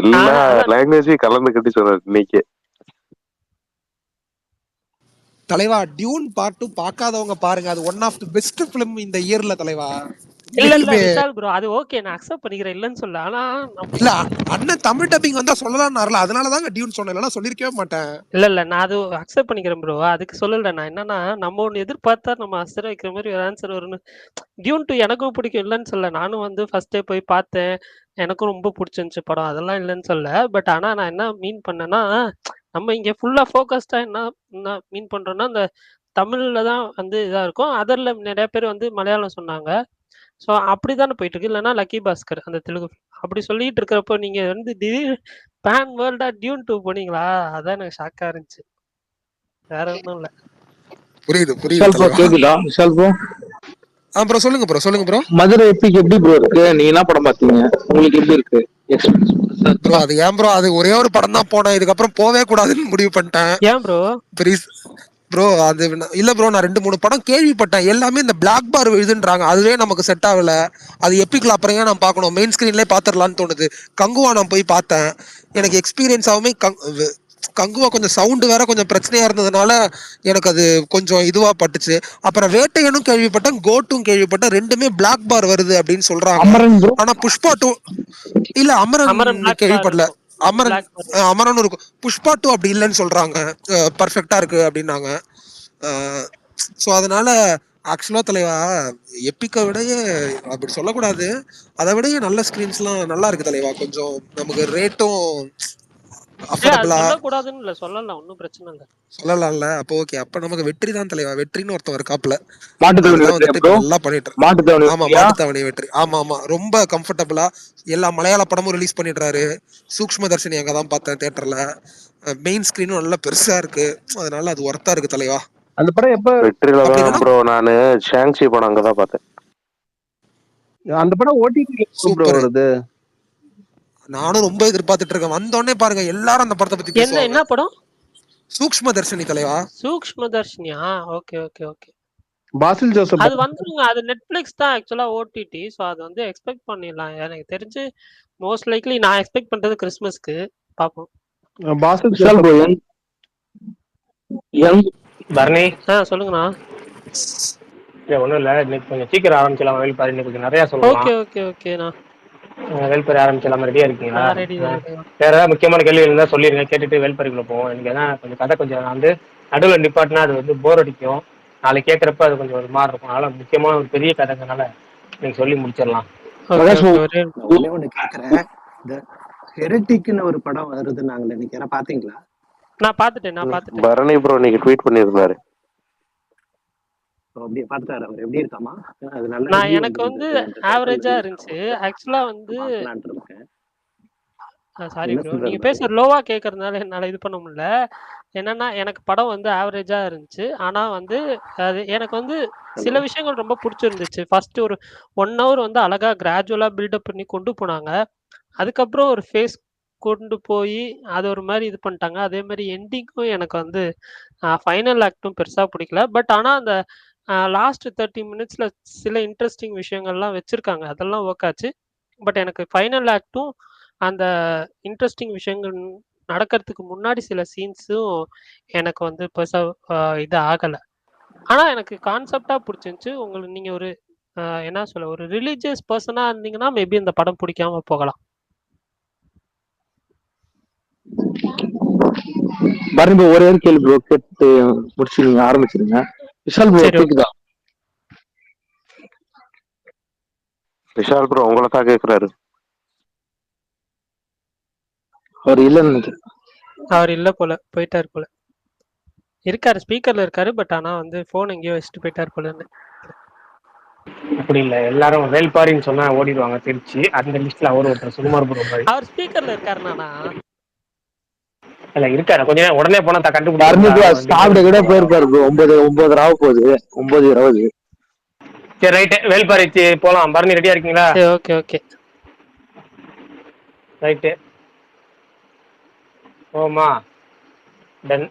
எல்லா லாங்குவேஜையும் கலந்து கட்டி சொன்னாரு இன்னைக்கே. தலைவா டியூன் பார்ட் 2 பார்க்காதவங்க பாருங்க, அது one of the best film இந்த இயர்ல தலைவா. இல்ல விஷால் ப்ரோ அது ஓகே, நான் அக்செப்ட் பண்ணிக்கிறேன், இல்லன்னு சொல்ல. ஆனா இல்ல அண்ணன் தமிழ் டப்பிங் வந்தா சொல்லலாம்னார்ல, அதனால தான் டியூன் சொன்னேன், இல்லனா சொல்லிருக்கவே மாட்டேன். இல்ல நான் அது அக்செப்ட் பண்ணிக்கிறேன் ப்ரோ, அதுக்கு சொல்லல. நான் என்னன்னா நம்ம ஒன்னு எதிர்பார்த்தா நம்ம அசர வைக்கிற மாதிரி ஒரு ஆன்சர் வரும்னு. டியூன் 2 எனக்கும் பிடிக்கும், இல்லன்னு சொல்ல. நானும் வந்து ஃபர்ஸ்டே போய் பார்த்தேன், எனக்கும் ரொம்ப பிடிச்சிருந்துச்சு படம், அதெல்லாம் இல்லன்னு சொல்ல. பட் ஆனா நான் என்ன மீன் பண்ணேன்னா, நம்ம இங்க ஃபுல்லா ஃபோக்கஸ்டா என்ன மீன் பண்றோம்னா இந்த தமிழ்ல தான் வந்து இதா இருக்கும். அதர்ல நிறைய பேர் வந்து மலையாளம் சொன்னாங்க. ஸோ அப்படிதானே போயிட்டு இருக்கு. இல்லைன்னா லக்கி பாஸ்கர் அந்த தெலுங்கு அப்படி சொல்லிட்டு இருக்கிறப்போ நீங்க வந்து திடீர் பேன் வேர்ல்டா டியூன் 2 போனீங்களா? அதான் எனக்கு ஷாக்கா இருந்துச்சு, வேற ஒன்றும் இல்லை. புரியுது கேக்குதா விஷால் ப்ரோ? ப்ரோ சொல்லுங்க ப்ரோ. மதுரை எப்பிக் எப்படி ப்ரோ இருக்கு? நீங்க என்ன படம் பாத்தீங்க, உங்களுக்கு எப்படி இருக்கு ப்ரோ? அது ஏன் ப்ரோ, அது ஒரே ஒரு படம் தான் போனேன், இதுக்கப்புறம் போவே கூடாதுன்னு முடிவு பண்ணிட்டேன். ஏன் ப்ரோ? ப்ரோ அது இல்ல ப்ரோ, நான் 2-3 படம் கேள்விப்பட்டேன், எல்லாமே இந்த பிளாக் பார் விழுதுன்றாங்க, அதுவே நமக்கு செட் ஆகல. அது எப்பிக்ல அப்புறம் ஏன் நான் பார்க்கணும், மெயின் ஸ்கிரீன்லேயே பார்த்துடலான்னு தோணுது. கங்குவா நான் போய் பார்த்தேன், எனக்கு எக்ஸ்பீரியன்ஸ் ஆகுமே. கங்குவா கொஞ்சம் சவுண்டு வேற கொஞ்சம் பிரச்சனையா இருந்ததுனால எனக்கு அது கொஞ்சம் இதுவா பட்டுச்சு. அப்புறம் வேட்டையனும் கேள்விப்பட்டேன், கோட்டும் கேள்விப்பட்டேன், ரெண்டுமே பிளாக் பார் வருது அப்படின்னு சொல்றாங்க. ஆனா புஷ்பா 2 இல்ல அமரன் கேள்விப்படல. அமரன் இருக்கும். புஷ்பா 2 அப்படி இல்லைன்னு சொல்றாங்க, பர்ஃபெக்டா இருக்கு அப்படின்னாங்க. ஸோ அதனால ஆக்சுவலா தலைவா எப்பிக்கை விடையே அப்படி சொல்லக்கூடாது, அதை விடையே நல்ல ஸ்கிரீன்ஸ்லாம் நல்லா இருக்கு தலைவா. கொஞ்சம் நமக்கு ரேட்டும் அது அஃபோர்டபுளா சொல்லக்கூடாதுன்னு இல்ல, சொல்லலாம், ஒன்றும் பிரச்சனை இல்லை. சொல்லலாம்ல. அப்போ ஓகே, அப்ப நமக்கு வெற்றி தான் தலைவா. வெற்றின்னு ஒருத்தன் இருக்காப்ல, மாட்டுத்தவணி அவர்தான் வெற்றியா வந்துட்டு ப்ரோ? இப்ப நல்லா பண்ணிட்டு இருக்கு. மாட்டுத்தவணி ஆமா, வெற்றியா? மாட்டுத்தாவணி வெற்றி. ஆமா ஆமா, ரொம்ப கம்ஃபர்டபுளா எல்லா மலையாள படமும் ரிலீஸ் பண்ணிடுறாரு. சூக்ஷ்ம தர்ஷினி அங்கதான் பார்த்தேன் தியேட்டர்ல. மெயின் ஸ்கிரீனும் நல்லா பெருசா இருக்கு, அதனால அது ஒர்த்தா இருக்கு தலைவா. அந்த படம் எப்ப வெற்றியில அப்படி தான் இல்லைன்னா ப்ரோ நானு ஷாங்ஷி படம் அங்கதான் பார்த்தேன். அந்த படம் ஓடிடி ப்ரோ சூப்பர். வருது? நானும் ரொம்ப எதிர்பார்த்துட்டு இருக்கேன். வந்தோடனே பாருங்க எல்லாரும் அந்த படத்தை பத்தி பேசுவாங்க. என்ன படம்? சூக்ஷ்ம தர்ஷினி தலைவா. சூக்ஷ்ம தர்ஷினியா? Okay okay okay. Basil Joseph அது வந்துருங்க, அது நெட்ஃபிளிக்ஸ் தான் ஆக்சுவலா ஓடிடி. ஸோ அது வந்து எக்ஸ்பெக்ட் பண்ணிடலாம். எனக்கு தெரிஞ்சு மோஸ்ட் லைக்லி நான் எக்ஸ்பெக்ட் பண்றது கிறிஸ்மஸ்க்கு பார்ப்போம். பாசில் விஷால் ஜோசப் ப்ரோ பரணி சொல்லுங்கண்ணா. ஒன்றும் இல்லை, இன்னைக்கு கொஞ்சம் சீக்கிரம் ஆரம்பிச்சலாம். வேல்பாரி இன்னைக்கு கொஞ்சம் நிறையா சொல்லலாம். ஓகே ஓகே ஓகேண்ணா. வேல்பாரி ஆரம்பிச்சலாம். ரெடியா இருக்கீங்களா? ரெடி தான். வேற ஏதாவது முக்கியமான கேள்வி இருந்தால் சொல்லிடுங்க, கேட்டுட்டு வேல்பாரிக்குள்ள போவோம். எனக்கு ஏன்னா கொஞ்சம் கதை கொஞ்சம் நான் வந்து நடுவில் நிப்பாட்டினா அது வந்து போர் அடிக்கும். நாளைக்கு கேட்குறப்ப அது கொஞ்சம் ஒரு மாதிரி இருக்கும். அதனால முக்கியமான ஒரு பெரிய கதைங்கனால நீங்க சொல்லி முடிச்சிடலாம். நான் ஒண்ணே ஒண்ணு கேக்குறேன். இந்த ஹெரிட்டிக்னு ஒரு படம் வருது நாங்களே, இன்னைக்கு யாரா பாத்தீங்களா? நான் பாத்துட்டேன். பரணி ப்ரோ இன்னைக்கு ட்வீட் பண்ணியிருந்தாரு. அப்படியே பாத்துட்டாரு அவர். எப்படி இருக்காமா? அது நல்ல நான் review எனக்கு வந்து வந்திருந்தது. ஆவரேஜா theatreல இருந்துச்சு ஆக்சுவலா வந்து. பார்க்கலான்ட்டு இருக்கேன். சாரி என்ன ப்ரோ, சொல்றாரு நீங்க பாரு. பேசுற லோவா கேட்கறதுனால என்னால இது பண்ண முடியல. என்னன்னா எனக்கு படம் வந்து ஆவரேஜா இருந்துச்சு. ஆனா வந்து அது எனக்கு வந்து சில விஷயங்கள் ரொம்ப பிடிச்சிருந்துச்சு. ஃபர்ஸ்ட் ஒரு 1 hour வந்து அழகா கிராஜுவலா பில்டப் பண்ணி கொண்டு போனாங்க. அதுக்கப்புறம் ஒரு ஃபேஸ் கொண்டு போய் அது ஒரு மாதிரி இது பண்ணிட்டாங்க. அதே மாதிரி எண்டிங்கும் எனக்கு வந்து ஃபைனல் ஆக்டும் பெருசா பிடிக்கல. பட் ஆனா அந்த லாஸ்ட் 30 மினிட்ஸ்ல சில இன்ட்ரெஸ்டிங் விஷயங்கள்லாம் வச்சிருக்காங்க, அதெல்லாம் ஒர்க் ஆச்சு. பட் எனக்கு ஃபைனல் ஆக்டும் அந்த இன்ட்ரெஸ்டிங் விஷயங்கள் நடக்கிறதுக்கு முன்னாடி சில சீன்ஸும் எனக்கு வந்து பெருசா இது ஆகலை. ஆனா எனக்கு கான்செப்டா பிடிச்சிருந்துச்சு. உங்களுக்கு நீங்க ஒரு என்ன சொல்ல, ஒரு ரிலீஜியஸ் பர்சனா இருந்தீங்கன்னா மேபி இந்த படம் பிடிக்காம போகலாம். பரணி ப்ரோ ஒரே ஒரு கேள்வி ப்ரோ கேட்டு முடிச்சிருங்க, ஆரம்பிச்சிருங்க. விஷால் ப்ரோ சரி, கேக்குதா? விஷால் ப்ரோ உங்களை தான் கேட்கிறாரு. அவர் இல்லைன்னு நினைக்கிறேன். அவர் இல்ல போல, போயிட்டார் போல. இருக்காரு, ஸ்பீக்கர்ல இருக்காரு. பட் ஆனா வந்து போன் எங்கேயோ வச்சுட்டு போயிட்டார் போலன்னு. அப்படி இல்லை, எல்லாரும் வேல்பாரின்னு சொன்னா ஓடிடுவாங்க திருச்சி. அந்த லிஸ்ட்ல அவர் ஒருத்தர் சுகுமார் ப்ரோ மாதிரி. அவர் ஸ்பீக்கர்ல இருக்காருண்ணா. இல்ல இருக்காரு, கொஞ்ச நேரம் உடனே போனா பரணி ப்ரோ கண்டுபிடிச்சு சாப்பிட கூட போயிருப்பாரு ப்ரோ. 9 ஆக போகுது, 9:20. சரி ரைட்டு, வேல்பாரி போலாம். பரணி ரெடியா இருக்கீங்களா? ஓகே ஓகே ரைட்டு, ஓமா டன்.